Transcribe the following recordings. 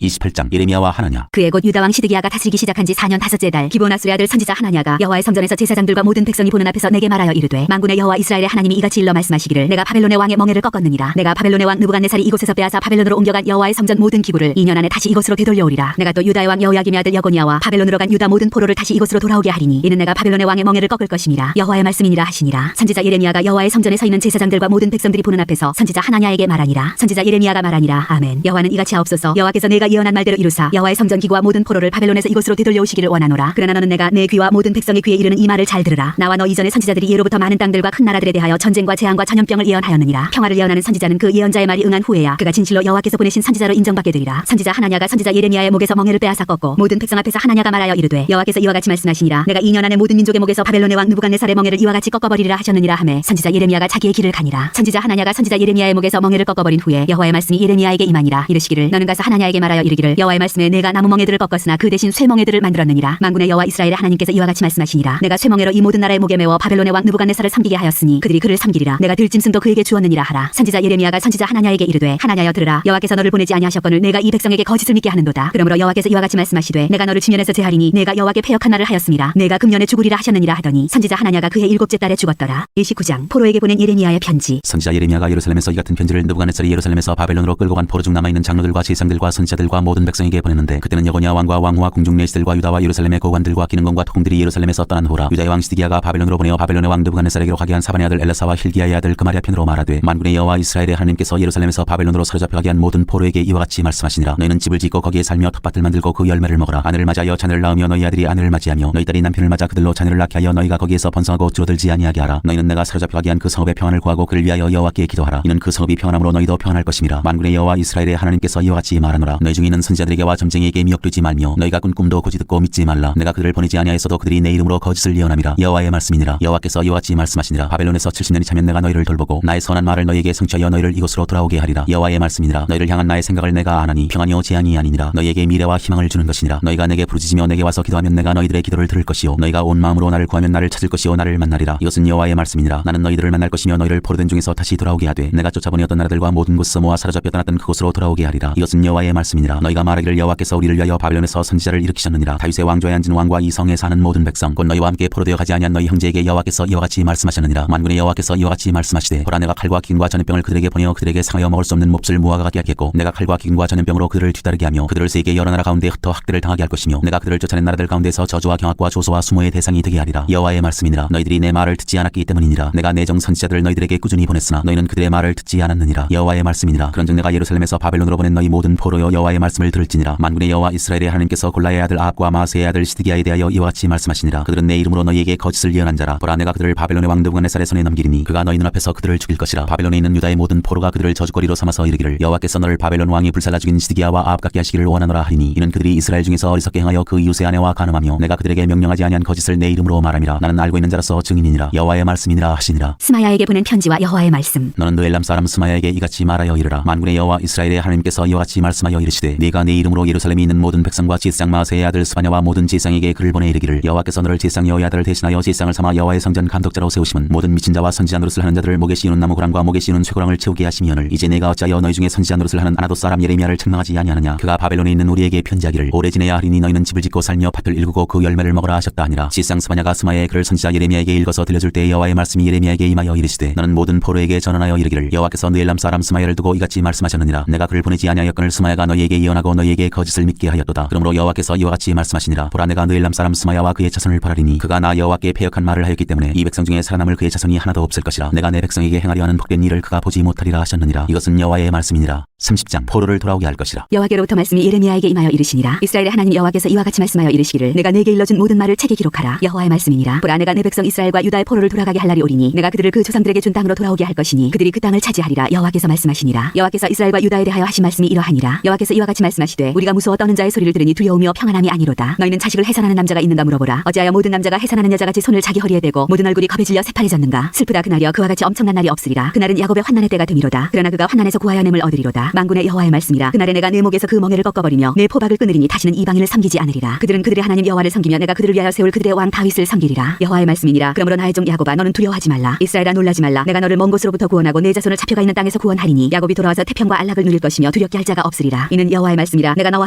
28장 예레미야와 하나냐. 그의 곧 유다 왕 시드기야가 다스리기 시작한 지 4년 5째 달 기브온아술의 아들 선지자 하나냐가 여호와의 성전에서 제사장들과 모든 백성이 보는 앞에서 내게 말하여 이르되 만군의 여호와 이스라엘의 하나님이 이같이 일러 말씀하시기를 내가 바벨론의 왕의 멍에를 꺾었느니라. 내가 바벨론의 왕 느부갓네살이 이곳에서 빼앗아 바벨론으로 옮겨간 여호와의 성전 모든 기구를 2년 안에 다시 이곳으로 되돌려오리라. 내가 또 유다의 왕 여호야김의 아들 여고니아와 바벨론으로 간 유다 모든 포로를 다시 이곳으로 돌아오게 하리니 이는 내가 바벨론의 왕의 멍에를 꺾을 것임이라. 여호와의 말씀이니라 하시니라. 선지자 예레미야가 여호와의 성전에 서 있는 제사장들과 모든 백성들이 보는 앞에서 선지자 하나냐에게 말하니라. 선지자 예레미야가 말하니라. 아멘. 여호와는 이같이 하옵소서. 여호와께서 내가 예언한 말대로 이루사 여호와의 성전 기구와 모든 포로를 바벨론에서 이곳으로 되돌려오시기를 원하노라. 그러나 너는 내가 내 귀와 모든 백성의 귀에 이르는 이 말을 잘 들으라. 나와 너 이전의 선지자들이 예로부터 많은 땅들과 큰 나라들에 대하여 전쟁과 재앙과 전염병을 예언하였느니라. 평화를 예언하는 선지자는 그 예언자의 말이 응한 후에야 그가 진실로 여호와께서 보내신 선지자로 인정받게 되리라. 선지자 하나냐가 선지자 예레미야의 목에서 멍에를 빼앗아 꺾고 모든 백성 앞에서 하나냐가 말하여 이르되 여호와께서 이와 같이 말씀하시니라. 내가 2년 안에 모든 민족의 목에서 바벨론의 왕 느부갓네살의 멍에를 이와 같이 꺾어버리리라 하셨느니라 하매 선지자 예레미야가 자기의 길을 가니라. 선지자 하나냐가 선지자 예레미야의 목에서 멍에를 꺾어버린 후에 여호와의 말씀이 예레미야에게 임하니라. 이르시기를 너는 가서 하나냐에게 말하여 이르기를 여호와의 말씀에 내가 나무 멍에들을 꺾었으나 그 대신 쇠 멍에들을 만들었느니라. 만군의 여호와 이스라엘의 하나님께서 이와 같이 말씀하시니라. 내가 쇠 멍에로 이 모든 나라의 목에 메워 바벨론의 왕 느부갓네살을 섬기게 하였으니 그들이 그를 섬기리라. 내가 들짐승도 그에게 주었느니라 하라. 선지자 예레미야가 선지자 하나냐에게 이르되 하나냐여 들으라. 여호와께서 너를 보내지 아니하셨거늘 내가 이 백성에게 거짓을 믿게 하는도다. 그러므로 여호와께서 이와 같이 말씀하시되 내가 너를 지면에서 제하리니 내가 여호와께 패역한 말을 하였음이라. 내가 금년에 죽으리라 하셨느니라 하더니 선지자 하나냐가 그의 7째 달에 죽었더라. 29장 포로에게 보낸 예레미야의 편지. 선지자 예레미야가 예루살렘에서 이 같은 편지를 느부갓네살이 예루살렘에서 바벨론으로 끌고 간 포로 중 남아있는 장로들과 제사장들과 선지자들과 모든 백성에게 보냈는데 그때는 여고니아 왕과 왕후와 궁중 내시들과 유다와 예루살렘의 고관들과 기능공과 토공들이 예루살렘에서 떠난 후라. 유다의 왕 시드기야가 바벨론으로 보내어 바벨론의 왕 느부갓네살에게로 가게 한 사반의 아들 엘라사와 힐기야의 아들 그마랴 편으로 말하되 만군의 여호와 이스라엘의 하나님께서 예루살렘에서 바벨론으로 사로잡혀 가게 한 모든 포로에게 이와 같이 말씀하시니라. 너희는 집을 짓고 거기에 살며 텃밭을 만들고 그 열매를 먹어라. 아내를 맞이하여 자녀를 낳으며 너희 아들이 아내를 맞이하며 너희 딸이 남편을 맞아 그들로 자녀를 낳게 하여 너희가 거기에서 번성하고 줄어들지 아니하게 하라. 너희는 내가 사로잡혀 가게 한 그 성읍의 평안을 구하고 그를 위하여 여호와께 기도하라. 이는 그 성읍이 평안함으로 너희도 평안할 것임이라. 만군의 여호와 이스라엘의 하나님께서 이와 같이 말하노라. 너희 중에 있는 선지자들에게와 점쟁이에게 미혹되지 말며 너희가 꾼 꿈도 고지 듣고 믿지 말라. 내가 그들을 보내지 아니하였어도 그들이 내 이름으로 거짓을 예언함이라. 여호와의 말씀이니라. 여호와께서 이와 같이 말씀하시니라. 바벨론에서 70년이 차면 내가 너희를 돌보고 나의 선한 말을 너희에게 성취하여 너희를 이곳으로 돌아오게 하리라. 여호와의 말씀이니라. 너희를 향한 나의 생각을 내가 아나니 평안이요 재앙이 아니니라. 너희에게 미래와 희망을 주는 것이니라. 너희가 내게 부르짖으며 내게 와서 기도하면 내가 너희들의 기도를 들을 것이요 너희가 온 마음으로 나를 구하면 나를 찾을 것이요 나를 만나리라. 이것은 여호와의 말씀이니라. 나는 너희들을 만날 것이며 너희를 포로된 중에서 다시 돌아오게 하되 내가 쫓아보내었던 나라들과 모든 곳에서 모아 사로잡혀 떠났던 그곳으로 돌아오게 하리라. 이것은 여호와의 말씀이니라. 너희가 말하기를 여호와께서 우리를 위하여 바벨론에서 선지자를 일으키셨느니라. 다윗의 왕좌에 앉은 왕과 이 성에 사는 모든 백성 곧 너희와 함께 포로되어 가지 아니한 너희 형제에게 여호와께서 이와 같이 말씀하셨느니라. 만군의 여호와께서 이와 같이 말씀하시되 보라 내가 칼과 기근과 전염병을 그들에게 보내어 그들에게 상하여 먹을 수 없는 몹쓸 무화과 같게 하겠고 내가 칼과 기근과 전염병으로 그들을 뒤따르게 하며 그들을 세계 여러 나라 가운데 흩어 학대를 당하게 할 것이며 내가 그들을 쫓아낸 나라들 가운데서 저주와 경악과 조소와 수모의 대상이 되게 하리라. 여호와의 말씀이니라. 너희들이 내 말을 듣지 않았기 때문이니라. 내가 내 종 선지자들을 너희들에게 꾸준히 보냈으나 너희는 그들의 말을 듣지 않았느니라. 여호와의 말씀이니라. 그런즉 내가 예루살렘에서 바벨론으로 보낸 너희 모든 포로여 여호와의 말씀을 들을지니라. 만군의 여호와 이스라엘의 하나님께서 골라의 아들 아합과 마아스의 아들 시드기야에 대하여 이와 같이 말씀하시니라. 그들은 내 이름으로 너희에게 거짓을 예언한 자라. 보라 내가 그들을 바벨론의 왕 느부갓네살의 손에 넘기리니 그가 너희 눈앞에서 그들을 죽일 것이라. 바벨론에 있는 유다의 모든 포로가 그들을 저주거리로 삼아서 이르기를 여호와께서 너를 바벨론 왕이 불살라 죽인 시드기야와 아합 같게 하시기를 원하노라 하리니 이는 그들이 이스라엘 중에서 어리석게 행하여 그 이웃의 아내와 간음하며 내가 그들에게 명령하지 아니한 거짓을 내 이름으로 말함이라. 나는 알고 있는 자로서 증인이니라. 여호와의 말씀이니라 하시니라. 스마야에게 보낸 편지와 여호와의 말씀. 너는 느엘람 사람 스마야에게 이같이 말하여 이르라. 만군의 여호와 이스라엘의 하나님께서 이와 같이 말씀하여 이르시되 네가 내 이름으로 예루살렘에 있는 모든 백성과 제사장 마아세의 아들 스바냐와 모든 제사장에게 글을 보내 이르기를 여호와께서 너를 제사장 여호의 아들을 대신하여 제사장을 삼아 여호와의 성전 감독자로 세우심은 모든 미친 자와 선지자 노릇을 하는 자들을 목에 씌우는 나무 고랑과 목에 씌우는 쇠고랑을 채우게 하심이오늘 이제 내가 어찌하여 너희 중에 선지자 노릇을 하는 아나도 사람 예레미야를 책망하지 아니하느냐. 그가 바벨론에 있는 우리에게 편지하기를 오래 지내야 하리니 너희는 집을 짓고 살며 밭을 일구고 그 열매를 먹으라 하셨다 하니라. 제사장 스바냐가 스마야의 글을 선지자 예레미야에게 읽어서 들려줄 때 여호와의 말씀이 예레미야에게 임하여 이르시되 너는 모든 포로에게 전언하여 이르기를 여호와께서 느엘람 사람 스마야를 두고 이같이 말씀하셨느니라. 내가 그를 보내지 아니하였거늘 스마야가 너희에게 예언하고 너희에게 거짓을 믿게 하였도다. 그러므로 여호와께서 이와 같이 말씀하시니라. 보라 내가 느엘람 사람 스마야와 그의 자손을 벌하리니 그가 나 여호와께 패역한 말을 하였기 때문에 이 백성 중에 살아남을 그의 자손이 하나도 없을 것이라. 내가 내 백성에게 행하려 하는 복된 일을 그가 보지 못하리라 하셨느니라. 이것은 여호와의 말씀이니라. 30장 포로를 돌아오게 할 것이라. 여호와께로부터 말씀이 예레미야에게 임하여 이르시니라. 이스라엘의 하나님 여호와께서 이와 같이 말씀하여 이르시기를 내가 내게 일러준 모든 말을 책에 기록하라. 여호와의 말씀이니라. 보라 내가 내 백성 이스라엘과 유다의 포로를 돌아가게 할 날이 오리니 내가 그들을 그 조상들에게 준 땅으로 돌아오게 할 것이니 그들이 그 땅을 차지하리라. 여호와께서 말씀하시니라. 여호와께서 이스라엘과 유다에 대하여 하신 말씀이 이러하니라. 여호와께서 이와 같이 말씀하시되 우리가 무서워 떠는 자의 소리를 들으니 두려우며 평안함이 아니로다. 너희는 자식을 해산하는 남자가 있는가 물어보라. 어찌하여 모든 남자가 해산하는 여자같이 손을 자기 허리에 대고 모든 얼굴이 겁에 질려 새파래졌는가. 슬프다 그날이여 그와 같이 엄청난 날이 없으리라. 그날은 야곱의 환난의 때가 됨이로다. 그러나 그가 환난에서 구하여 냄을 얻으리로다. 만군의 여호와의 말씀이라. 그날에 내가 내 목에서 그 멍에를 꺾어버리며 내 포박을 끊으리니 다시는 이방인을 섬기지 않으리라. 그들은 그들의 하나님 여호와를 섬기며 내가 그들을 위하여 세울 그들의 왕 다윗을 섬기리라. 여호와의 말씀이니라. 그러므로 나의 종 야곱아 너는 두려워하지 말라. 이스라엘아 놀라지 말라. 내가 너를 먼 곳으로부터 구원하고 내 자손을 잡혀가 있는 땅에서 구원하리니 야곱이 돌아와서 태평과 안락을 누릴 것이며 두렵게 할 자가 없으리라. 이는 여호와의 말씀이라. 내가 너와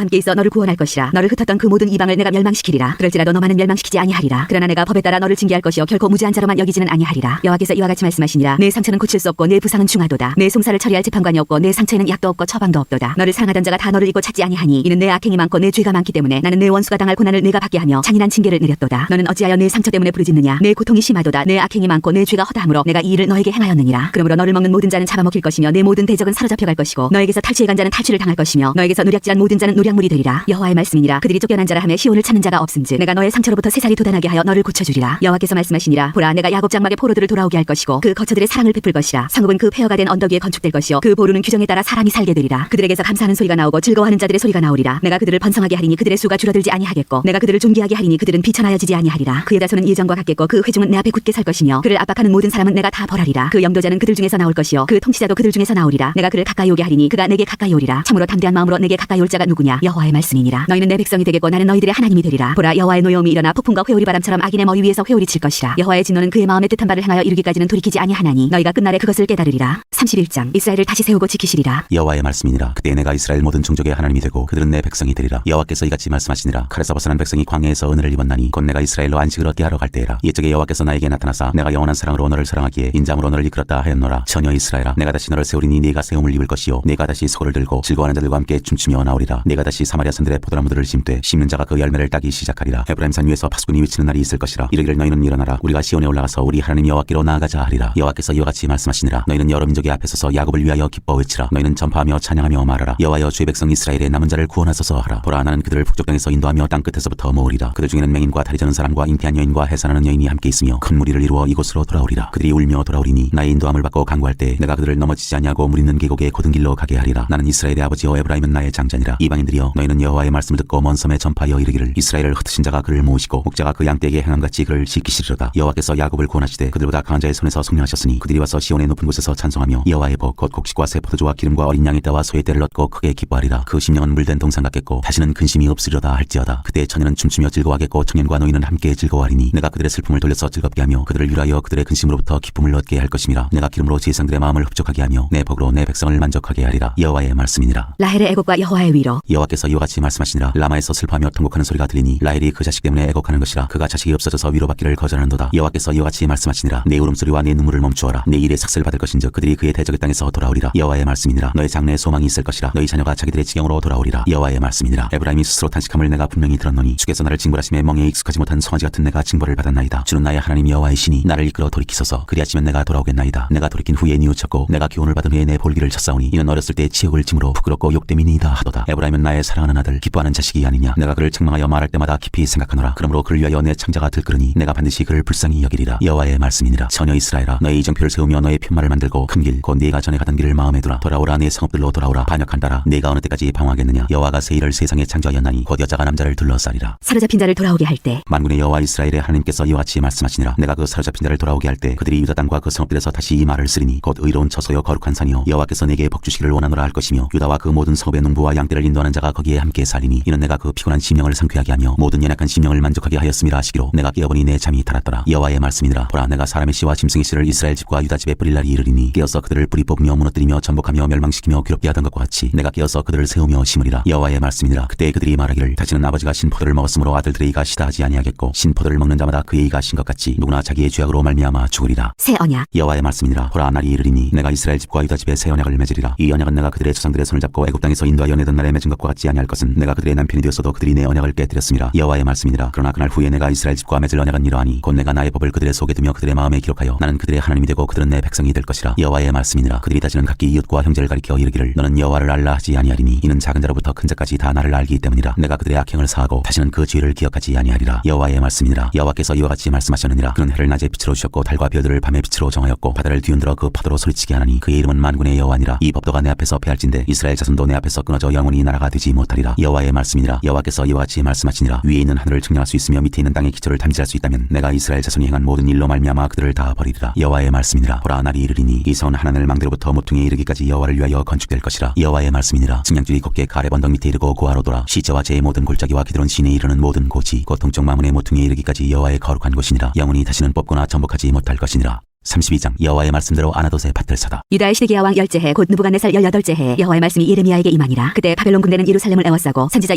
함께 있어 너를 구원할 것이라. 너를 흩었던 그 모든 이방을 내가 멸망시키리라. 그럴지라도 너만은 멸망시키지 아니하리라. 그러나 내가 법에 따라 너를 징계할 것이요 결코 무죄한 자로만 여기지는 아니하리라. 여호와께서 이와 같이 말씀하시니라. 내 상처는 고칠 수 없고 내 부상은 중하도다. 내 송사를 처리할 재판관이 없고 내 상처에는 약도 없고 처방도 없도다. 너를 사랑하던 자가 다 너를 잊고 찾지 아니하니 이는 내 악행이 많고 내 죄가 많기 때문에 나는 내 원수가 당할 고난을 내가 받게 하며 잔인한 징계를 내렸도다. 너는 어찌하여 내 상처 때문에 부르짖느냐. 내 고통이 심하도다. 내 악행이 많고 내 죄가 허다함으로 내가 이 일을 너에게 행하였느니라. 그러므로 너를 먹는 모든 자는 잡아먹힐 것이며 내 모든 대적은 사로잡혀갈 것이고 너에게서 탈취해간 자는 탈취를 당할 것이며 너에게서 노략질한 모든 자는 노략물이 되리라. 여호와의 말씀이니라. 그들이 쫓겨난 자라 하며 시온을 찾는 자가 없음즉 내가 너의 상처로부터 새살이 돋아나게 하여 너를 고쳐주리라. 여호와께서 말씀하시니라. 보라 내가 야곱 장막의 포로들을 돌아오게 할 것이고 그 거처들의 사랑을 베풀 것이라. 성읍은 그 폐허가 된 언덕 위에 건축될 것이요 그 보루는 규정에 따라 사람이 살게 되리라. 그들에게서 감사하는 소리가 나오고 즐거워하는 자들의 소리가 나오리라. 내가 그들을 번성하게 하리니 그들의 수가 줄어들지 아니하겠고 내가 그들을 존귀하게 하리니 그들은 비천하여지지 아니하리라. 그의 자손은 예전과 같겠고 그 회중은 내 앞에 굳게 살 것이며 그를 압박하는 모든 사람은 내가 다 벌하리라. 그 영도자는 그들 중에서 나올 것이요 그 통치자도 그들 중에서 나오리라. 내가 그를 가까이 오게 하리니 그가 내게 가까이 오리라. 참으로 담대한 마음으로 내게 가까이 올 자가 누구냐. 여호와의 말씀이니라. 너희는 내 백성이 되겠고 나는 너희들의 하나님이 되리라. 보라 여호와의 노여움이 일어나 폭풍과 회오리 바람처럼 악인의 머리 위에서 회오리 칠 것이라. 여호와의 진노는 그의 마음에 뜻한 바를 행하여 이루기까지는 돌이키지 아니하나니 너희가 끝날에 그것을 깨달으리라. 31장 이스라엘을 다시 세우고 지키시리라. 여호와의 말씀이니라. 그때 내가 이스라엘 모든 종족의 하나님이 되고 그들은 내 백성이 되리라. 여호와께서 이같이 말씀하시니라. 칼에서 벗어난 백성이 광야에서 은혜를 입었나니 곧 내가 이스라엘로 안식을 얻게 하러 갈 때에라. 이쪽에 여호와께서 나에게 나타나사 내가 영원한 사랑으로 너를 사랑하기에 인자함으로 너를 이끌었다 하였노라. 전혀 이스라엘아 내가 다시 너를 세우리니 네가 세움을 입을 것이요 내가 다시 소를 들고 즐거워하는 자들과 함께 춤추며 나오리라. 내가 다시 사마리아 산들의 포도나무들을 심되 심는 자가 그 열매를 따기 시작하리라. 에브라임 산 위에서 파수꾼이 외치는 날이 있을 것이라. 이르기를 너희는 일어나라 우리가 시온에 올라가서 우리 하나님 여호와께로 나아가자 하리라. 여호와께서 이와 같이 말씀하시니라. 너희는 여러 민족의 앞에 서서 야곱을 위하여 기뻐 외치라. 너희는 전파하며 찬양하며 말하라. 여호와여 주의 백성 이스라엘의 남은 자를 구원하소서 하라. 보라 나는 그들을 북쪽 땅에서 인도하며 땅 끝에서부터 모으리라. 그들 중에는 맹인과 다리 저는 사람과 잉태한 여인과 해산하는 여인이 함께 있으며 큰 무리를 이루어 이곳으로 돌아오리라. 그들이 울며 돌아오리니 나의 인도함을 받고 강구할 때 내가 그들을 넘어지지 아니하고 물 있는 계곡의 고든 길로 가게 하리라. 나는 이스라엘의 아버지요 에브라임은 나의 장자니라. 이방인들이여 너희는 여호와의 말씀을 듣고 먼 섬에 전파하여 이르기를 이스라엘을 흩으신 자가 그를 모으시고 목자가 그 양떼에게 행함같이 그를 지키시리로다. 여호와께서 야곱을 구원하시되 그들보다 강한 자의 손에서 속량하셨으니 그들이 와서 시온의 높은 곳에서 찬송하며 여호와의 복 곧 곡식과 새 포도주와 기름과 어린 양의 떼와 소의 떼를 얻고 크게 기뻐하리라. 그 심령은 물된 동산 같겠고 다시는 근심이 없으리로다 할지어다. 그때 처녀는 춤추며 즐거워하겠고 청년과 노인은 함께 즐거워하리니 내가 그들의 슬픔을 돌려서 즐겁게 하며 그들을 위하여 그들의 근심으로부터 기쁨을 얻게 할 것임이라. 내가 기름으로 제사장들의 마음을 흡족하게 하며 내 복으로 내 백성을 만족하게 하리라. 여호와의 말씀이니라. 라헬의 애곡과 여호와의 위로. 여호와께서 이와 같이 말씀하시니라. 라마에서 슬퍼하며 통곡하는 소리가 들리니 라헬이 그 자식 때문에 애곡하는 것이라. 그가 자식이 없어져서 위로받기를 거절하는도다. 여호와께서 이와 같이 말씀하시니라. 내 울음소리와 내 눈물을 멈추어라. 내 일에 삭슬 받을 것인즉 그들이 그의 대적의 땅에서 돌아오리라. 여호와의 말씀이니라. 너의 장래에 소망이 있을 것이라. 너희 자녀가 자기들의 지경으로 돌아오리라. 여호와의 말씀이니라. 에브라임이 스스로 탄식함을 내가 분명히 들었노니 주께서 나를 징벌하심에 멍에 익숙하지 못한 송아지 같은 내가 징벌을 받았나이다. 주는 나의 하나님 여호와이시니 나를 이끌어 돌이키소서. 그리하시면 내가 돌아오겠나이다. 내가 돌이킨 후에 뉘우쳤고 내가 교훈을 받은 후에 내 볼기를 쳤사오니 이는 어렸을 때 치욕을 짐으로 부끄럽고 욕됨이니이다 하도다. 에브라임은 나의 사랑하는 아들 기뻐하는 자식이 아니냐. 내가 그를 책망하여 말할 때마다 깊이 생각하노라. 그러므로 그를 위하여 내 창자가 들끓으니 내가 반드시 그를 불쌍히 여기리라. 여호와의 말씀이니라. 전혀 이스라엘아 너의 이정표를 세우며 너의 편말을 만들고 큰 길 곧 네가 전에 가던 길을 마음에 두라. 돌아오라 내 성읍들로 돌아오라. 반역한다라. 네가 어느 때까지 방황하겠느냐. 여호와가 새 일을 세상에 창조하였나니 곧 여자가 남자를 둘러싸리라. 사로잡힌 자를 돌아오게 할 때 만군의 여호와 이스라엘의 하나님께서 이와 같이 말씀하시니라. 내가 그 사로잡힌 자를 돌아오게 할 때 그들이 유다 땅과 그 성읍들에서 다시 이 말을 쓰리니 곧 의로운 처소여 거룩한 산이요 여호와께서 내게 복주시기를 원하노라 할 것이며 유다와 그 모든 성읍의 농부와 양떼를 인도하는 자가 거기에 함께 살리니 이는 내가 그 피곤한 심령을 상쾌하게 하며 모든 연약한 심령을 만족하게 하였음이라 하시기로 내가 깨어보니 내 잠이 달았더라. 여호와의 말씀이니라. 보라 내가 사람의 씨와 짐승의 씨를 이스라엘 집과 유다 집에 뿌릴 날이 이르리니 깨어서 그들을 뿌리 뽑으며 무너뜨리며 전복하며 멸망시키며 괴롭게 하던 것과 같이 내가 깨어서 그들을 세우며 심으리라. 여호와의 말씀이니라. 그때 그들이 말하기를 다시는 아버지가 신포도를 먹었으므로 아들들의 이가 시다하지 아니하겠고 신포도를 먹는 자마다 그의 이가 신 것 같이 누구나 자기의 죄악으로 말미암아 죽으리라. 새 언약. 여호와의 말씀이니라. 보라 날이 이르리니 내가 이스라엘 집과 유다 집에 새 언약을 맺으리라. 이 언약은 내가 그들의 조상들의 손을 잡고 애굽 땅에서 인도하여 내던 날에 맺은 것과 같지 아니할 것은 내가 그들의 남편이 되었어도 그들이 내 언약을 깨뜨렸음이라. 여호와의 말씀이니라. 그러나 그날 후에 내가 이스라엘 집과 맺을 언약은 이러하니 곧 내가 나의 법을 그들의 속에 두며 그들의 마음에 기록하여 나는 그들의 하나님이 되고 그들은 내 백성이 될 것이라. 여호와의 말씀이니라. 그들이 다시는 각기 이웃과 형제를 가리켜 이르기를 너는 여호와를 알라 하지 아니하리니 이는 작은 자로부터 큰 자까지 다 나를 알기 때문이라. 내가 그들의 악행을 사하고 다시는 그 죄를 기억하지 아니하리라. 여호와의 말씀이니라. 여호와께서 이와 같이 말씀하셨느니라. 그는 해를 낮에 빛으로 주셨고 달과 별들을 밤에 빛으로 정하였고 바다를 뒤흔들어 그 파도로 소리치게 하나니 그의 이름은 만군의 여호와니라. 이 법도가 내 앞에서 패할진대 이스라엘 자손도 내 앞에서 끊어져 영원히 나라가 되지 못하리라. 여호와의 말씀이니라. 여호와께서 이와 같이 말씀하시니라. 위에 있는 하늘을 측량할 수 있으며 밑에 있는 땅의 기초를 탐지할 수 있다면 내가 이스라엘 자손이 행한 모든 일로 말미암아 그들을 다 버리리라. 여호와의 말씀이니라. 보라 날이 이르리니 이 성은 하나늘 망대로부터 모퉁이에 이르기까지 여호와를 위하여 건축될 것이라. 여호와의 말씀이니라. 측량줄이 곧게 가렙 언덕 밑에 이르고 고아로 돌아 시저와 제의 모든 골짜기와 기드론 시내에 이르는 모든 고지 곧 동쪽 마문의 모퉁이에 이르기까지 여호와의 거룩한 곳이니라. 영원히 다시는 뽑거나 전복하지 못할 것이니라. 32장 여호와의 말씀대로 아나돗의 밭을 사다. 유다의 시드기야 왕 10째 해 곧 느부갓네살 18째 해에 여호와의 말씀이 예레미야에게 임하니라. 그때 바벨론 군대는 예루살렘을 에워싸고 선지자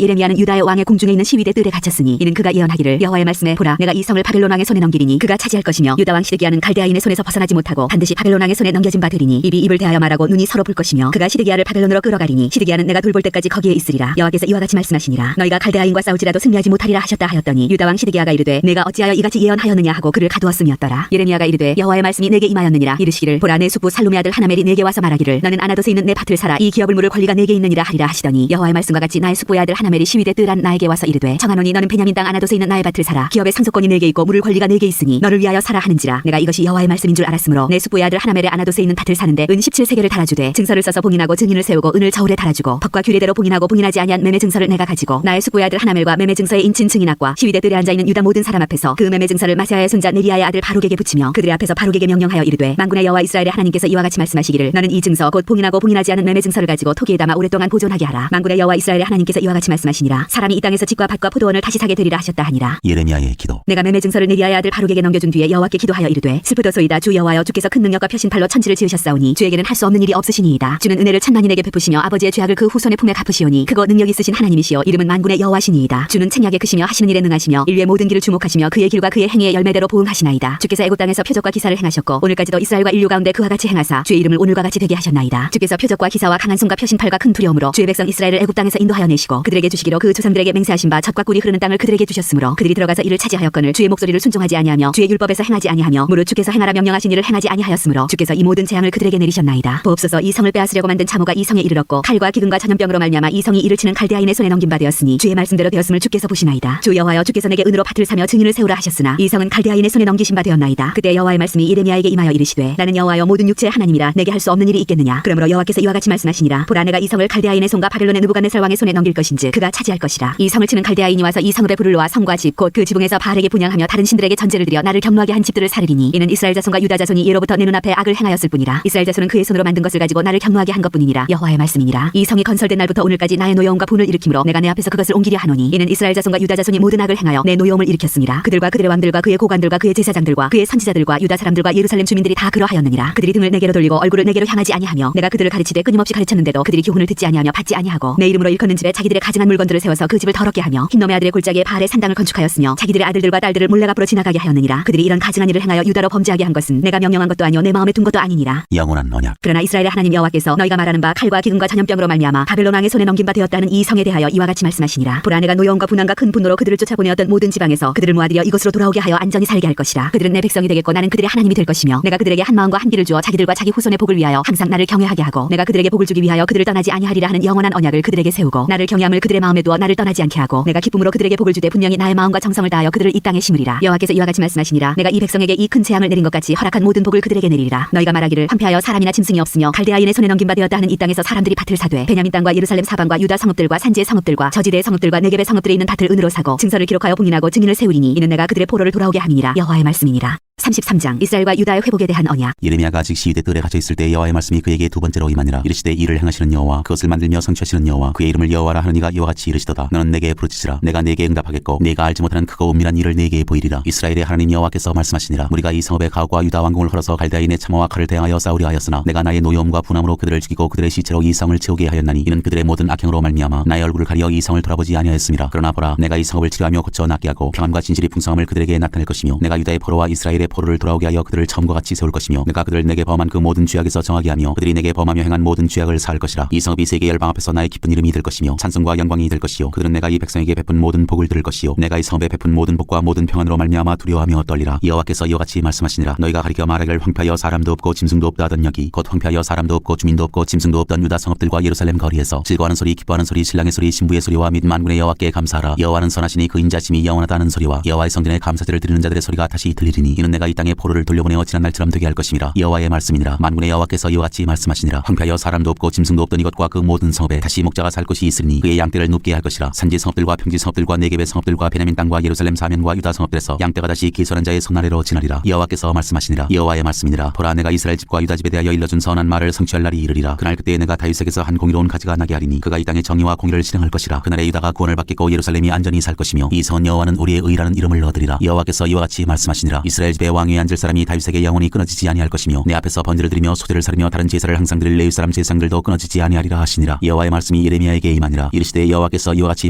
예레미야는 유다의 왕의 궁중에 있는 시위대 뜰에 갇혔으니 이는 그가 예언하기를 여호와의 말씀에 보라 내가 이 성을 바벨론 왕의 손에 넘기리니 그가 차지할 것이며 유다 왕 시드기야는 갈대아인의 손에서 벗어나지 못하고 반드시 바벨론 왕의 손에 넘겨진 바 되리니 입이 입을 대하여 말하고 눈이 서로 볼 것이며 그가 시드기야를 바벨론으로 끌어가리니 시드기야는 내가 돌볼 때까지 거기에 있으리라. 여호와께서 이와 같이 말씀하시니라. 너희가 갈대아인과 싸울지라도 승리하지 못하리라 하셨다 하였더니 유다 왕 시드기야가 이르되 내가 어찌하여 이같이 예언하였느냐 하고 그를 가두었음이었더라. 예레미야가 이르되 여호와의 말씀이 내게 임하였느니라. 이르시기를 보라 내 숙부 살룸의 아들 하나멜이 내게 와서 말하기를 너는 아나돗에 있는 내 밭을 사라 이 기업을 물을 권리가 내게 있느니라 하리라 하시더니 여호와의 말씀과 같이 나의 숙부의 아들 하나멜이 시위대 뜰 안 나에게 와서 이르되 청하노니 너는 베냐민 땅 아나돗에 있는 나의 밭을 사라 기업의 상속권이 내게 있고 물을 권리가 내게 있으니 너를 위하여 사라 하는지라. 내가 이것이 여호와의 말씀인 줄 알았으므로 내 숙부의 아들 하나멜의 아나돗에 있는 밭을 사는데 은 17세겔을 달아주되 증서를 써서 봉인하고 증인을 세우고 은을 저울에 달아주고 법과 규례대로 봉인하고 봉인하지 아니한 매매 증서를 내가 가지고 나의 숙부의 아들 하나멜과 매매 증서에 인친 증인학과 시위대 뜰에 앉아 있는 유다 모든 사람 앞에서 그 매매 증서를 마세아의 손자 느리아의 아들 바룩에게 붙이며 그들의 앞에서 바룩에게 명령하여 이르되 만군의 여호와 이스라엘의 하나님께서 이와 같이 말씀하시기를 너는 이 증서 곧 봉인하고 봉인하지 않은 매매 증서를 가지고 토기에 담아 오랫동안 보존하게 하라. 만군의 여호와 이스라엘의 하나님께서 이와 같이 말씀하시니라. 사람이 이 땅에서 집과 밭과 포도원을 다시 사게 되리라 하셨다 하니라. 예레미야의 기도. 내가 매매 증서를 느리아의 아들 바룩에게 넘겨준 뒤에 여호와께 기도하여 이르되 슬프도소이다. 주 여호와여 주께서 큰 능력과 표신팔로 천지를 지으셨사오니 주에게는 할 수 없는 일이 없으시니이다. 주는 은혜를 천만인에게 베푸시며 아버지의 죄악을 그 후손의 품에 갚으시오니 크고 능력 있으신 하나님이시여 이름은 만군의 여호와시니이다. 주는 책략에 크시며 하시는 일에 능하시며 인류의 모든 길을 주목하시며 그의 길과 그의 행위의 열매대로 보응하시나이다. 주께서 애굽 땅에서 표적과 기사를 행하셨고 오늘까지도 이스라엘과 인류 가운데 그와 같이 행하사 주의 이름을 오늘과 같이 되게 하셨나이다. 주께서 표적과 기사와 강한 손과 표신팔과 큰 두려움으로 주의 백성 이스라엘을 애굽 땅에서 인도하여 내시고 그들에게 주시기로 그 조상들에게 맹세하신 바 젖과 꿀이 흐르는 땅을 그들에게 주셨으므로 그들이 들어가서 이를 차지하였거늘 주의 목소리를 순종하지 아니하며 주의 율법에서 행하지 아니하며 무릇 주께서 행하라 명령하신 일을 행하지 아니하였으므로 주께서 이 모든 재앙을 그들에게 내리셨나이다. 보옵소서 이 성을 빼앗으려고 만든 참호가 이 성에 이르렀고 칼과 기근과 전염병으로 말미암아 이 성이 이를 치는 갈대아인의 손에 넘긴 바 되었으니 주의 말씀대로 되었음을 주께서 보시나이다. 주 여호와여 주께서 내게 은으로 밭을 사며 증인을 세우라 하셨으나 이 성은 갈대아인의 손에 넘기신 바 되었나이다. 그때 여호와의 말씀이 예레미야에게 임하여 이르시되 나는 여호와여 모든 육체의 하나님이라 내게 할 수 없는 일이 있겠느냐. 그러므로 여호와께서 이와 같이 말씀하시니라. 보라 내가 이 성을 갈대아인의 손과 바벨론의 느부갓네살 왕의 손에 넘길 것인즉 그가 차지할 것이라. 이 성을 치는 갈대아인이 와서 이 성읍에 불을 놓아 성과 집 곧 그 지붕에서 바알에게 분양하며 다른 신들에게 전제를 드려 나를 경노하게 한 집들을 사르리니 이는 이스라엘 자손과 유다 자손이 예로부터 내 눈앞에 악을 행하였을 뿐이라. 이스라엘 자손은 그의 손으로 만든 것을 가지고 나를 경노하게 한 것뿐이니라. 여호와의 말씀이니라. 이 성이 건설된 날부터 오늘까지 나의 노여움과 분을 일으키므로 내가 내 앞에서 그것을 옮기려 하노니 이는 이스라엘 자손과 유다 자손이 모든 악을 행하여 내 노여움을 일으켰습니다. 그들과 그들의 왕들과 그의 고관들과 그의 제사장들과 그의 선지자들과 유다 사람들과 예루살렘 주민들이 다 그러하였느니라. 그들이 등을 내게로 돌리고 얼굴을 내게로 향하지 아니하며 내가 그들을 가르치되 끊임없이 가르쳤는데도 그들이 교훈을 듣지 아니하며 받지 아니하고 내 이름으로 일컫는 집에 자기들의 가증한 물건들을 세워서 그 집을 더럽게 하며 흰놈의 아들의 골짜기에 바알의 산당을 건축하였으며 자기들의 아들들과 딸들을 몰래 앞으로 지나가게 하였느니라. 그들이 이런 가증한 일을 행하여 유다로 범죄하게 한 것은 내가 명령한 것도 아니요 내 마음에 둔 것도 아니니라. 영원한 언약. 그러나 이스라엘의 하나님 여호와께서 너희가 말하는 바 칼과 기근과 전염병으로 말미암아 바벨론 왕의 손에 넘긴 바 되었다는 이 성에 대하여 이와 같이 말씀하시니라. 보라 내가 노여움과 분한과 큰 분노로 그들을 쫓아보내었던 모든 지방에서 그들을 모아들여 이곳으로 돌아오게 하여 안전히 살게 할 것이라. 그들은 내 백성이 되겠고 나는 그들의 하나님이 될 것이며 내가 그들에게 한 마음과 한 길을 주어 자기들과 자기 후손의 복을 위하여 항상 나를 경외하게 하고 내가 그들에게 복을 주기 위하여 그들을 떠나지 아니하리라 하는 영원한 언약을 그들에게 세우고 나를 경외함을 그들의 마음에 두어 나를 떠나지 않게 하고 내가 기쁨으로 그들에게 복을 주되 분명히 나의 마음과 정성을 다하여 그들을 이 땅에 심으리라. 여호와께서 이와 같이 말씀하시니라. 내가 이 백성에게 이 큰 재앙을 내린 것 같이 허락한 모든 복을 그들에게 내리리라. 너희가 말하기를 황폐하여 사람이나 짐승이 없으며 갈대아인의 손에 넘긴 바 되었다 하는 이 땅에서 사람들이 밭을 사되 베냐민 땅과 예루살렘 사방과 유다 성읍들과 산지의 성읍들과 저지대의 성읍들과 네겝의 성읍들에 있는 밭을 은으로 사고 증서를 기록하여 봉인하고 증인을 세우리니 이는 내가 그들의 포로를 돌아오게 함이니라. 여호와의 말씀이니라. 33장 이스라엘과 유다의 회복에 대한 언약. 예레미야가 아직 시위대 뜰에 갇혀 있을 때 여호와의 말씀이 그에게 두 번째로 임하니라. 이르시되 이를 행하시는 여호와 그것을 만들며 성취하시는 여호와 그의 이름을 여호와라 하느니가 이와 같이 이르시도다. 너는 내게 부르짖으라. 내가 네게 응답하겠고 네가 알지 못하는 크고 은밀한 일을 네게 보이리라. 이스라엘의 하나님 여호와께서 말씀하시니라. 우리가 이 성읍의 가옥과 유다 왕궁을 헐어서 갈대아인의 참호와 칼을 대항하여 싸우려 하였으나 내가 나의 노여움과 분함으로 그들을 죽이고 그들의 시체로 이 성을 채우게 하였나니 이는 그들의 모든 악행으로 말미암아 나의 얼굴을 가리어 이 성을 돌아보지 아니하였음이라. 그러나 보라 내가 이 성읍을 치료하며 고쳐 낫게 하고 평안과 진실이 풍성함을 그들에게 나타낼 것이며 내가 유다의 포로와 이스라엘의 포로를 돌아오게 하여 그들을 처음과 같이 세울 것이며 내가 그들을 내게 범한 그 모든 죄악에서 정하게 하며 그들이 내게 범하며 행한 모든 죄악을 사할 것이라. 이 성읍이 세계 열방 앞에서 나의 기쁜 이름이 될 것이며 찬송과 영광이 될 것이요 그들은 내가 이 백성에게 베푼 모든 복을 들을 것이요 내가 이 성읍에 베푼 모든 복과 모든 평안으로 말미암아 두려워하며 떨리라. 여호와께서 이와 같이 말씀하시니라. 너희가 가리켜 말하기를 황폐하여 사람도 없고 짐승도 없다 하던 여기 곧 황폐하여 사람도 없고 주민도 없고 짐승도 없던 유다 성읍들과 예루살렘 거리에서 즐거워하는 소리 기뻐하는 소리 신랑의 소리 신부의 소리와 및 만군의 여호와께 감사하라. 여호와는 선하시니 그 인자심이 영원하다는 소리와 여호와의 성전에 감사제를 드리는 자들의 소리가 다시 들리리니 이는 내가 내가 이 땅에 포로를 돌려보내어 지난 날처럼 되게 할 것임이라. 여호와의 말씀이니라. 만군의 여호와께서 이와 같이 말씀하시니라. 황폐하여 사람도 없고 짐승도 없던 이것과 그 모든 성읍에 다시 목자가 살 곳이 있으니 그의 양떼를 눕게 할 것이라. 산지 성읍들과 평지 성읍들과 네겝의 성읍들과 베냐민 땅과 예루살렘 사면과 유다 성읍들에서 양떼가 다시 기술한 자의 손 아래로 지나리라. 여호와께서 말씀하시니라. 여호와의 말씀이니라. 보라, 내가 이스라엘 집과 유다 집에 대하여 일러준 선한 말을 성취할 날이 이르리라. 그날 그때에 내가 다윗에게서 한 공의로운 가지가 나게 하리니 그가 이 땅에 정의와 공의를 실행할 것이라. 그날에 유다가 구원을 받겠고 예루살렘이 안전히 살 것이며 이 선 여호와는 우리의 의라는 이름을 얻으리라. 여호와께서 이와 같이 말씀하시니라. 이스라엘 집에 왕위에 앉을 사람이 다윗에게 영원히 끊어지지 아니할 것이며 내 앞에서 번제를 드리며 소제를 사르며 다른 제사를 항상 드릴 레위 사람 제사장들도 끊어지지 아니하리라 하시니라. 여호와의 말씀이 예레미야에게 임하니라. 이르시되 여호와께서 이와 같이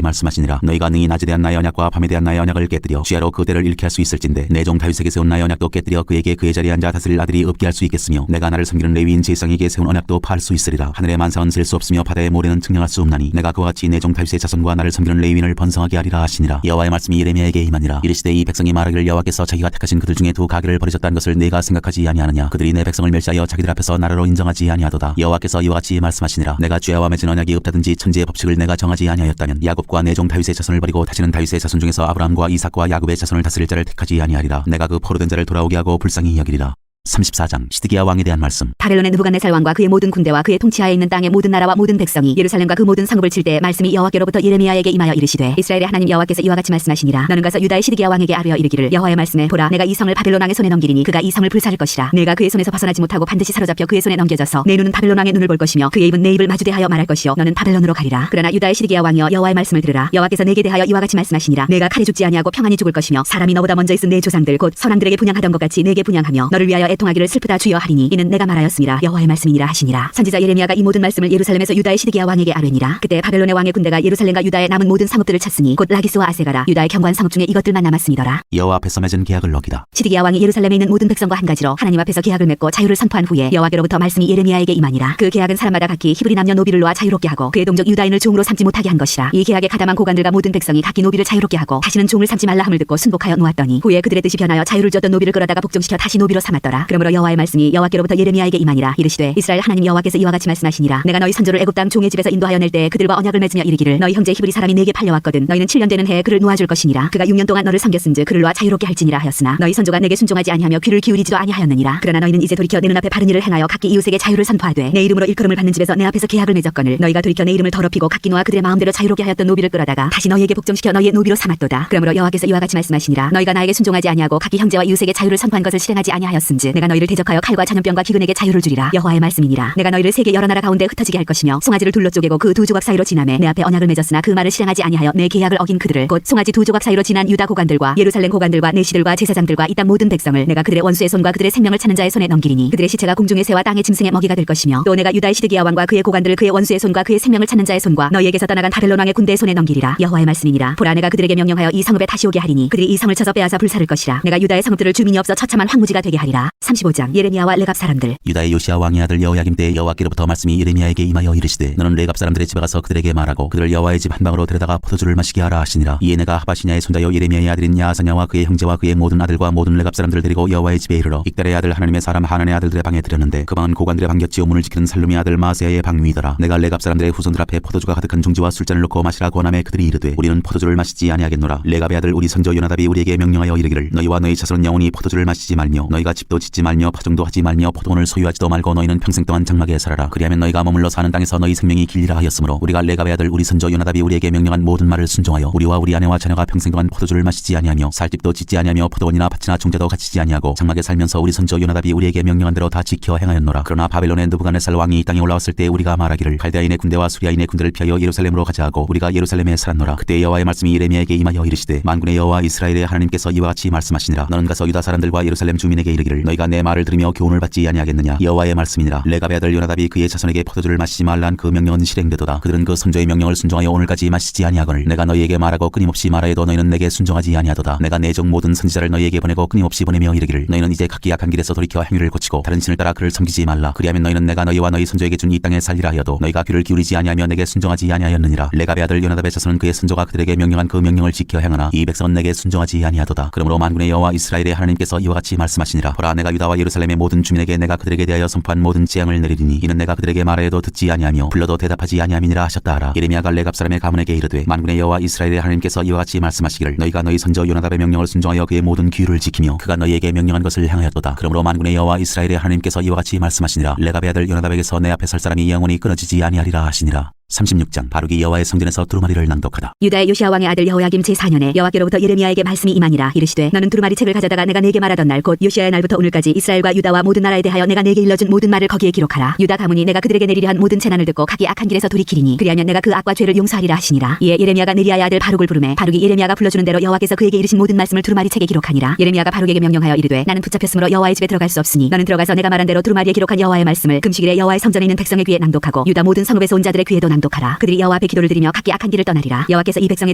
말씀하시니라. 너희가 능히 낮에 대한 나의 언약과 밤에 대한 나의 언약을 깨뜨려 주야로 그 때를 잃게 할 수 있을진데 내 종 다윗에게 세운 나의 언약도 깨뜨려 그에게 그의 자리에 앉아 다스릴 아들이 없게 할 수 있겠으며 내가 나를 섬기는 레위인 제사장에게 세운 언약도 파할 수 있으리라. 하늘의 만상은 셀 수 없으며 바다의 모래는 측량할 수 없나니 내가 그와 같이 내 종 다윗의 자손과 나를 섬기는 레위인을 번성하게 하리라 하시니라. 여호와의 말씀이 예레미야에게 임하니라. 이르시되 이 백성이 말하기를 여호와께서 자기가 택하신 그들 중에 두 가게를 버리셨다는 것을 내가 생각하지 아니하느냐. 그들이 내 백성을 멸시하여 자기들 앞에서 나라로 인정하지 아니하도다. 여호와께서 이와 같이 말씀하시니라. 내가 주야와 맺은 언약이 없다든지 천지의 법칙을 내가 정하지 아니하였다면 야곱과 내 종 다윗의 자손을 버리고 다시는 다윗의 자손 중에서 아브라함과 이삭과 야곱의 자손을 다스릴 자를 택하지 아니하리라. 내가 그 포로된 자를 돌아오게 하고 불쌍히 여기리라. 34장 시드기야 왕에 대한 말씀. 바벨론의 느부갓네살 왕과 그의 모든 군대와 그의 통치하에 있는 땅의 모든 나라와 모든 백성이 예루살렘과 그 모든 성읍을 칠 때 말씀이 여호와께로부터 예레미야에게 임하여 이르시되 이스라엘의 하나님 여호와께서 이와 같이 말씀하시니라. 너는 가서 유다의 시드기야 왕에게 아뢰어 이르기를 여호와의 말씀에 보라, 내가 이 성을 바벨론 왕의 손에 넘기리니 그가 이 성을 불사를 것이라. 내가 그의 손에서 벗어나지 못하고 반드시 사로잡혀 그의 손에 넘겨져서 내 눈은 바벨론 왕의 눈을 볼 것이며 그의 입은 내 입을 마주대하여 말할 것이요 너는 바벨론으로 가리라. 그러나 유다의 시드기야 왕이여 여호와의 말씀을 들으라. 여호와께서 내게 대하여 이와 같이 말씀하시니라. 내가 칼에 죽지 아니하고 평안히 죽을 것이며 사람이 너보다 먼저 있은 내 조상들 곧 선왕들에게 분향하던 것 같이 내게 분향하며 너를 위하여 애통하기를 슬프다 주여 하리니 이는 내가 말하였음이라. 여호와의 말씀이니라 하시니라. 선지자 예레미야가 이 모든 말씀을 예루살렘에서 유다의 시드기야 왕에게 아뢰니라. 그때 바벨론의 왕의 군대가 예루살렘과 유다의 남은 모든 성읍들을 쳤으니 곧 라기스와 아세가라 유다의 경관 성읍 중에 이것들만 남았음이더라. 여호와 앞에서 맺은 계약을 어기다. 시드기야 왕이 예루살렘에 있는 모든 백성과 한 가지로 하나님 앞에서 계약을 맺고 자유를 선포한 후에 여호와께로부터 말씀이 예레미야에게 임하니라. 그 계약은 사람마다 각기 히브리 남녀 노비를 놓아 자유롭게 하고 그의 동족 유다인을 종으로 삼지 못하게 한 것이라. 이 계약에 가담한 고관들과 모든 백성이 각기 노비를 자유롭게 하고 다시는 종을 삼지 말라 함을 듣고 순복하여 놓았더니 후에 그들의 뜻이 변하여 자유를 줬던 노비를 끌어다가 복종시켜 다시 노비로 삼았더라. 그러므로 여호와의 말씀이 여호와께로부터 예레미야에게 임하니라. 이르시되 이스라엘 하나님 여호와께서 이와 같이 말씀하시니라. 내가 너희 선조를 애굽 땅 종의 집에서 인도하여 낼 때 그들과 언약을 맺으며 이르기를 너희 형제 히브리 사람이 내게 팔려왔거든 너희는 7년 되는 해에 그를 놓아줄 것이니라. 그가 6년 동안 너를 섬겼은즉 그를 놓아 자유롭게 할지니라 하였으나 너희 선조가 내게 순종하지 아니하며 귀를 기울이지도 아니하였느니라. 그러나 너희는 이제 돌이켜 내 눈앞에 바른 일을 행하여 각기 이웃에게 자유를 선포하되 내 이름으로 일컬음을 받는 집에서 내 앞에서 계약을 맺었거늘 너희가 돌이켜 내 이름을 더럽히고 각기 놓아 그들의 마음대로 자유롭게 하였던 노비를 끌어다가 다시 너희에게 복종시켜 너희의 노비로 삼았도다. 그러므로 여호와께서 이와 같이 말씀하시니라. 너희가 나에게 순종하지 아니하고 각기 형제와 이웃에게 자유를 선포한 것을 실행하지 아니하였음즉 내가 너희를 대적하여 칼과 전염병과 기근에게 자유를 주리라. 여호와의 말씀이니라. 내가 너희를 세계 여러 나라 가운데 흩어지게 할 것이며 송아지를 둘로 쪼개고 그 두 조각 사이로 지나매 내 앞에 언약을 맺었으나 그 말을 실행하지 아니하여 내 계약을 어긴 그들을 곧 송아지 두 조각 사이로 지난 유다 고관들과 예루살렘 고관들과 내시들과 제사장들과 이 땅 모든 백성을 내가 그들의 원수의 손과 그들의 생명을 찾는 자의 손에 넘기리니 그들의 시체가 공중의 새와 땅의 짐승의 먹이가 될 것이며 또 내가 유다의 시드기야 왕과 그의 고관들을 그의 원수의 손과 그의 생명을 찾는 자의 손과 너희에게서 떠나간 바벨론 왕의 군대의 손에 넘기리라. 여호와의 말씀이니라. 보라, 내가 그들에게 명령하여 이 성읍에 다시 오게 하리니 그들이 이 성을 쳐서 빼앗아 불사를 것이라. 내가 유다의 성읍들을 주민이 없어 처참한 황무지가 되게 하리라. 35장 예레미야와 레갑 사람들. 유다의 요시야 왕의 아들 여호야김 때 여호와께로부터 말씀이 예레미야에게 임하여 이르시되 너는 레갑 사람들의 집에 가서 그들에게 말하고 그들을 여호와의 집 한방으로 데려다가 포도주를 마시게 하라 하시니라. 이에 내가 하바시냐의 손자여 예레미야의 아들인 야하사냐와 그의 형제와 그의 모든 아들과 모든 레갑 사람들을 데리고 여호와의 집에 이르러 익달의 아들 하나님의 사람 하나의 아들들의 방에 들였는데 그 방은 고관들의 방겼지요 문을 지키는 살룸의 아들 마세야의 방 위이더라. 내가 레갑 사람들의 후손들 앞에 포도주가 가득한 중지와 술잔을 놓고 마시라 권함에 그들이 이르되 우리는 포도주를 마시지 아니하겠노라. 레갑의 아들 우리 선조 요나답이 우리에게 명령하여 이르기를 너희와 너희 자손은 영원히 포도주를 마시지 말며 너희가 집도 짓지 말며 파종도 하지 말며 포도원을 소유하지도 말고 너희는 평생 동안 장막에 살아라. 그리하면 너희가 머물러 사는 땅에서 너희 생명이 길리라 하였으므로 우리가 레갑의 아들 우리 선조 요나답이 우리에게 명령한 모든 말을 순종하여 우리와 우리 아내와 자녀가 평생 동안 포도주를 마시지 아니하며 살집도 짓지 아니하며 포도원이나 밭이나 종자도 갖추지 아니하고 장막에 살면서 우리 선조 요나답이 우리에게 명령한 대로 다 지켜 행하였노라. 그러나 바벨론의 느부갓네살 왕이 이 땅에 올라왔을 때 우리가 말하기를 갈대아인의 군대와 수리아인의 군대를 피하여 예루살렘으로 가자 하고 우리가 예루살렘에 살았노라. 그때 여호와의 말씀이 예레미야에게 임하여 이르시되 만군의 여호와 이스라엘의 하나님께서 이와 같이 말씀하시니라. 너는 가서 유다 사람들과 예루살렘 주민에게 이르기를 너희가 내 말을 들으며 교훈을 받지 아니하겠느냐. 여호와의 말씀이니라. 레갑의 아들 요나답이 그의 자손에게 포도주를 마시지 말란 그 명령은 실행되도다. 그들은 그 선조의 명령을 순종하여 오늘까지 마시지 아니하거늘 내가 너희에게 말하고 끊임없이 말하여도 너희는 내게 순종하지 아니하도다. 내가 내 종 모든 선지자를 너희에게 보내고 끊임없이 보내며 이르기를 너희는 이제 각기 악한 길에서 돌이켜 행위를 고치고 다른 신을 따라 그를 섬기지 말라. 그리하면 너희는 내가 너희와 너희 선조에게 준 이 땅에 살리라 하여도 너희가 귀를 기울이지 아니하며 내게 순종하지 아니하였느니라. 레갑의 아들 요나답의 자손은 그의 선조가 그들에게 명령한 그 명령을 지켜 행하나 이 백성은 내게 순종하지 아니하도다. 그러므로 만군의 여호와 이스라엘의 하나님께서 이와 같이 말씀하시니라. 보라, 내가 내가 유다와 예루살렘의 모든 주민에게 내가 그들에게 대하여 선포한 모든 재앙을 내리리니 이는 내가 그들에게 말하여도 듣지 아니하며 불러도 대답하지 아니함이니라 하셨다 하라. 예레미야가 레갑 사람의 가문에게 이르되 만군의 여호와 이스라엘의 하나님께서 이와 같이 말씀하시기를 너희가 너희 선저 요나답의 명령을 순종하여 그의 모든 규율을 지키며 그가 너희에게 명령한 것을 행하였도다. 그러므로 만군의 여호와 이스라엘의 하나님께서 이와 같이 말씀하시니라. 레갑의 아들 요나답에게서 내 앞에 설 사람이 영원히 끊어지지 아니하리라 하시니라. 36장 바룩이 여호와의 성전에서 두루마리를 낭독하다. 유다의 요시야 왕의 아들 여호야김 제4년에 여호와께로부터 예레미야에게 말씀이 임하니라. 이르시되 너는 두루마리 책을 가져다가 내가 네게 말하던 날 곧 요시야의 날부터 오늘까지 이스라엘과 유다와 모든 나라에 대하여 내가 네게 일러준 모든 말을 거기에 기록하라. 유다 가문이 내가 그들에게 내리려 한 모든 재난을 듣고 각기 악한 길에서 돌이키리니 그리하면 내가 그 악과 죄를 용서하리라 하시니라. 이에 예레미야가 느리야의 아들 바룩을 부르매 바룩이 예레미야가 불러주는 대로 여호와께서 그에게 이르신 모든 말씀을 두루마리 책에 기록하니라. 예레미야가 바룩에게 명령하여 이르되 나는 붙잡혔으므로 여호와의 집에 들어갈 수 없으니 너는 들어가서 내가 말한 대로 두루마리에 기록한 여호와의 말씀을 금식일에 여호와의 성전에 있는 백성의 귀에 낭독하고 유다 모든 성읍에서 온 자들의 귀에도 낭독하라. 그들이 여호와 앞에 기도를 드리며 각기 악한 길을 떠나리라. 여호와께서 이 백성에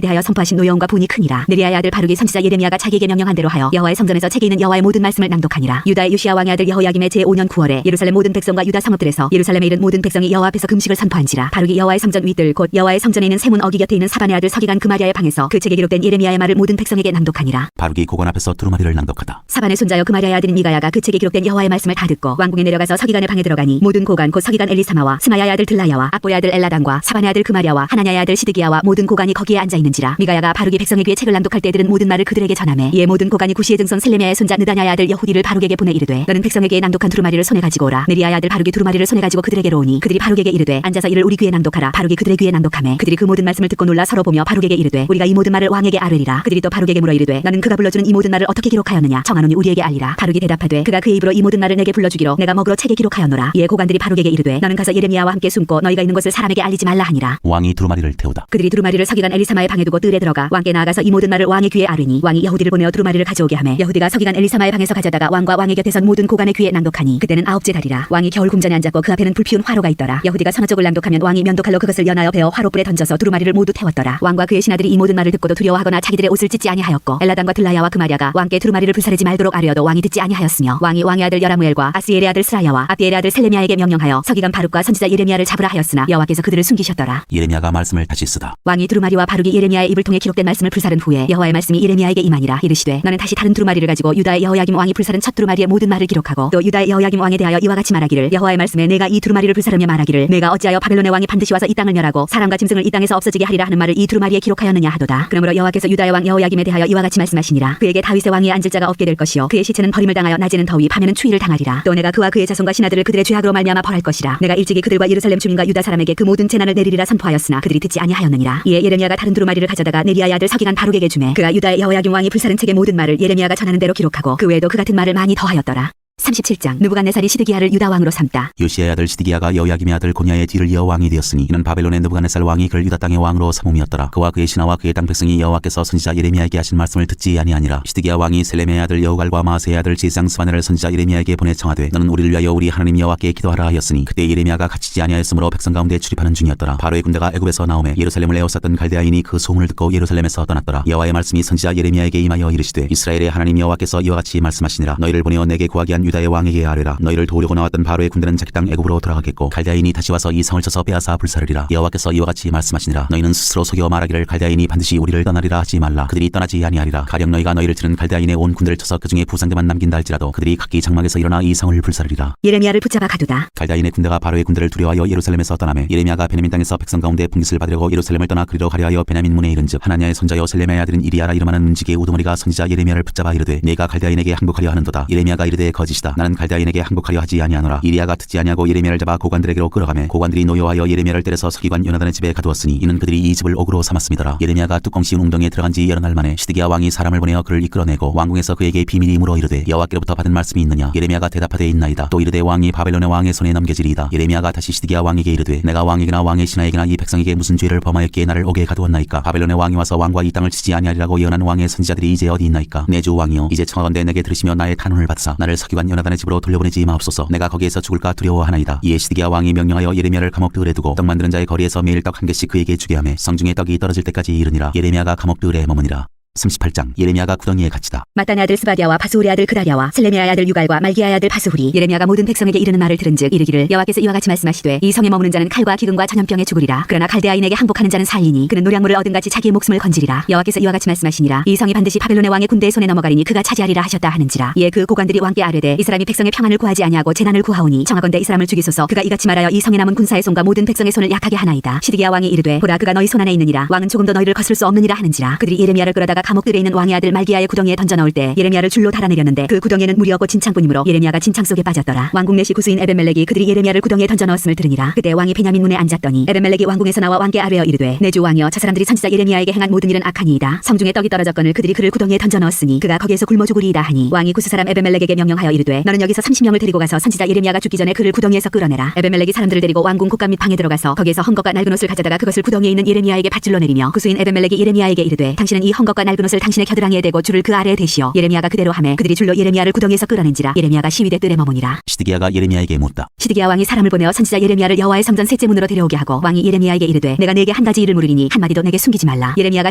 대하여 선포하신 노여움과 분이 크니라. 느리야의 아들 바룩이 선지자 예레미야가 자기에게 명령한 대로 하여 여호와의 성전에서 책에 있는 여호와의 모든 말씀을 낭독하니라. 유다의 요시야 왕의 아들 여호야김의 제5년 9월에 예루살렘 모든 백성과 유다 성읍들에서 예루살렘에 이른 모든 백성이 여호와 앞에서 금식을 선포한지라. 바룩이 여호와의 성전 윗들 곧 여호와의 성전에 있는 세문 어기 곁에 있는 사반의 아들 서기관 그마리아의 방에서 그 책에 기록된 예레미야의 말을 모든 백성에게 낭독하니라. 바룩이 고관 앞에서 두루마리를 낭독하다. 사반의 손자여 그마리아의 아들인 미가야가 그 책에 기록된 여호와의 말씀을 다 듣고 왕궁에 내려가서 서기관의 방에 들어가니 모든 고관 곧 서기관 엘리사마와 스마야의 아들 들라야와 악보의 아들 엘라단과 사반의 아들 그마리아와 하나냐의 아들 시드기야와 모든 고관이 거기에 앉아 있는지라. 미가야가 바룩이 백성의 귀에 책을 낭독할 때 들은 모든 말을 그들에게 전하매 이에 모든 고관이 구시의 증손 슬레미야의 손자 느다냐의 아들 여후디를 바룩에게 보내 이르되 너는 백성에게 낭독한 두루마리를 손에 가지고 오라. 느리야의 아들 바룩이 두루마리를 손에 가지고 그들에게로 오니 그들이 바룩에게 이르되 앉아서 이를 우리 귀에 낭독하라. 바룩이 그들의 귀에 낭독하매 그들이 그 모든 말씀을 듣고 놀라 서로 보며 바룩에게 이르되 우리가 이 모든 말을 왕에게 아뢰리라. 그들이 또 바룩에게 물어 이르되 너는 그가 불러주는 이 모든 말을 어떻게 기록하였느냐 청하노니 우리에게 알리라. 바룩이 대답하되 그가 그의 입으로 이 모든 말을 내게 불러주기로 내가 먹으로 책에 기록하였노라. 이에 고관들이 바룩에게 이르되 너는 가서 예레미야와 함께 숨고 너희가 있는 것을 사람에게 알리지 말라 하니라. 왕이 두루마리를 태우다. 그들이 두루마리를 서기관 엘리사마의 방에 두고 뜰에 들어가 왕께 나아가서 이 모든 말을 왕의 귀에 아뢰니 왕이 여후디를 보내어 두루마리를 가져오게 하매 여후디가 서기관 엘리사마의 방에서 가져다가 왕과 왕의 곁에 선 모든 고관의 귀에 낭독하니 그때는 9째 달이라. 왕이 겨울 궁전에 앉았고 그 앞에는 불피운 화로가 있더라. 여후디가 서너쪽을 낭독하면 왕이 면도칼로 그것을 연하여 베어 화로불에 던져서 두루마리를 모두 태웠더라. 왕과 그의 신하들이 이 모든 말을 듣고도 두려워하거나 자기들의 옷을 찢지 아니하였고 엘라단과 들라야와 그마리아가 왕께 두루마리를 불사르지 말도록 아뢰어도 왕이 듣지 아니하였으며 왕이 왕의 아들 여라무엘과 아스엘의 아들 스라야와 아비엘의 아들 셀레미야에게 명령하여 서기관 바룩과 선지자 예레미야를 잡으라 하였으나 여호와께서 그들을 숨기셨더라. 예레미야가 말씀을 다시 쓰다. 왕이 두루마리와 바룩이 예레미야의 입을 통해 기록된 말씀을 불사른 후에 여호와의 말씀이 예레미야에게 임하니라. 이르시되 너는 다시 다른 두루마리를 가지고 유다의 여호야김 왕이 불사른 첫 두루마리의 모든 말을 기록하고 또 유다의 여호야김 왕에 대하여 이와 같이 말하기를 여호와의 말씀에 내가 이 두루마리를 불사르며 말하기를 내가 어찌하여 바벨론의 왕이 반드시 와서 이 땅을 멸하고 사람과 짐승을 이 땅에서 없어지게 하리라 하는 말을 이 두루마리에 기록하였느냐 하도다. 그러므로 여호와께서 유다의 왕 여호야김에 대하여 이와 같이 말씀하시니라. 그에게 다윗의 왕이 앉을 자가 없게 될 것이요 그의 시체는 버림을 당하여 낮에는 더위 밤에는 추위를 당하리라. 또 내가 그와 그의 자손과 신하들을 그들의 죄악으로 말미암아 벌할 것이라. 내가 일찍이 그들과 예루살렘 주민과 유다 사람에게 그 모든 재난을 내리리라 선포하였으나 그들이 듣지 아니하였느니라. 이에 예레미야가 다른 두루마리를 가져다가 네리야의 아들 서기관 바룩에게 주매 그가 유다의 여호야김 왕이 불사른 책의 모든 말을 예레미야가 전하는 대로 기록하고 그 외에도 그 같은 말을 많이 더하였더라. 37장 느부갓네살이 시드기야를 유다 왕으로 삼다. 요시야의 아들 시드기야가 여호야김의 아들 고냐의 뒤를 이어 왕이 되었으니 이는 바벨론의 느부갓네살 왕이 그를 유다 땅의 왕으로 삼음이었더라. 그와 그의 신하와 그의 땅 백성이 여호와께서 선지자 예레미야에게 하신 말씀을 듣지 아니하니라. 시드기야 왕이 셀레메의 아들 여우갈과 마아세의 아들 제상 스바네를 선지자 예레미야에게 보내 청하되 너는 우리를 위하여 우리 하나님 여호와께 기도하라 하였으니 그때 예레미야가 갇히지 아니하였으므로 백성 가운데 출입하는 중이었더라. 바로의 군대가 애굽에서 나오매 예루살렘을 에워쌌던 갈대아인이 그 소문을 듣고 예루살렘에서 떠났더라. 여호와의 말씀이 선지자 예레미야에게 임하여 이르시되 이스라엘의 하나님 여호와께서 이와 같이 말씀하시니라. 너희를 보내어 내게 구하게 한 유다의 왕에게 아뢰라. 너희를 도우려고 나왔던 바로의 군대는 자기 땅 애굽으로 돌아가겠고 갈대아인이 다시 와서 이 성을 쳐서 빼앗아 불사르리라. 여호와께서 이와 같이 말씀하시니라. 너희는 스스로 속여 말하기를 갈대아인이 반드시 우리를 떠나리라 하지 말라. 그들이 떠나지 아니하리라. 가령 너희가 너희를 치는 갈대아인의 온 군대를 쳐서 그중에 부상자만 남긴다 할지라도 그들이 각기 장막에서 일어나 이 성을 불사르리라. 예레미야를 붙잡아 가두다. 갈대아인의 군대가 바로의 군대를 두려워하여 예루살렘에서 떠나매 예레미야가 베냐민 땅에서 백성 가운데 분깃을 받으려고 예루살렘을 떠나 그리로 가려 하여 베냐민 문에 이른즉 하나냐의 손자여 셀레메의 아들인 이리야라 이름하는 문지기의 우두머리가 선지자 예레미야를 붙잡아 이르되 네가 갈대아인에게 항복하려 하는도다. 예레미야가 이르되 거짓이다. 나는 갈대아인에게 항복하려 하지 아니하노라. 이리야가 듣지 아니하고 예레미야를 잡아 고관들에게로 끌어가매 고관들이 노여하여 예레미야를 때려서 서기관 요나단의 집에 가두었으니 이는 그들이 이 집을 옥으로 삼았음이더라. 예레미야가 뚜껑 씌운 웅덩이에 들어간 지 여러 날 만에 시드기야 왕이 사람을 보내어 그를 이끌어내고 왕궁에서 그에게 비밀이 물어 이르되 여호와께로부터 받은 말씀이 있느냐. 예레미야가 대답하되 있나이다. 또 이르되 왕이 바벨론의 왕의 손에 넘겨지리이다. 예레미야가 다시 시드기야 왕에게 이르되 내가 왕에게나 왕의 신하에게나 이 백성에게 무슨 죄를 범하였기에 나를 옥에 가두었나이까. 바벨론의 왕이 와서 왕과 이 땅을 치지 아니하리라고 예언한 왕의 선지자들이 이제 어디 있나이까. 내 주 왕이여 이제 청하건대 내게 들으시며 나의 탄원을 받사 나를 서기관 요나단의 집으로 돌려보내지 마옵소서. 내가 거기에서 죽을까 두려워하나이다. 이에 시드기야 왕이 명령하여 예레미야를 감옥들에 두고 떡 만드는 자의 거리에서 매일 떡 한 개씩 그에게 주게 하며 성중에 떡이 떨어질 때까지 이르니라. 예레미야가 감옥들에 머무니라. 38장 예레미야가 구덩이에 갇히다. 마단의 아들 스바디아와 바스울의 아들 그다랴와 슬레미아의 아들 유갈과 말기야의 아들 바스훌이 예레미야가 모든 백성에게 이르는 말을 들은즉 이르기를 여호와께서 이와 같이 말씀하시되 이 성에 머무는 자는 칼과 기근과 전염병에 죽으리라. 그러나 갈대아인에게 항복하는 자는 살리니 그는 노량물을 얻은 같이 자기의 목숨을 건지리라. 여호와께서 이와 같이 말씀하시니라. 이 성이 반드시 바벨론의 왕의 군대의 손에 넘어가리니 그가 차지하리라 하셨다 하는지라. 이에 그 고관들이 왕께 아뢰되 이 사람이 백성의 평안을 구하지 아니하고 재난을 구하오니 청하건대 이 사람을 죽이소서. 그가 이같이 말하여 이 성에 남은 군사의 손과 모든 백성의 손을 약하게 하나이다. 시드기야 왕이 이르되 보라 그가 너희 손 안에 있느니라. 왕은 조금도 너희를 거슬 수 없느니라 하는지라. 그들이 예레미야를 끌어다가 감옥들에 있는 왕의 아들 말기야의 구덩이에 던져 넣을 때 예레미야를 줄로 달아내렸는데 그 구덩이에는 물이 없고 진창뿐이므로 예레미야가 진창 속에 빠졌더라. 왕궁 내시 구수인 에벤멜렉이 그들이 예레미야를 구덩이에 던져 넣었음을 들으니라. 그때 왕이 베냐민 문에 앉았더니 에벤멜렉이 왕궁에서 나와 왕께 아뢰어 이르되 내 주 왕이여 저 사람들이 선지자 예레미야에게 행한 모든 일은 악하니이다. 성중에 떡이 떨어졌거늘 그들이 그를 구덩이에 던져 넣었으니 그가 거기에서 굶어 죽으리이다 하니 왕이 구스 사람 에벤멜렉에게 명령하여 이르되 너는 여기서 30명을 데리고 가서 선지자 예레미야가 죽기 전에 그를 구덩이에서 끌어내라. 에벤멜렉이 사람들을 데리고 왕궁 곶감 및 방에 들어가서 거기에서 헝겊과 낡은 옷을 가져다가 그것을 구덩이에 있는 예레미야에게 밧줄로 내리며 구수인 에벤멜렉이 예레미야에게 이르되 당신은 이 헝겊과 낡은 옷을 당신의 겨드랑이에 대고 줄을 그 아래에 대시오. 예레미야가 그대로 하매 그들이 줄로 예레미야를 구덩이에서 끌어낸지라. 예레미야가 시위대 뜰에 머무니라. 시드기야가 예레미야에게 묻다. 시드기야 왕이 사람을 보내어 선지자 예레미야를 여호와의 성전 셋째 문으로 데려오게 하고 왕이 예레미야에게 이르되 내가 네게 한 가지 일을 물으리니 한마디도 내게 숨기지 말라. 예레미야가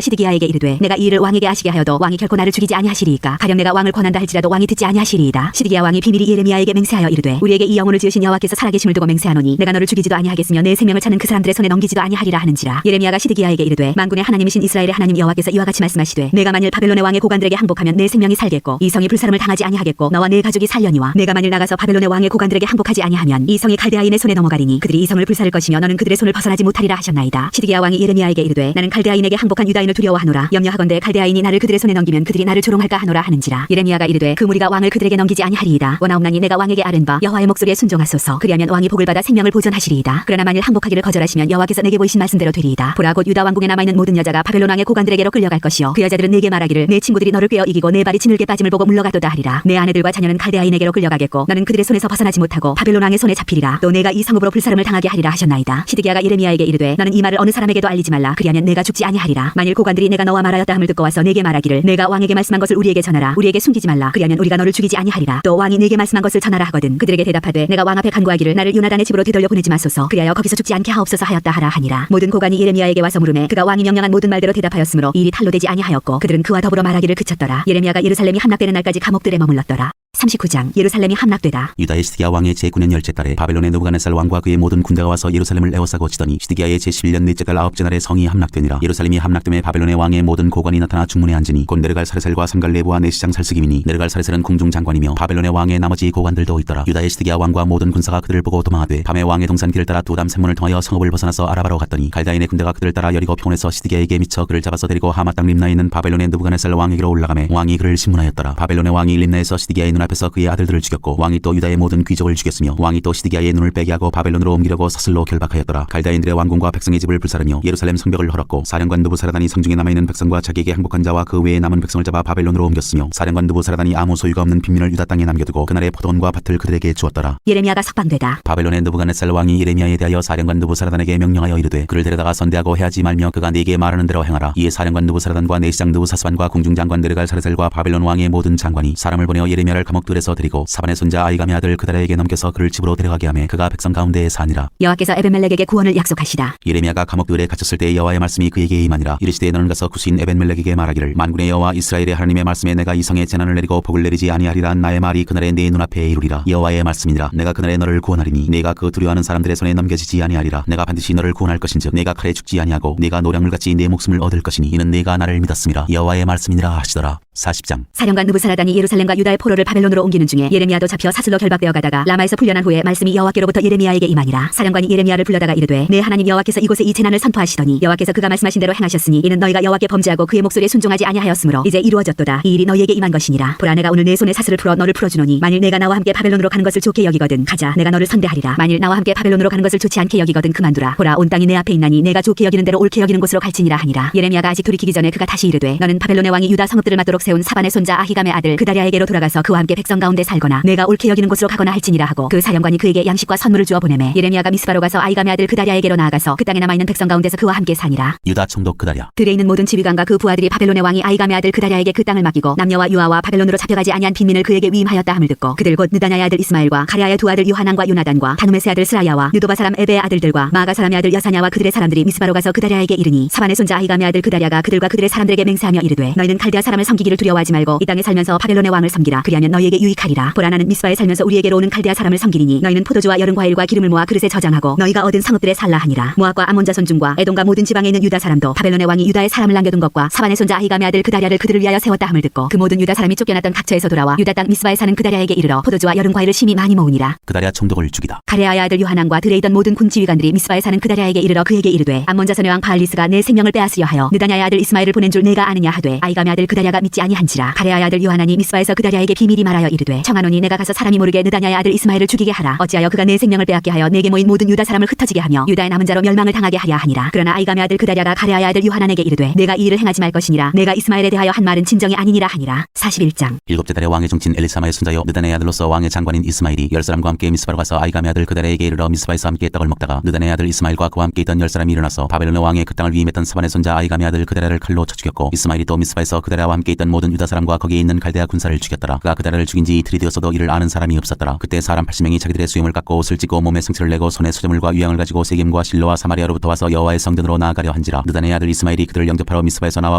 시드기야에게 이르되 내가 이 일을 왕에게 아시게 하여도 왕이 결코 나를 죽이지 아니하시리이까. 가령 내가 왕을 권한다 할지라도 왕이 듣지 아니하시리이다. 시드기야 왕이 비밀이 예레미야에게 맹세하여 이르되 우리에게 이 영혼을 지으신 여호와께서 살아계심을 두고 맹세하노니 내가 너를 죽이지도 아니하겠으며 내 생명을 찾는 그 사람들의 손에 넘기지도 아니하리라 하는지라. 예레미야가 시드기야에게 이르되 만군의 하나님이신 이스라엘의 하나님 여호와께서 이와 같이 말씀하시되 내가 만일 바벨론의 왕의 고관들에게 항복하면 내 생명이 살겠고 이 성이 불사름을 당하지 아니하겠고 너와 내 가족이 살려니와 내가 만일 나가서 바벨론의 왕의 고관들에게 항복하지 아니하면 이 성이 갈대아인의 손에 넘어가리니 그들이 이 성을 불사를 것이며 너는 그들의 손을 벗어나지 못하리라 하셨나이다. 시드기야 왕이 예레미야에게 이르되 나는 갈대아인에게 항복한 유다인을 두려워하노라. 염려하건대 갈대아인이 나를 그들의 손에 넘기면 그들이 나를 조롱할까 하노라 하는지라. 예레미야가 이르되 그 무리가 왕을 그들에게 넘기지 아니하리이다. 원하옵나니 내가 왕에게 아른 바 여호와의 목소리에 순종하소서. 그리하면 왕이 복을 받아 생명을 보존하시리이다. 그러나 만일 항복하기를 거절하시면 여호와께서 내게 보이신 말씀대로 되리이다. 보라 곧 유다 왕궁에 남아있는 모든 여자가 바벨론 왕의 고관들에게로 끌려갈 것이요 그 여자들은 내게 말하기를 내 친구들이 너를 꿰어 이기고 내 발이 지늘게 빠짐을 보고 물러가도다 하리라. 내 아내들과 자녀는 갈대아인에게로 끌려가겠고 너는 그들의 손에서 벗어나지 못하고 바벨론 왕의 손에 잡히리라. 또 내가 이 성읍으로 불사름을 당하게 하리라 하셨나이다. 시드기야가 예레미야에게 이르되 너는 이 말을 어느 사람에게도 알리지 말라. 그리하면 내가 죽지 아니하리라. 만일 고관들이 내가 너와 말하였다 함을 듣고 와서 내게 말하기를 내가 왕에게 말씀한 것을 우리에게 전하라. 우리에게 숨기지 말라. 그리하면 우리가 너를 죽이지 아니하리라. 또 왕이 내게 말씀한 것을 전하라 하거든 그들에게 대답하되 내가 왕 앞에 간구하기를 나를 요나단의 집으로 되돌려 보내지 마소서. 그리하여 거기서 죽지 않게 하옵소서 하였다 하라 하니라. 모든 고관이 예레미야에게 와서 물으매 그가 왕이 명령한 모든 말대로 대답하였으므로 일이 탈로되지 아니하였고 그들은 그와 더불어 말하기를 그쳤더라. 예레미야가 예루살렘이 함락되는 날까지 감옥들에 머물렀더라. 39장 예루살렘이 함락되다. 유다의 시드기야 왕의 제9년 열째 달에 바벨론의 느부갓네살 왕과 그의 모든 군대가 와서 예루살렘을 에워싸고 치더니 시드기야의 제11년 넷째 달 아홉째 날에 성이 함락되니라. 예루살렘이 함락됨에 바벨론의 왕의 모든 고관이 나타나 중문에 앉으니 곧 네르갈사레셀과 삼갈레부와 내시장 살스김이니 네르갈사레셀은 궁중장관이며 바벨론의 왕의 나머지 고관들도 있더라. 유다의 시드기야 왕과 모든 군사가 그들을 보고 도망하되 밤에 왕의 동산길을 따라 두담 샘문을 통하여 성읍을 벗어나서 아라바로 갔더니 갈다인의 군대가 그들을 따라 여리고 평원에서 시드기야에게 미쳐 그를 잡아서 데리고 하마 땅 림나에 있는 바벨론의 느부갓네살 왕에게로 올라가매 왕이 그를 심문하였더라. 바벨론의 왕이 림나에서 시드기야의 눈앞에서 그의 아들들을 죽였고 왕이 또 유다의 모든 귀족을 죽였으며 왕이 또 시드기야의 눈을 빼게 하고 바벨론으로 옮기려고 서슬로 결박하였더라. 갈다인들의 왕궁과 백성의 집을 불사르며 예루살렘 성벽을 헐었고 사령관 느부사라단이 성중에 남아있는 백성과 자기에게 항복한 자와 그 외에 남은 백성을 잡아 바벨론으로 옮겼으며 사령관 느부사라단이 아무 소유가 없는 빈민을 유다 땅에 남겨두고 그날의 포도원과 밭을 그들에게 주었더라. 예레미야가 석방되다. 바벨론의 느부갓네살 왕이 예레미야에 대하여 사령관 느부사라단에게 명령하여 이르되 그를 데려다가 선대하고 해하지 말며 그가 네게 말하는 대로 행하라. 이에 사령관 느부사라단과 내시장 느부사스반과 궁중장관 네르갈사레셀과 바벨론 왕의 모든 장관이 사람을 보내어 예레미야를 감옥들에서 데리고 사반의 손자 아이감의 아들 그다랴에게 넘겨서 그를 집으로 데려가게 하며 그가 백성 가운데에 사니라. 여호와께서 에벤멜렉에게 구원을 약속하시다. 예레미야가 감옥들에 갇혔을 때 여호와의 말씀이 그에게 임하니라. 이르시되 너는 가서 구수인 에벤멜렉에게 말하기를 만군의 여호와 이스라엘의 하나님의 말씀에 내가 이 성에 재난을 내리고 복을 내리지 아니하리라. 나의 말이 그날에 네 눈앞에 이루리라. 여호와의 말씀이니라. 내가 그날에 너를 구원하리니 내가 그 두려워하는 사람들의 손에 넘겨지지 아니하리라. 내가 반드시 너를 구원할 것인즉 내가 칼에 죽지 아니하고 내가 노량물같이 내 목숨을 얻을 것이니 이는 내가 나를 믿었음이라. 여호와의 말씀이니라 하시더라. 40장 사령관 느부사라단이 예루살렘과 유다의 포로를 바벨론으로 옮기는 중에 예레미야도 잡혀 사슬로 결박되어 가다가 라마에서 풀려난 후에 말씀이 여호와께로부터 예레미야에게 임하니라. 사령관이 예레미야를 불러다가 이르되 내 하나님 여호와께서 이곳에 이 재난을 선포하시더니 여호와께서 그가 말씀하신 대로 행하셨으니 이는 너희가 여호와께 범죄하고 그의 목소리에 순종하지 아니하였으므로 이제 이루어졌도다. 이 일이 너희에게 임한 것이니라. 보라 내가 오늘 내 손에 사슬을 풀어 너를 풀어주노니 만일 내가 나와 함께 바벨론으로 가는 것을 좋게 여기거든 가자. 내가 너를 선대하리라. 만일 나와 함께 바벨론으로 가는 것을 좋지 않게 여기거든 그만두라. 보라 온 땅이 내 앞에 있나니 내가 좋게 여기는 대로 옳게 여기는 곳으로 갈지니라 하니라. 예레미야가 아직 돌이키기 전에 그가 다시 이르되 너는 바벨론의 왕이 유다 성읍들을 맞도록 세운 사반의 손자 아히감의 아들 그다랴에게로 돌아가서 그와 함께 함께 백성 가운데 살거나 내가 옳게 여기는 곳으로 가거나 할지니라 하고 그 사령관이 그에게 양식과 선물을 주어 보내매 예레미야가 미스바로 가서 아이감의 아들 그다랴에게로 나아가서 그 땅에 남아있는 백성 가운데서 그와 함께 사니라. 유다 총독 그다랴. 들에 있는 모든 지휘관과 그 부하들이 바벨론의 왕이 아이감의 아들 그다랴에게 그 땅을 맡기고 남녀와 유아와 바벨론으로 잡혀가지 아니한 빈민을 그에게 위임하였다 함을 듣고 그들 곧 느다냐의 아들 이스마엘과 가랴의 두 아들 요하난과 요나단과 다누메스의 아들 스라야와 느도바 사람 에베의 아들들과 마가 사람의 아들 여사냐와 그들의 사람들이 미스바로 가서 그다랴에게 이르니 사반의 손자 아이감의 아들 그다랴가 그들과 그들의 사람들에게 맹세하며 이르되 너희는 칼데아 사람을 섬기기를 두려워하지 말고 이 땅에 살면서 바벨론의 왕을 섬기라. 그리하면 너희에게 유익하리라. 보라 나는 미스바에 살면서 우리에게로 오는 칼데아 사람을 섬기리니 너희는 포도주와 여름 과일과 기름을 모아 그릇에 저장하고 너희가 얻은 성읍들에 살라 하니라. 모압과 암몬 자손 중과 에돔과 모든 지방에 있는 유다 사람도 바벨론의 왕이 유다의 사람을 남겨둔 것과 사반의 손자 아이감의 아들 그다랴를 그들을 위하여 세웠다 함을 듣고 그 모든 유다 사람이 쫓겨났던 각처에서 돌아와 유다 땅 미스바에 사는 그다랴에게 이르러 포도주와 여름 과일을 심히 많이 모으니라. 그다랴 총독을 죽이다. 가레아의 아들 요하난과 들에 있던 모든 군 지휘관들이 미스바에 사는 그다랴에게 이르러 그에게 이르되 암몬 자손의 왕 바알리스가 내 생명을 빼앗으려 하여 느다냐의 아들 이스마엘을 보낸 줄 내가 아느냐 하되 아이감의 아들 그다랴가 믿지 아니한지라. 가레아의 아들 요하난이 미스바에서 그다랴에게 비밀이 말하여 이르되 청하노니 내가 가서 사람이 모르게 느다냐의 아들 이스마엘을 죽이게 하라. 어찌하여 그가 내 생명을 빼앗게 하여 내게 모인 모든 유다 사람을 흩어지게 하며 유다의 남은 자로 멸망을 당하게 하랴 하니라. 그러나 아이감의 아들 그다랴가 가레아의 아들 요하난에게 이르되 내가 이 일을 행하지 말 것이니라. 내가 이스마엘에 대하여 한 말은 진정이 아니니라 하니라. 41장. 일곱째 달에 왕의 종친 엘리사마의 손자요 느다냐의 아들로서 왕의 장관인 이스마엘이 10사람과 함께 미스바로 가서 아이감의 아들 그다랴에게 이르러 미스바에서 함께 떡을 먹다가 느다냐의 아들 이스마엘과 그와 함께 있던 10사람이 일어나서 바벨론의 왕의 그 땅을 위임했던 사반의 손자 아이감의 아들 그다랴를 칼로 쳐 죽였고 이스마엘이 또 미스바에서 그다랴와 함께 있던 모든 유다 사람과 거기에 있는 갈대아 군사를 죽였더라. 그가 그다랴를 죽인 지 이틀이 되었어도 이를 아는 사람이 없었더라. 그때 사람 80명이 자기들의 수염을 깎고 옷을 찢고 몸에 승치를 내고 손에 소재물과 유향을 가지고 세겜과 실로와 사마리아로부터 와서 여호와의 성전으로 나아가려 한지라. 느다냐의 아들 이스마엘이 그들을 영접하러 미스바에서 나와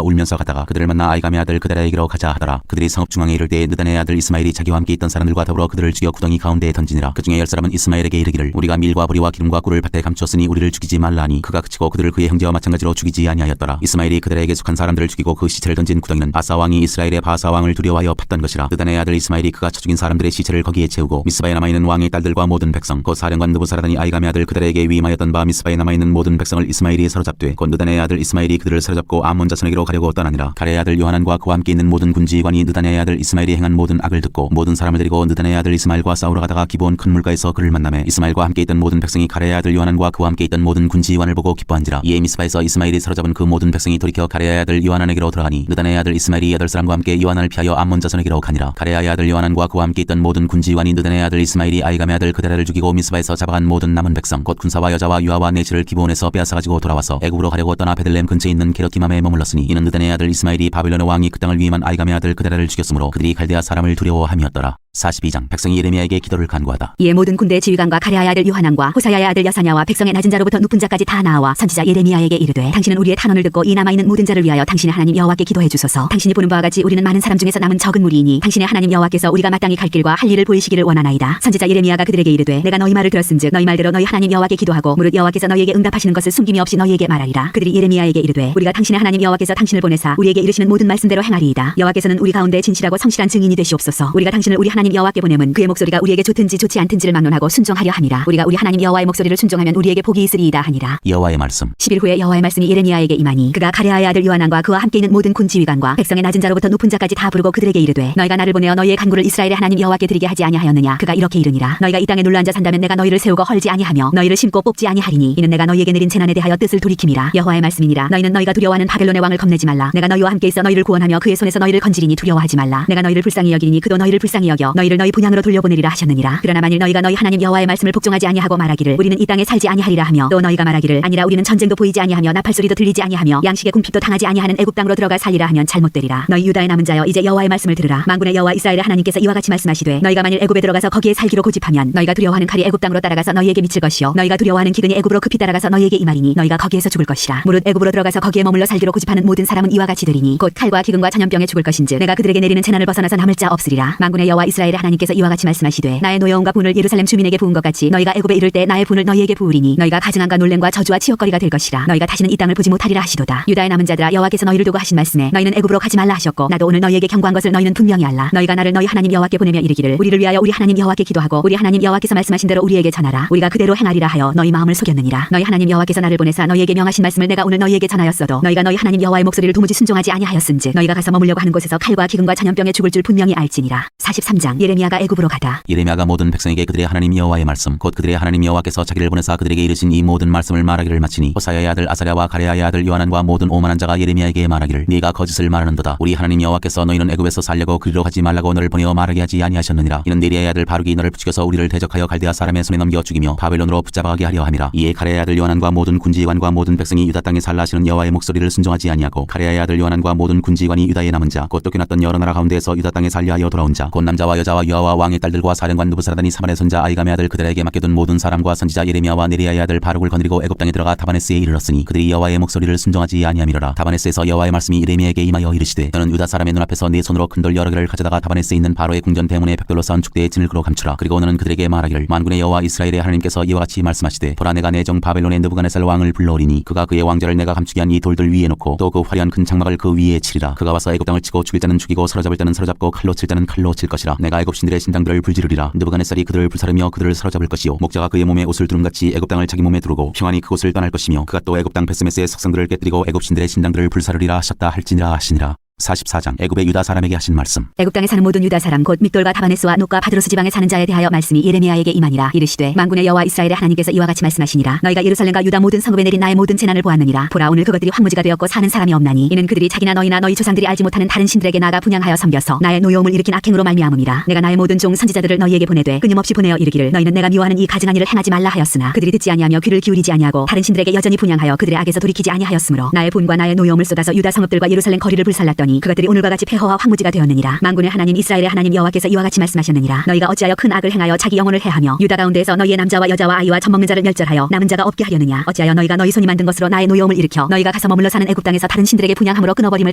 울면서 가다가 그들을 만나 아이감의 아들 그다랴에게로 가자 하더라. 그들이 성읍 중앙에 이를 때에 느다냐의 아들 이스마엘이 자기와 함께 있던 사람들과 더불어 그들을 죽여 구덩이 가운데에 던지니라. 그 중에 10사람은 이스마엘에게 이르기를 우리가 밀과 보리와 기름과 꿀을 밭에 감추었으니 우리를 죽이지 말라 하니 그가 그치고 그들을 그의 형제와 마찬가지로 죽이지 아니하였더라. 이스마엘이 그들에게 속한 사람들을 죽이고 그 시체를 던진 구덩이는 바사 왕이 이스라엘의 바사 왕을 두려워하여 팠던 것이라. 느다냐의 아들 이스마엘이 그가 쳐 죽인 사람들의 시체를 거기에 채우고 미스바에 남아있는 왕의 딸들과 모든 백성 곧 사령관 느부사라단이 아이감의 아들 그다랴에게 위임하였던 바 미스바에 남아있는 모든 백성을 이스마엘이 사로잡되 곧 느다냐의 아들 이스마엘이 그들을 사로잡고 암몬 자손에게로 가려고 떠나니라. 가레의 아들 요하난과 그와 함께 있는 모든 군지휘관이 느다냐의 아들 이스마엘이 행한 모든 악을 듣고 모든 사람을 데리고 느다냐의 아들 이스마엘과 싸우러 가다가 기브온 큰 물가에서 그를 만나매 이스마엘과 함께 있던 모든 백성이 가레의 아들 요하난과 그와 함께 있던 모든 군지휘관을 보고 기뻐한지라. 이에 미스바에서 이스마엘이 사로잡은 그 모든 백성이 돌이켜 가레의 아들 요하난에게로 들어가니 느다냐의 아들 이스마엘이 8사람과 함께 요하난을 피하여 암몬 자손에게로 가니라. 가레의 아들 요하난과 그와 함께 있던 모든 군지휘관이 느다냐의 아들 이스마엘이 아이감의 아들 그다랴를 죽이고 미스바에서 잡아간 모든 남은 백성 곧 군사와 여자와 유아와 내치를 기브온에서 빼앗아가지고 돌아와서 애굽으로 가려고 떠나 베들레헴 근처에 있는 게르기맘에 머물렀으니 이는 느다냐의 아들 이스마엘이 바벨론의 왕이 그 땅을 위임한 아이감의 아들 그다랴를 죽였으므로 그들이 갈대아 사람을 두려워함이었더라. 42장. 백성이 예레미야에게 기도를 간구하다. 이에 모든 군대의 지휘관과 가레아의 아들 요하난과 호사야의 아들 여사냐와 백성의 낮은 자로부터 높은 자까지 다 나와 선지자 예레미야에게 이르되 당신은 우리의 탄원을 듣고 이 남아있는 모든 자를 위하여 당신의 하나님 여호와께 기도해 주소서. 당신이 보는 바와 같이 우리는 많은 사람 중에서 남은 적은 무리이니 당신의 하나님 여호와께서 우리가 마땅히 갈 길과 할 일을 보이시기를 원하나이다. 선지자 예레미야가 그들에게 이르되 내가 너희 말을 들었은즉 너희 말대로 너희 하나님 여호와께 기도하고 무릇 여호와께서 너희에게 응답하시는 것을 숨김이 없이 너희에게 말하리라. 그들이 예레미야에게 이르되 우리가 당신의 하나님 여호와께서 당신을 보내사 우리에게 이르시는 모든 말씀대로 행하리이다. 여호와께서는 우리 가운데 진실하고 성실한 증인이 되시옵소서. 우리가 당신을 우리 하나님 여호와께 보내면 그의 목소리가 우리에게 좋든지 좋지 않든지를 막론하고 순종하려 함이라. 우리가 우리 하나님 여호와의 목소리를 순종하면 우리에게 복이 있으리이다 하니라. 여호와의 말씀. 10일 후에 여호와의 말씀이 예레미야에게 임하니 그가 가레아의 아들 요하난과 그와 함께 있는 모든 군지휘관과 백성의 낮은 자로부터 높은 자까지 다 부르고 그들에게 이르되 너희가 나를 보내어 너희의 간구를 이스라엘의 하나님 여호와께 드리게 하지 아니하였느냐. 그가 이렇게 이르니라. 너희가 이 땅에 눌러 앉아 산다면 내가 너희를 세우고 헐지 아니하며 너희를 심고 뽑지 아니하리니 이는 내가 너희에게 내린 재난에 대하여 뜻을 돌이킴이라. 여호와의 말씀이니라. 너희는 너희가 두려워하는 바벨론의 왕을 겁내지 말라. 내가 너희와 함께 있어 너희를 구원하며 그의 손에서 너희를 건지리니 두려워하지 말라. 내가 너희를 불쌍히 여기리니 그도 너희를 불쌍히 여겨 너희를 너희 분향으로 돌려보내리라 하셨느니라. 그러나 만일 너희가 너희 하나님 여호와의 말씀을 복종하지 아니하고 말하기를 우리는 이 땅에 살지 아니하리라 하며 또 너희가 말하기를 아니라 우리는 전쟁도 보이지 아니하며 나팔 소리도 들리지 아니하며 양식의 궁핍도 당하지 아니하는 애굽 땅으로 들어가 살리라 하면 잘못되리라. 너희 유다의 남은 자여 이제 여호와의 말씀을 들으라. 만군의 여호와 이스라엘의 하나님께서 이와 같이 말씀하시되 너희가 만일 애굽에 들어가서 거기에 살기로 고집하면 너희가 두려워하는 칼이 애굽 땅으로 따라가서 너희에게 미칠 것이요 너희가 두려워하는 기근이 애굽으로 급히 따라가서 너희에게 임하리니 너희가 거기에서 죽을 것이라. 무릇 애굽으로 들어가서 거기에 머물러 살기로 고집하는 모든 사람은 이와 같이 되리니 곧 칼과 기근과 전염병에 죽을 것인즉 내가 그들에게 내리는 재난을 벗어나서 남을 자 없으리라. 만군의 여호와 이스라엘의 하나님께서 이와 같이 말씀하시되 나의 노여움과 분을 예루살렘 주민에게 부은 것 같이 너희가 애굽에 이를 때 나의 분을 너희에게 부으리니 너희가 가증함과 놀램과 저주와 치욕거리가 될 것이라. 너희가 다시는 이 땅을 보지 못하리라 하시도다. 유다의 남은 자들아 여호와께서 너희를 두고 하신 말씀에 너희는 애굽으로 가지 말라 하셨고 나도 오늘 너희에게 경고한 것을 너희는 분명히 알라. 너희가 나를 너희 하나님 여호와께 보내며 이르기를 우리를 위하여 우리 하나님 여호와께 기도하고 우리 하나님 여호와께서 말씀하신 대로 우리에게 전하라. 우리가 그대로 행하리라 하여 너희 마음을 속였느니라. 너희 하나님 여호와께서 나를 보내사 너희에게 명하신 말씀을 내가 오늘 너희에게 전하였어도 너희가 너희 하나님 여호와의 목소리를 도무지 순종하지 아니하였은즉 너희가 가서 머물려고 하는 곳에서 칼과 기근과 전염병에 죽을 줄 분명히 알지니라. 43장. 45장 예레미야가 애굽으로 가다. 예레미야가 모든 백성에게 그들의 하나님 여호와의 말씀 곧 그들의 하나님 여호와께서 자기를 보내사 그들에게 이르신 이 모든 말씀을 말하기를 마치니 호사야의 아들 아사랴와 가레야의 아들 요하난과 모든 오만한 자가 예레미야에게 말하기를 네가 거짓을 말하는도다. 우리 하나님 여호와께서 너희는 애굽에서 살려고 그리로 가지 말라고 너를 보내어 말하게 하지 아니하셨느니라. 이는 네리야의 아들 바룩이 너를 부추겨서 우리를 대적하여 갈대아 사람의 손에 넘겨 죽이며 바벨론으로 붙잡아가게 하려 함이라. 이에 가레야의 아들 요하난과 모든 군지관과 모든 백성이 유다 땅에 살라 하시는 여호와의 목소리를 순종하지 아니하고 가레야의 아들 요하난과 모든 군지관이 유다에 남은 자 곧 쫓겨났던 여러 나라 가운데에서 유다 땅에 살려 하여 돌아온 자 곧 남자와 여자와 유아와 왕의 딸들과 사령관 느부사라다니 사반의 손자 아이감의 아들 그들에게 맡겨둔 모든 사람과 선지자 예레미야와 네리야의 아들 바룩을 거느리고 애굽 땅에 들어가 다바네스에 이르렀으니 그들이 여호와의 목소리를 순종하지 아니함이로라. 다바네스에서 여호와의 말씀이 예레미야에게 임하여 이르시되 너는 유다 사람의 눈앞에서 네 손으로 큰 돌 여러 개를 가져다가 다바네스에 있는 바로의 궁전 대문에 벽돌로 쌓은 축대에 진을 그로 감추라. 그리고 너는 그들에게 말하기를 만군의 여호와 이스라엘의 하나님께서 이와 같이 말씀하시되 보라 내가 내 종 바벨론의 느부갓네살 왕을 불러오리니 그가 그의 왕좌를 내가 감추게 한 이 돌들 위에 놓고 또 그 화려한 큰 장막을 그 위에 치리라. 그가 와서 애굽 땅을 치고 죽일 자는 죽이고 사로잡을 자는 사로잡고 칼로 칠 자는 칼로 칠 것이라. 내가 애굽 신들의 신장들을 불지르리라. 느부갓네살이 그들을 불사르며 그들을 사로잡을 것이요 목자가 그의 몸에 옷을 두름같이 애굽 땅을 자기 몸에 두르고 평안히 그곳을 떠날 것이며 그가 또 애굽 땅 베스메스의 석성들을 깨뜨리고 애굽 신들의 신장들을 불사르리라 하셨다 할지니라 하시니라. 44장 애굽의 유다 사람에게 하신 말씀. 애굽 땅에 사는 모든 유다 사람 곧 믹돌과 다바네스와 녹과 바드로스 지방에 사는 자에 대하여 말씀이 예레미야에게 임하니라. 이르시되 만군의 여호와 이스라엘의 하나님께서 이와 같이 말씀하시니라. 너희가 예루살렘과 유다 모든 성읍에 내린 나의 모든 재난을 보았느니라. 보라 오늘 그것들이 황무지가 되었고 사는 사람이 없나니 이는 그들이 자기나 너희나 너희 조상들이 알지 못하는 다른 신들에게 나아가 분향하여 섬겨서 나의 노여움을 일으킨 악행으로 말미암음이라. 내가 나의 모든 종 선지자들을 너희에게 보내되 끊임없이 보내어 이르기를 너희는 내가 미워하는 이 가증한 일을 행하지 말라 하였으나 그들이 듣지 아니하며 귀를 기울이지 아니하고 다른 신들에게 여전히 분향하여 그들의 악에서 돌이키지 아니하였으므로 나의 분과 나의 노여움을 쏟아서 유다 성읍들과 예루살렘 거리를 불살랐더니 그것들이 오늘과 같이 폐허와 황무지가 되었느니라. 만군의 하나님 이스라엘의 하나님 여호와께서 이와 같이 말씀하셨느니라. 너희가 어찌하여 큰 악을 행하여 자기 영혼을 해하며 유다 가운데에서 너희의 남자와 여자와 아이와 젖먹는 자를 멸절하여 남은 자가 없게 하려느냐. 어찌하여 너희가 너희 손이 만든 것으로 나의 노여움을 일으켜 너희가 가서 머물러 사는 애굽 땅에서 다른 신들에게 분향함으로 끊어버림을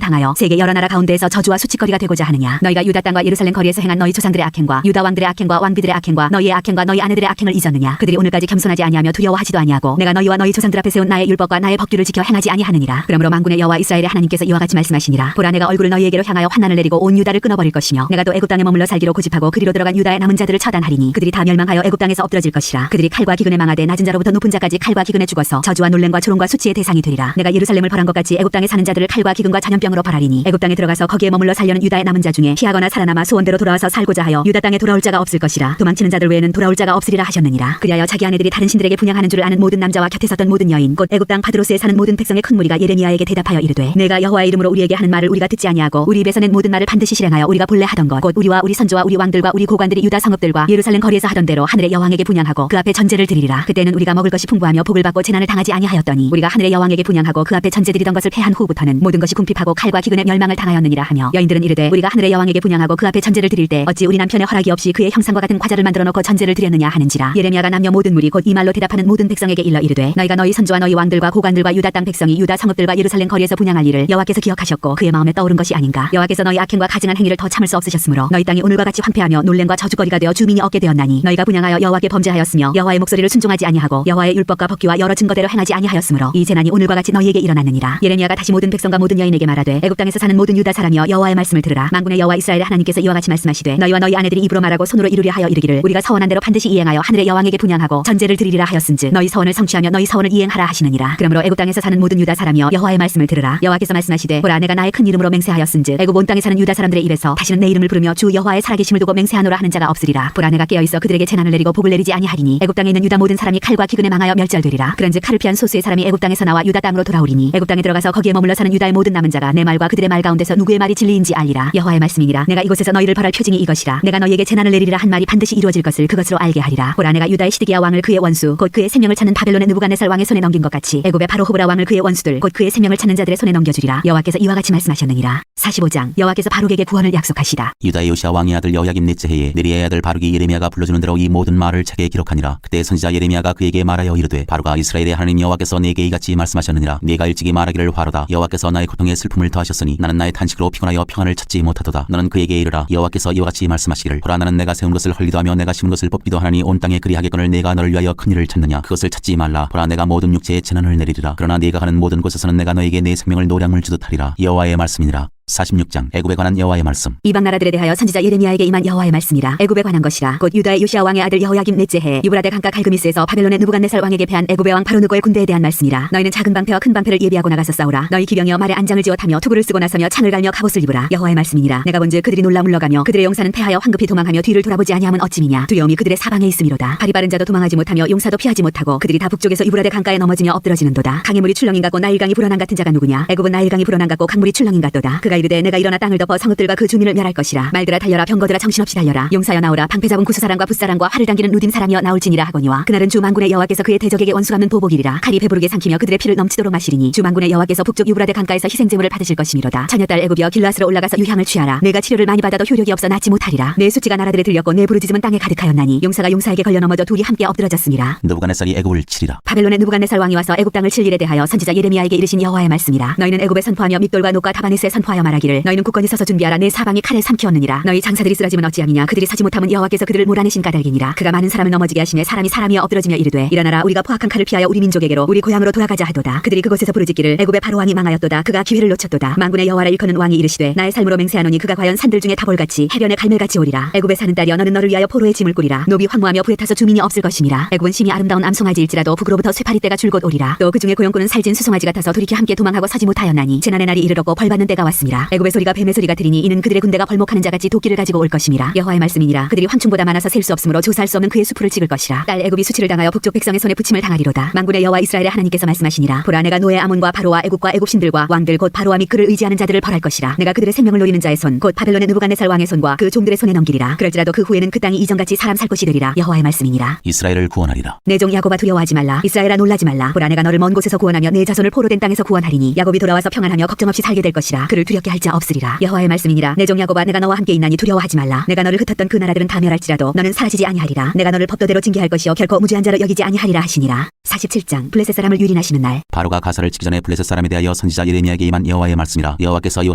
당하여 세계 여러 나라 가운데에서 저주와 수치거리가 되고자 하느냐. 너희가 유다 땅과 예루살렘 거리에서 행한 너희 조상들의 악행과 유다 왕들의 악행과 왕비들의 악행과 너희의 악행과 너희 아내들의 악행을 잊었느냐. 그들이 오늘까지 겸손하지 아니하며 두려워하지도 아니하고 내가 너희와 너희 조상들 앞에 세운 나의 율법과 나의 법규를 지켜 행하지 아니하느니라. 그러므로 만군의 여호와 이스라엘의 하나님께서 이와 같이 말씀하시니라. 보라 내가 얼굴을 너희에게로 향하여 환난을 내리고 온 유다를 끊어버릴 것이며 내가 또 애굽 땅에 머물러 살기로 고집하고 그리로 들어간 유다의 남은 자들을 처단하리니 그들이 다 멸망하여 애굽 땅에서 엎드러질 것이라. 그들이 칼과 기근에 망하되 낮은 자로부터 높은 자까지 칼과 기근에 죽어서 저주와 놀램과 조롱과 수치의 대상이 되리라. 내가 예루살렘을 벌한 것 같이 애굽 땅에 사는 자들을 칼과 기근과 전염병으로 벌하리니 애굽 땅에 들어가서 거기에 머물러 살려는 유다의 남은 자 중에 피하거나 살아남아 소원대로 돌아와서 살고자 하여 유다 땅에 돌아올 자가 없을 것이라. 도망치는 자들 외에는 돌아올 자가 없으리라 하셨느니라. 그리하여 자기 아내들이 다른 신들에게 분향하는 줄을 아는 모든 남자와 곁에 섰던 모든 여인 곧 애굽 땅 바드로스에 사는 모든 백성의 큰 무리가 예레미야에게 대답하여 이르되 내가 여호와의 이름으로 우리에게 하는 말을 우리가 듣지 아니하고 우리 입에서 낸 모든 말을 반드시 실행하여 우리가 본래 하던 것 곧 우리와 우리 선조와 우리 왕들과 우리 고관들이 유다 성읍들과 예루살렘 거리에서 하던 대로 하늘의 여왕에게 분향하고 그 앞에 전제를 드리리라. 그때는 우리가 먹을 것이 풍부하며 복을 받고 재난을 당하지 아니하였더니 우리가 하늘의 여왕에게 분향하고 그 앞에 전제 드리던 것을 패한 후부터는 모든 것이 궁핍하고 칼과 기근에 멸망을 당하였느니라 하며 여인들은 이르되 우리가 하늘의 여왕에게 분향하고 그 앞에 전제를 드릴 때 어찌 우리 남편의 허락이 없이 그의 형상과 같은 과자를 만들어 놓고 전제를 드렸느냐 하는지라. 예레미야가 남녀 모든 무리 곧 이 말로 대답하는 모든 백성에게 일러 이르되 너희가 너희 선조와 너희 왕들과 고관들과 유다 땅 백성이 유다 성읍들과 예루살렘 거리에서 분향할 일을 여호와께서 기억하셨고 그의 마음에 떠오른 것이 아닌가. 여호와께서 너희 악행과 가증한 행위를 더 참을 수 없으셨으므로 너희 땅이 오늘과 같이 황폐하며 놀램과 저주거리가 되어 주민이 얻게 되었나니 너희가 분향하여 여호와께 범죄하였으며 여호와의 목소리를 순종하지 아니하고 여호와의 율법과 법규와 여러 증거대로 행하지 아니하였으므로 이 재난이 오늘과 같이 너희에게 일어났느니라. 예레미야가 다시 모든 백성과 모든 여인에게 말하되 애굽 땅에서 사는 모든 유다 사람이여 여호와의 말씀을 들으라. 만군의 여호와 이스라엘의 하나님께서 이와 같이 말씀하시되 너희와 너희 아내들이 입으로 말하고 손으로 이루려 하여 이르기를 우리가 서원한 대로 반드시 이행하여 하늘의 여왕에게 분향하고 전제를 드리리라 하였은즉 너희 서원을 성취하며 너희 서원을 이행하라 하시느니라. 그러므로 애굽 땅에서 사는 모든 유다 사람이여 여호와의 말씀을 들으라. 여호와께서 말씀하시되 보라 내가 나의 큰 이름으로 맹세하였은즉 애굽 온 땅에 사는 유다 사람들의 입에서 다시는 내 이름을 부르며 주 여호와의 살아계심을 두고 맹세하노라 하는 자가 없으리라. 보라 내가 깨어있어 그들에게 재난을 내리고 복을 내리지 아니하리니 애굽 땅에 있는 유다 모든 사람이 칼과 기근에 망하여 멸절되리라. 그런즉 칼을 피한 소수의 사람이 애굽 땅에서 나와 유다 땅으로 돌아오리니 애굽 땅에 들어가서 거기에 머물러 사는 유다의 모든 남은 자가 내 말과 그들의 말 가운데서 누구의 말이 진리인지 알리라. 여호와의 말씀이니라. 내가 이곳에서 너희를 벌할 표징이 이것이라. 내가 너희에게 재난을 내리리라 한 말이 반드시 이루어질 것을 그것으로 알게 하리라. 보라 내가 유다의 시드기야 왕을 그의 원수 곧 그의 생명을 찾는 바벨론의 느부갓네살 왕의 손에 넘긴 것 같이 애굽의 바로 호브라 왕을 그의 원수들 곧 그의 생명을 찾는 자들의 손에 넘겨주리라. 여호와께서 이와 같이 말씀하셨느니라. 45장 여호와께서 바룩에게 구원을 약속하시다. 유다의 요시야 왕의 아들 여호야김 넷째 해에 네리야의 아들 바룩이 예레미야가 불러주는 대로 이 모든 말을 책에 기록하니라. 그때 선지자 예레미야가 그에게 말하여 이르되 바룩아 이스라엘의 하나님 여호와께서 내게 이같이 말씀하셨느니라. 네가 일찍이 말하기를 화로다. 여호와께서 나의 고통에 슬픔을 더하셨으니 나는 나의 탄식으로 피곤하여 평안을 찾지 못하도다. 너는 그에게 이르라. 여호와께서 이와 같이 말씀하시기를 보라 나는 내가 세운 것을 헐리도 하며 내가 심은 것을 뽑기도 하나니 온 땅에 그리하겠거늘 내가 너를 위하여 큰 일을 찾느냐. 그것을 찾지 말라. 보라 내가 모든 육체에 재난을 내리리라. 그러나 네가 가는 모든 곳에서는 내가 너에게 내 생명을 노량물 주듯 하리라. 여호와의 말씀이니라. 46장 애굽에 관한 여호와의 말씀. 이방 나라들에 대하여 선지자 예레미야에게 임한 여호와의 말씀이라. 애굽에 관한 것이라. 곧 유다의 요시야 왕의 아들 여호야김 넷째 해 유브라데 강가 갈그미스에서 바벨론의 느부갓네살 왕에게 패한 애굽의 왕 바로 느고의 군대에 대한 말씀이라. 너희는 작은 방패와 큰 방패를 예비하고 나가서 싸우라. 너희 기병이여 말에 안장을 지어 타며 투구를 쓰고 나서며 창을 갈며 갑옷을 입으라. 여호와의 말씀이니라. 내가 본즉 그들이 놀라 물러가며 그들의 용사는 패하여 황급히 도망하며 뒤를 돌아보지 아니함은 어찌미냐. 두려움이 그들의 사방에 있음이로다. 발이 빠른 자도 도망하지 못하며 용사도 피하지 못하고 그들이 다 북쪽에서 유브라데 강가에 넘어지며 엎드러지는도다. 강의 물이 출렁임 같고 나일강이 불어난 같은 자가 누구냐. 애굽은 나일강이 불어난 같고 강물이 출렁임 같도다. 그가 이르되 내가 일어나 땅을 덮어 성읍들과 그 주민을 멸할 것이라. 말들아 달려라. 병거들아 정신없이 달려라. 용사여 나오라. 방패 잡은 구스사람과 붓사람과 활을 당기는 루딘 사람이여 나올지니라 하거니와 그날은 주 만군의 여호와께서 그의 대적에게 원수 갚는 보복이리라. 칼이 배부르게 삼키며 그들의 피를 넘치도록 마시리니 주 만군의 여호와께서 북쪽 유브라데 강가에서 희생제물을 받으실 것이미로다. 처녀딸 애굽이여 길르앗으로 올라가서 유향을 취하라. 내가 치료를 많이 받아도 효력이 없어 낫지 못하리라. 내 수치가 나라들에 들렸고 내 부르짖음은 땅에 가득하였나니 용사가 용사에게 걸려 넘어져 둘이 함께 엎드러졌습니다. 느부갓네살이 애굽을 치리라. 바벨론의 느부갓네살 왕이 와서 애굽 땅을 칠 일에 대하여 선지자 예레미야에게 이르신 여호와의 말씀이라. 너희는 애굽에 선포하며 믹돌과 녹과 다바네스에 선포하여 말하기를 너희는 굳건히 서서 준비하라. 내 사방이 칼에 삼키었느니라. 너희 장사들이 쓰러지면 어찌함이냐. 그들이 서지 못하면 여호와께서 그들을 몰아내신 까닭이니라. 그가 많은 사람을 넘어지게 하시매 사람이여 엎드러지며 이르되 일어나라. 우리가 포악한 칼을 피하여 우리 민족에게로 우리 고향으로 돌아가자 하도다. 그들이 그곳에서 부르짖기를 애굽의 바로 왕이 망하였도다. 그가 기회를 놓쳤도다. 만군의 여호와라 일컫는 왕이 이르시되 나의 삶으로 맹세하노니 그가 과연 산들 중에 다볼같이 해변의 갈멜같이 오리라. 애굽에 사는 딸이여 너는 너를 위하여 포로의 짐을 꾸리라. 노비 황무하며 부에 타서 주민이 없을 것임이라. 애굽은 심히 아름다운 암송아지일지라도 북으로부터 쇠파리 떼가 줄곧 오리라. 또 그 중에 고용꾼은 살찐 수송아지 같아서 돌이켜 함께 도망하고 서지 못하였나니 재난의 날이 이르렀고 벌받는 때가 왔습니다. 애굽의 소리가 뱀의 소리 같으리니 이는 그들의 군대가 벌목하는 자같이 도끼를 가지고 올 것임이라. 여호와의 말씀이니라. 그들이 황충보다 많아서 셀 수 없으므로 조사할 수 없는 그의 수풀을 찍을 것이라. 딸 애굽이 수치를 당하여 북쪽 백성의 손에 붙임을 당하리로다. 만군의 여호와 이스라엘의 하나님께서 말씀하시니라. 보라 내가 노예 아몬과 바로와 애굽과 애굽 신들과 왕들 곧 바로와 및 그를 의지하는 자들을 벌할 것이라. 내가 그들의 생명을 노리는 자의 손 곧 바벨론의 느부갓네살 왕의 손과 그 종들의 손에 넘기리라. 그럴지라도 그 후에는 그 땅이 이전같이 사람 살 곳이 되리라. 여호와의 말씀이니라. 이스라엘을 구원하리라. 내 종 야곱아 두려워하지 말라. 이스라엘아 놀라지 말라. 보라 내가 너를 먼 곳에서 구원하며 내 자손을 포로된 땅에서 구원하리니 야곱이 돌아와서 평안하며 걱정 없이 살게 될 것이라. 그를 두렵게 할 자 없으리라. 여호와의 말씀이니라. 내 종 야곱아 내가 너와 함께 있나니 두려워하지 말라. 내가 너를 흩었던 그 나라들은 다 멸할지라도 너는 사라지지 아니하리라. 내가 너를 법도대로 징계할 것이요 결코 무죄한 자로 여기지 아니하리라 하시니라. 47장 블레셋 사람을 유린하시는 날. 바로가 가사를 치기 전에 블레셋 사람에 대하여 선지자 예레미야에게 임한 여호와의 말씀이라. 여호와께서 이와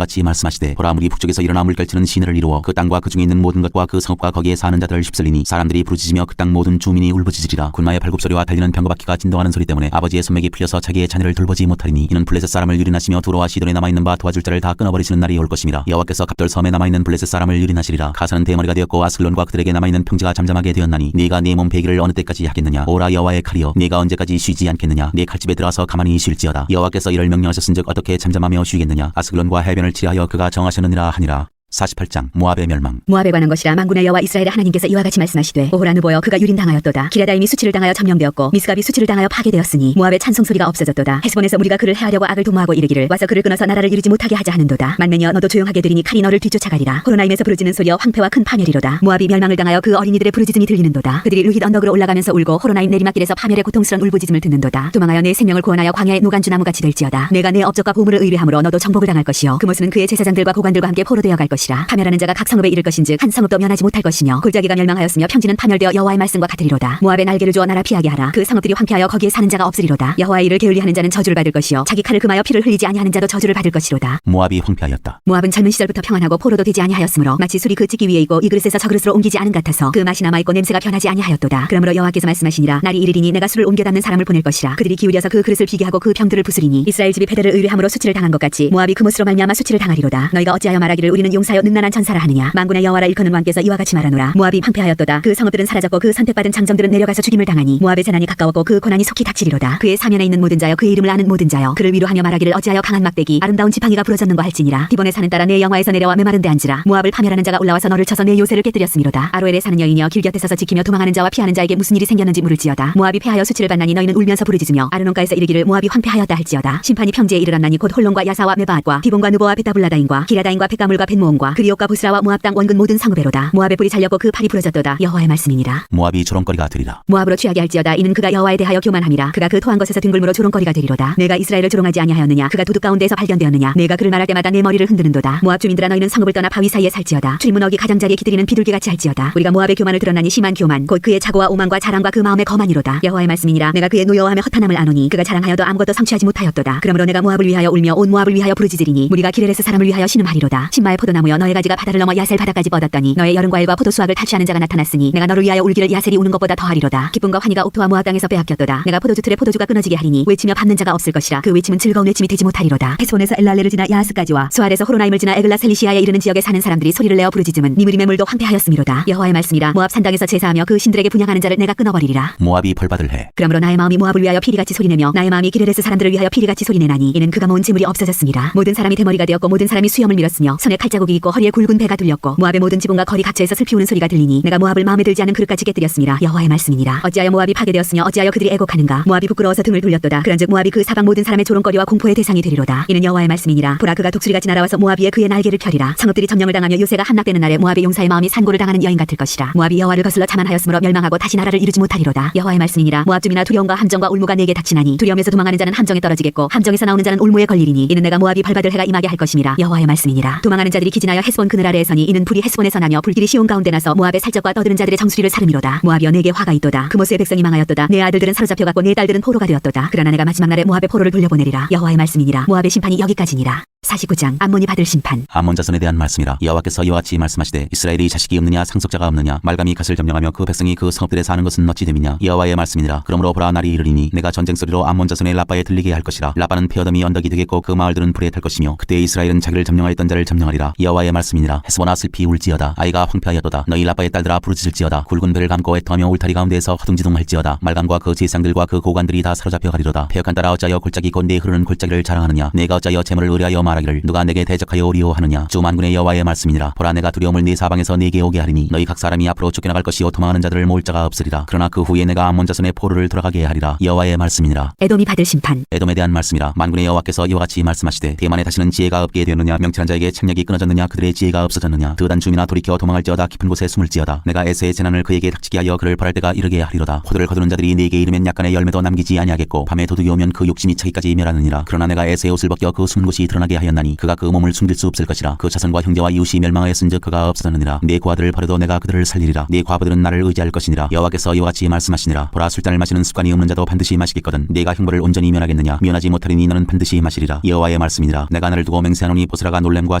같이 말씀하시되 보라 물이 북쪽에서 일어나 물결치는 시내를 이루어 그 땅과 그 중에 있는 모든 것과 그 성읍과 거기에 사는 자들을 휩쓸리니 사람들이 부르짖으며 그 땅 모든 주민이 울부짖으리라. 군마의 발굽소리와 달리는 병거바퀴가 진동하는 소리 때문에 아버지의 손맥이 풀려서 자기의 자녀를 돌보지 못하리니 이는 블레셋 사람을 유린하시며 두로와 시돈에 남아있는 바 도와줄 자를 다 끊어버리시는 날이 올 것임이라. 여호와께서 갑돌 섬에 남아있는 블레셋 사람을 유린하시리라. 가사는 대머리가 되었고 아슬론과 그들에게 남아있는 평지가 잠잠하게 되었나니 네가 네 몸 베기를 어느 때까지 하겠느냐. 오라 여호와의 칼이여 네가 언제까지 쉬지 않겠느냐. 네 칼집에 들어서 가만히 쉴지어다. 여호와께서 이를 명령하셨은즉 어떻게 잠잠하며 쉬겠느냐. 아스글론과 해변을 치하여 그가 정하셨느니라 하니라. 48장 모압의 멸망. 모압에 관한 것이라. 만군의 여호와 이스라엘의 하나님께서 이와 같이 말씀하시되 오호라 느보여 그가 유린당하였도다. 기라다임이 수치를 당하여 점령되었고 미스갑이 수치를 당하여 파괴되었으니 모압의 찬송소리가 없어졌도다. 헤스본에서 무리가 그를 해하려고 악을 도모하고 이르기를 와서 그를 끊어서 나라를 이루지 못하게 하자 하는도다. 만면이여 너도 조용하게 되리니 칼이 너를 뒤쫓아가리라. 호로나임에서 부르짖는 소리여 황폐와 큰 파멸이로다. 모압이 멸망을 당하여 그 어린이들의 부르짖음이 들리는도다. 그들이 루힛 언덕으로 올라가면서 울고 호로나임 내리막길에서 파멸의 고통스러운 울부짖음을 듣는도다. 도망하여 내 생명을 구원하여 광야의 노간주나무같이 될지어다. 내가 내 업적과 보물을 의뢰함으로 너도 정복을 당할 것이요 그 모습은 그의 제사장들과 고관들과 함께 포로되어 갈 것이라. 파멸하는 자가 각 성읍에 이를 것인즉 한 성읍도 면하지 못할 것이며 골짜기가 멸망하였으며 평지는 파멸되어 여호와의 말씀과 같으리로다. 모압의 날개를 주어 나라 피하게 하라. 그 성읍들이 황폐하여 거기에 사는 자가 없으리로다. 여호와의 일을 게을리하는 자는 저주를 받을 것이요 자기 칼을 금하여 피를 흘리지 아니하는 자도 저주를 받을 것이로다. 모압이 황폐하였다. 모압은 젊은 시절부터 평안하고 포로도 되지 아니하였으므로 마치 술이 그 찌기 위에 있고 이 그릇에서 저 그릇으로 옮기지 않은 같아서 그 맛이 남아있고 냄새가 변하지 아니하였도다. 그러므로 여호와께서 말씀하시니라. 날이 이르리니 내가 술을 옮겨 담는 사람을 보낼 것이라. 그들이 기울여서 그 그릇을 비게 하고 그 병들을 부수리니 이스라엘 집이 패대를 의뢰함으로 수치를 당한 것 같이 모압이 그 못으로 말미암아 수치를 당하리로다. 너희가 어찌하여 말하기를 우리는 용사여 능란한 전사라 하느냐. 만군의 여호와라 일컫는 왕께서 이와 같이 말하노라. 모압이 황폐하였도다. 그 성읍들은 사라졌고 그 선택받은 장정들은 내려가서 죽임을 당하니 모압의 재난이 가까웠고 그 고난이 속히 닥치리로다. 그의 사면에 있는 모든 자여 그의 이름을 아는 모든 자여 그를 위로하며 말하기를 어찌하여 강한 막대기 아름다운 지팡이가 부러졌는가 할지니라. 디본에 사는 딸아 내 영화에서 내려와 메마른 데 앉으라. 모압을 파멸하는 자가 올라와서 너를 쳐서 내 요새를 깨뜨렸음이로다. 아로엘에 사는 여인이여 길 곁에 서서 지키며 도망하는 자와 피하는 자에게 무슨 일이 생겼는지 물을지어다. 모압이 패하여 수치를 받나니 너희는 울면서 부르짖으며 아르논가에서 이르기를 모압이 황폐하였다 할지어다. 심판이 평지에 이르렀나니 곧 홀론과 야사와 메바앗과 디본과 느보와 베타블라다인과 기라다인과 백가물과 벳모온과 그리옥과 부스라와 모압 땅 원근 모든 성읍에로다. 모압의 뿔이 잘렸고 그 팔이 부러졌도다. 여호와의 말씀이니라. 모압이 조롱거리가 되리라. 모압으로 취하게 할지어다. 이는 그가 여호와에 대하여 교만함이라. 그가 그 토한 것에서 뒹굴므로 조롱거리가 되리로다. 내가 이스라엘을 조롱하지 아니하였느냐. 그가 도둑 가운데에서 발견되었느냐. 내가 그를 말할 때마다 내 머리를 흔드는도다. 모압 주민들아 너희는 성읍을 떠나 바위 사이에 살지어다. 출입문 어기 가장자리에 기들이는 비둘기같이 할지어다. 우리가 모압의 교만을 들었나니 심한 교만 곧 그의 자고와 오만과 자랑과 그 마음의 거만이로다. 여호와의 말씀이니라. 내가 그의 노여워하며 허탄함을 아노니 그가 자랑하여도 아무것도 성취하지 못하였도다. 그러므로 내가 모압을 위하여 울며 온 모압을 위하여 부르짖으리니 무리가 기레레스 사람을 위하여 신음하리로다. 신마의 포도나무여 모여 너의 가지가 바다를 넘어 야셀 바다까지 뻗었더니 너의 여름 과일과 포도 수확을 탈취하는 자가 나타났으니 내가 너를 위하여 울기를 야셀이 우는 것보다 더하리로다. 기쁨과 환희가 옥토와 모압 땅에서 빼앗겼도다. 내가 포도주 틀에 포도주가 끊어지게 하리니 외치며 밟는 자가 없을 것이라. 그 외침은 즐거운 외침이 되지 못하리로다. 헤스본에서 엘랄레를 지나 야하스까지와 수알에서 호로나임을 지나 에글라 셀리시아에 이르는 지역에 사는 사람들이 소리를 내어 부르짖음은 니므림의 물도 황폐하였음이로다. 여호와의 말씀이라. 모압 산당에서 제사하며 그 신들에게 분향하는 자를 내가 끊어버리리라. 모압이 벌받을 해. 그러므로 나의 마음이 모압을 위하여 피리같이 소리내며 나의 마음이 기르레스 사람들을 위하여 피리같이 소리내나니 이는 그가 모은 재물이 없어졌습니다. 모든 사람이 대머리가 되었고 모든 사람이 수염을 밀었으며 손에 칼자국이 있고 허리에 굵은 배가 둘렸고 모압의 모든 지붕과 거리 각처에서 슬피 우는 소리가 들리니 내가 모압을 마음에 들지 않은 그릇같이 깨뜨렸습니다. 여호와의 말씀이니라. 어찌하여 모압이 파괴되었으며 어찌하여 그들이 애곡하는가. 모압이 부끄러워서 등을 돌렸도다. 그런즉 모압이 그 사방 모든 사람의 조롱거리와 공포의 대상이 되리로다. 이는 여호와의 말씀이니라. 보라 그가 독수리같이 날아와서 모압 위에 그의 날개를 펴리라. 성읍들이 점령을 당하며 요새가 함락되는 날에 모압의 용사의 마음이 산고를 당하는 여인 같을 것이라. 모압이 여호와를 거슬러 자만하였으므로 멸망하고 다시 나라를 이루지 못하리로다. 여호와의 말씀이니라. 모압 주민아 두려움과 함정과 울무가 내게 닥치나니 두려움에서 도망하는 자는 함정에 떨어지겠고 함정에서 나오는 자는 울무에 걸리리니 이는 내가 모압이 벌받을 해가 임하게 할 것임이라. 여호와의 말씀이니라. 도망하는 자들이 기진하여 헤스본 그늘 아래에 서니 이는 불이 헤스본에서 나며 불길이 시온 가운데 나서 모압의 살적과 떠드는 자들의 정수리를 사르미로다. 모압이여 내게 화가 있도다. 그 모스의 백성이 망하였도다. 내 아들들은 사로잡혀갔고 내 딸들은 포로가 되었도다. 그러나 내가 마지막 날에 모압의 포로를 돌려보내리라. 여호와의 말씀이니라. 모압의 심판이 여기까지니라. 49장 암몬이 받을 심판. 암몬 자손에 대한 말씀이라. 여호와께서 이와 같이 말씀하시되 이스라엘이 자식이 없느냐 상속자가 없느냐 말감이 갓을 점령하며 그 백성이 그 성읍들에 사는 것은 어찌 됨이냐. 여호와의 말씀이니라. 그러므로 보라 날이 이르리니 내가 전쟁 소리로 암몬 자손의 라빠에 들리게 할 것이라. 라빠는 폐허덤이 언덕이 되겠고 그 마을들은 불에 탈 것이며 그때 이스라엘은 자기를 점령하였던 자를 점령하리라. 여호와의 말씀이니라. 헤스보나 슬피 울지어다. 아이가 황폐하였도다. 너희 라빠의 딸들아 부르짖을지어다. 굵은 배를 감고 애통하며 울타리 가운데에서 허둥지둥할지어다. 말감과 그 제상들과 그 고관들이 다 사로잡혀 가리로다. 폐역한 딸아 어찌하여 골짜기 곧내 흐르는 골짜기를 자랑하느냐. 내가 어찌하여 재물을 의뢰하여 말하기를 누가 내게 대적하여 오리오 하느냐. 주 만군의 여호와의 말씀이니라. 보라 내가 두려움을 네 사방에서 내게 오게 하리니 너희 각 사람이 앞으로 쫓겨나갈 것이요 도망하는 자들을 모을 자가 없으리라. 그러나 그 후에 내가 암몬 자손의 포로를 돌아가게 하리라. 여호와의 말씀이니라. 에돔이 받을 심판. 에돔에 대한 말씀이라. 만군의 여호와께서 이와 같이 말씀하시되 대만에 다시는 지혜가 없게 되었느냐. 명철한 자에게 책략이 끊어졌느냐. 그들의 지혜가 없어졌느냐. 드단 주민아 돌이켜 도망할지어다. 깊은 곳에 숨을지어다. 내가 에서의 재난을 그에게 닥치게 하여 그를 벌할 때가 이르게 하리로다. 포도를 거두는 자들이 네게 이르면 약간의 열매도 남기지 아니하겠고 밤에 도둑이 오면 그 욕심이 차기까지 멸하느니라. 그러나 내가 에서의 옷을 벗겨 그 숨은 곳이 드러나게 하였나니 그가 그 몸을 숨길 수 없을 것이라. 그 자손과 형제와 이웃이 멸망하였은즉 그가 없어졌느니라. 네 고아들을 버려도 내가 그들을 살리리라. 네 과부들은 나를 의지할 것이니라. 여호와께서 이와 같이 말씀하시니라. 보라 술잔을 마시는 습관이 없는 자도 반드시 마시겠거든. 네가 형벌을 온전히 면하겠느냐. 면하지 못하리니 너는 반드시 마시리라. 여호와의 말씀이니라. 내가 나를 두고 맹세하노니 보스라가 놀램과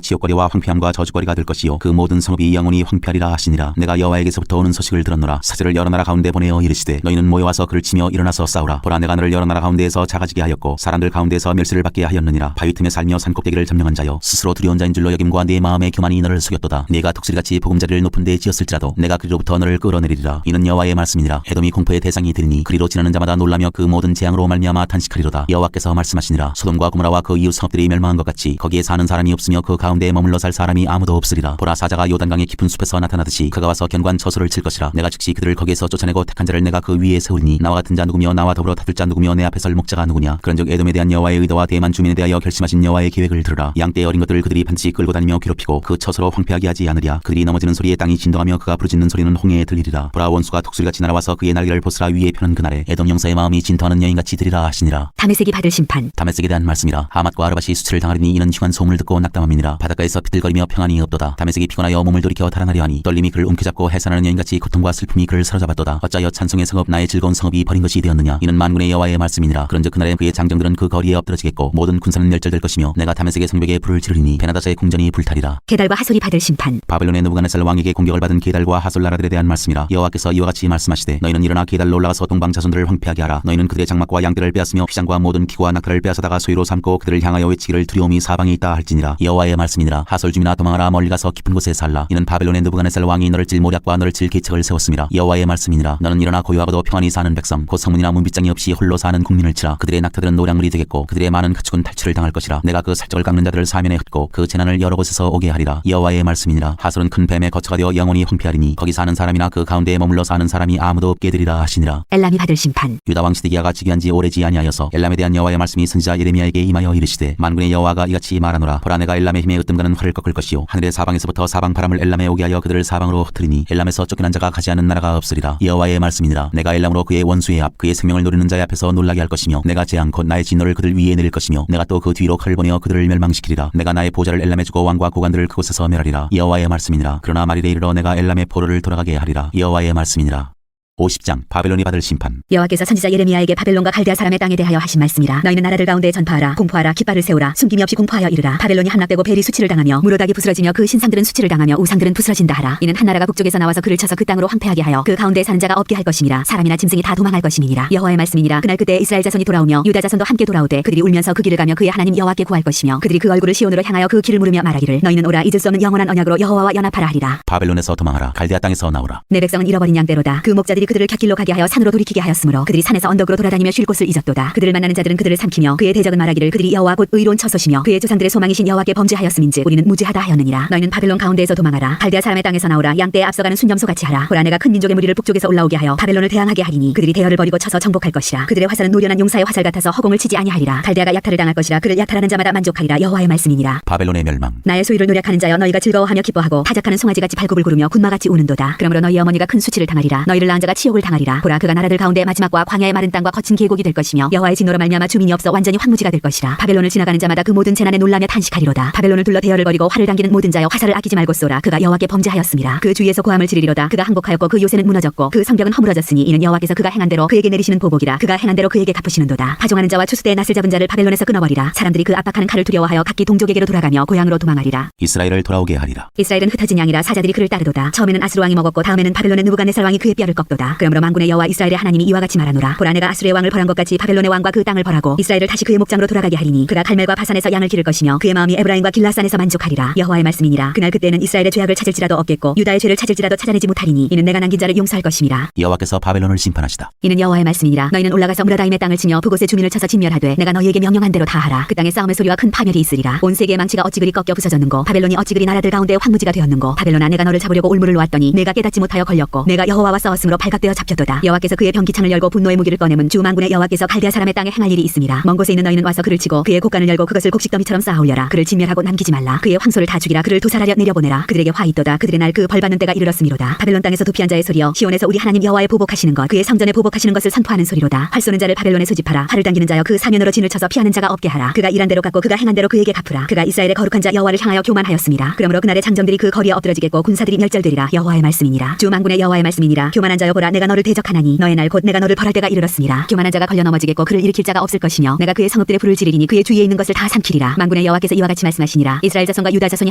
치욕거리와 황폐함과 저주거리가 될 것이요 그 모든 성읍이 영원히 황폐하리라 하시니라. 내가 여호와에게서부터 오는 소식을 들었노라. 사제를 여러 나라 가운데 보내어 이르시되 너희는 모여와서 그를 치며 일어나서 싸우라. 보라 내가 너를 여러 나라 가운데에서 작아지게 하였고 사람들 가운데에서 멸시를 받게 하였느니라. 바위 틈에 살며 산꼭대기를 점령한 자여 스스로 두려운 자인 줄로 여김과 네 마음의 교만이 너를 속였도다. 네가 독수리같이 보금자리를 높은 데 지었을지라도 내가 그리로부터 너를 끌어내리리라. 이는 여호와의 말씀이니라. 에돔이 공포의 대상이 되리니 그리로 지나는 자마다 놀라며 그 모든 재앙으로 말미암아 탄식하리로다. 여호와께서 말씀하시니라. 소돔과 고모라와 그 이웃 성읍들이 멸망한 것 같이 거기에 사는 사람이 없으며 그 가운데에 머물러 살 사람이 아무도 없으리라. 보라 사자가 요단강의 깊은 숲에서 나타나듯이 그가 와서 견고한 저소를 칠 것이라. 내가 즉시 그들을 거기에서 쫓아내고 택한 자를 내가 그 위에 세우리니 나와 같은 자 누구며 나와 더불어 다툴 자 누구며 내 앞에 설 목자가 누구냐. 그런즉 에돔에 대한 여호와의 의도와 대만 주민에 대하여 결심하신 여호와의 계획을 들으라. 양떼의 어린 것들을 그들이 반드시 끌고 다니며 괴롭히고 그 처소로 황폐하게 하지 않으랴. 그들이 넘어지는 소리에 땅이 진동하며 그가 부르짖는 소리는 홍해에 들리리라. 보라 원수가 독수리같이 날아와서 그의 날개를 보스라 위에 펴는 그날에 에돔 용사의 마음이 진토하는 여인같이 되리라 하시니라. 다메섹이 받을 심판. 다메섹에 대한 말씀이라. 하맛과 아르밧이 수치를 당하리니 이는 흉한 소음을 듣고 낙담함이니라. 바닷가에서 비틀거리며 평안이 없도다. 다메섹이 피곤하여 몸을 돌이켜 달아나려 하니 떨림이 그를 움켜잡고 해산하는 여인같이 고통과 슬픔이 그를 사로잡았도다. 어찌하여 찬송의 성읍 나의 즐거운 성읍이 버린 것이 되었느냐. 이는 만군의 여호와의 말씀이니라. 그런즉 그날에 그의 장정들은 그 거리에 엎드러지겠고 모든 군사는 멸절될 것이며 내가 다메섹의 성벽에 불을 지르리니 베나다자의 궁전이 불타리라. 게달과 하솔이 받을 심판. 바벨론의 느부갓네살 왕에게 공격을 받은 게달과 하솔 나라들에 대한 말씀이라. 여호와께서 이와 같이 말씀하시되 너희는 일어나 게달로 올라가서 동방 자손들을 황폐하게 하라. 너희는 그들의 장막과 양떼를 빼앗으며 휘장과 모든 기구와 낙타를 빼앗아다가 소유로 삼고 그들을 향하여 외치기를 두려움이 사방에 있다 할지니라. 여호와의 말씀이니라. 하솔 주민아 도망하라. 멀리 가서 깊은 곳에 살라. 이는 바벨론의 느부갓네살 왕이 너를 찔 모략과 너를 찔 계책을 세웠음이라. 여호와의 말씀이니라. 너는 일어나 고요하고도 평안히 사는 백성 곧 성문이나 문빗장이 없이 홀로 사는 국민을 치라. 그들의 낙타들은 노량물이 되겠고 그들의 많은 가축은 탈출을 당할 것이라. 내가 그 살적을 깎는 자들을 사면에 흩고 그 재난을 여러 곳에서 오게 하리라. 여호와의 말씀이니라. 하솔은 큰 뱀의 거처가 되어 영원히 황폐하리니 거기 사는 사람이나 그 가운데에 머물러 사는 사람이 아무도 없게 되리라 하시니라. 엘람이 받을 심판. 유다 왕 시드기야가 즉위한 지 오래지 아니하여서 엘람에 대한 여호와의 말씀이 선지자 예레미야에게 임하여 이르시되 만군의 여호와가 이같이 말하노라. 보라 내가 엘람의 힘에 으뜸가는 활을 꺾을 것이요 하늘의 사방에서부터 사방 바람을 엘람에 오게 하여 그들을 사방으로 흩트리니 엘람에서 쫓겨난 자가 가지 않은 나라가 없으리라. 여호와의 말씀이니라. 내가 엘람으로 그의 원수의 앞 그의 생명을 노리는 자의 앞에서 놀라게 할 것이며 내가 재앙 곧 나의 진노를 그들 위에 내릴 것이며 내가 또 그 뒤로 칼을 보내어 그들을 멸망시키리라. 내가 나의 보좌를 엘람에 주고 왕과 고관들을 그곳에서 멸하리라. 여호와의 말씀이니라. 그러나 말일에 이르러 내가 엘람의 포로를 돌아가게 하리라. 여호와의 말씀이니라. 50장 바벨론이 받을 심판. 여호와께서 선지자 예레미야에게 바벨론과 갈대아 사람의 땅에 대하여 하신 말씀이라. 너희는 나라들 가운데 전파하라. 공포하라. 깃발을 세우라. 숨김이 없이 공포하여 이르라. 바벨론이 함락되고 벨이 수치를 당하며 무로닥이 부스러지며 그 신상들은 수치를 당하며 우상들은 부스러진다 하라. 이는 한 나라가 북쪽에서 나와서 그를 쳐서 그 땅으로 황폐하게 하여 그 가운데 사는 자가 없게 할 것임이라. 사람이나 짐승이 다 도망할 것임이니라. 여호와의 말씀이니라. 그날 그때 이스라엘 자손이 돌아오며 유다 자손도 함께 돌아오되 그들이 울면서 그 길을 가며 그의 하나님 여호와께 구할 것이며 그들이 그 얼굴을 시온으로 향하여 그 길을 물으며 말하기를 너희는 오라. 잊을 수 없는 영원한 언약으로 여호와와 연합하라 하리라. 바벨론에서 도망하라. 갈대아 땅에서 나오라. 내 백성은 잃어버린 양대로다. 그 목자들이 그들을 갓길로 가게 하여 산으로 돌이키게 하였으므로 그들이 산에서 언덕으로 돌아다니며 쉴 곳을 잊었도다. 그들을 만나는 자들은 그들을 삼키며 그의 대적은 말하기를 그들이 여호와 곧 의로운 처소시며 그의 조상들의 소망이신 여호와께 범죄하였음인즉 우리는 무죄하다 하였느니라. 너희는 바벨론 가운데에서 도망하라. 갈대아 사람의 땅에서 나오라. 양떼에 앞서가는 순념소같이 하라. 보라 내가 큰 민족의 무리를 북쪽에서 올라오게 하여 바벨론을 대항하게 하리니 그들이 대열을 버리고 쳐서 정복할 것이라. 그들의 화살은 노련한 용사의 화살 같아서 허공을 치지 아니하리라. 갈대아가 약탈을 당할 것이라. 그를 약탈하는 자마다 만족하리라. 여호와의 말씀이니라. 바벨론의 멸망. 나의 소유를 노력하는 자여 너희가 즐거워하며 기뻐하고 타작하는 송아지같이 발굽을 구르며 군마같이 우는도다. 그러므로 너희 어머니가 큰 수치를 당하리라. 너희를 낳은 자가 치욕을 당하리라. 보라 그가 나라들 가운데 마지막과 광야의 마른 땅과 거친 계곡이 될 것이며 여호와의 진노로 말미암아 주민이 없어 완전히 황무지가 될 것이라. 바벨론을 지나가는 자마다 그 모든 재난에 놀라며 탄식하리로다. 바벨론을 둘러 대열을 버리고 활을 당기는 모든 자여 화살을 아끼지 말고 쏘라. 그가 여호와께 범죄하였음이라. 그 주위에서 고함을 지르리로다. 그가 항복하였고 그 요새는 무너졌고 그 성벽은 허물어졌으니 이는 여호와께서 그가 행한 대로 그에게 내리시는 보복이라. 그가 행한 대로 그에게 갚으시는도다. 파종하는 자와 추수대의 낫을 잡은 자를 바벨론에서 끊어버리라. 사람들이 그 압박하는 칼을 두려워하여 각기 동족에게로 돌아가며 고향으로 도망하리라. 이스라엘을 돌아오게 하리라. 이스라엘은 흩어진 양이라 사자들이 그를 따르도다. 처음에는 아수르 왕이 먹었고 다음에는 바벨론의 느부갓네살 왕이 그의 뼈를 꺾도다. 그러므로 만군의 여호와 이스라엘의 하나님이 이와 같이 말하노라. 보라 내가 아수르의 왕을 벌한 것 같이 바벨론의 왕과 그 땅을 벌하고 이스라엘을 다시 그의 목장으로 돌아가게 하리니 그가 갈멜과 바산에서 양을 기를 것이며 그의 마음이 에브라임과 길라산에서 만족하리라. 여호와의 말씀이니라. 그날 그때는 이스라엘의 죄악을 찾을지라도 없겠고 유다의 죄를 찾을지라도 찾아내지 못하리니 이는 내가 남긴 자를 용서할 것임이라. 여호와께서 바벨론을 심판하시다. 이는 여호와의 말씀이니라. 너희는 올라가서 무라다임의 땅을 치며 그곳의 주민을 쳐서 진멸하되 내가 너희에게 명령한 대로 다 하라. 그 땅에 싸움의 소리와 큰 파멸이 있으리라. 온 세계의 망치가 어찌 그리 꺾여 부서졌는고 바벨론이 어찌 그리 나라들 가운데 황무지가 되었는고 바벨론아 내가 너를 잡으려고 올무를 놓았더니 내가 깨닫지 못하여 걸렸고 내가 여호와와 싸웠으므로 발각되어 잡혔도다. 여호와께서 그의 병기창을 열고 분노의 무기를 꺼내문 주 만군의 여호와께서 갈대아 사람의 땅에 행할 일이 있음이라. 먼 곳에 있는 너희는 와서 그를 치고 그의 곡간을 열고 그것을 곡식더미처럼 쌓아 올려라. 그를 진멸하고 남기지 말라. 그의 황소를 다 죽이라. 그를 도살하려 내려보내라. 그들에게 화 있도다. 그들의 날 그 벌받는 때가 이르렀음이로다. 바벨론 땅에서 도피한 자의 소리여 시온에서 우리 하나님 여호와의 보복하시는 것 그의 성전에 보복하시는 것을 선포하는 소리로다. 활 쏘는 자를 바벨론에 소집하라. 활을 당기는 자여 그 사면으로 진을 쳐서 피하는 자가 없게 하라. 그가 일한 대로 갚고 그가 행한 대로 그에게 갚으라. 그가 이스라엘의 거룩한 자 여호와를 향하여 교만하였음이라. 그러므로 그날의 장정들이 그 거리에 엎드러지겠고 군사들이 멸절되리라. 여호와의 말씀이니라. 주 만군의 여호와의 말씀이니라. 교만한 자여 보라 내가 너를 대적하나니 너의 날 곧 내가 너를 벌할 때가 이르렀음이라. 교만한 자가 걸려 넘어지겠고 그를 일으킬 자가 없을 것이며 내가 그의 성읍들의 불을 지르리니 그의 주위에 있는 것을 다 삼키리라. 만군의 여호와께서 이와 같이 말씀하시니라. 이스라엘 자손과 유다 자손이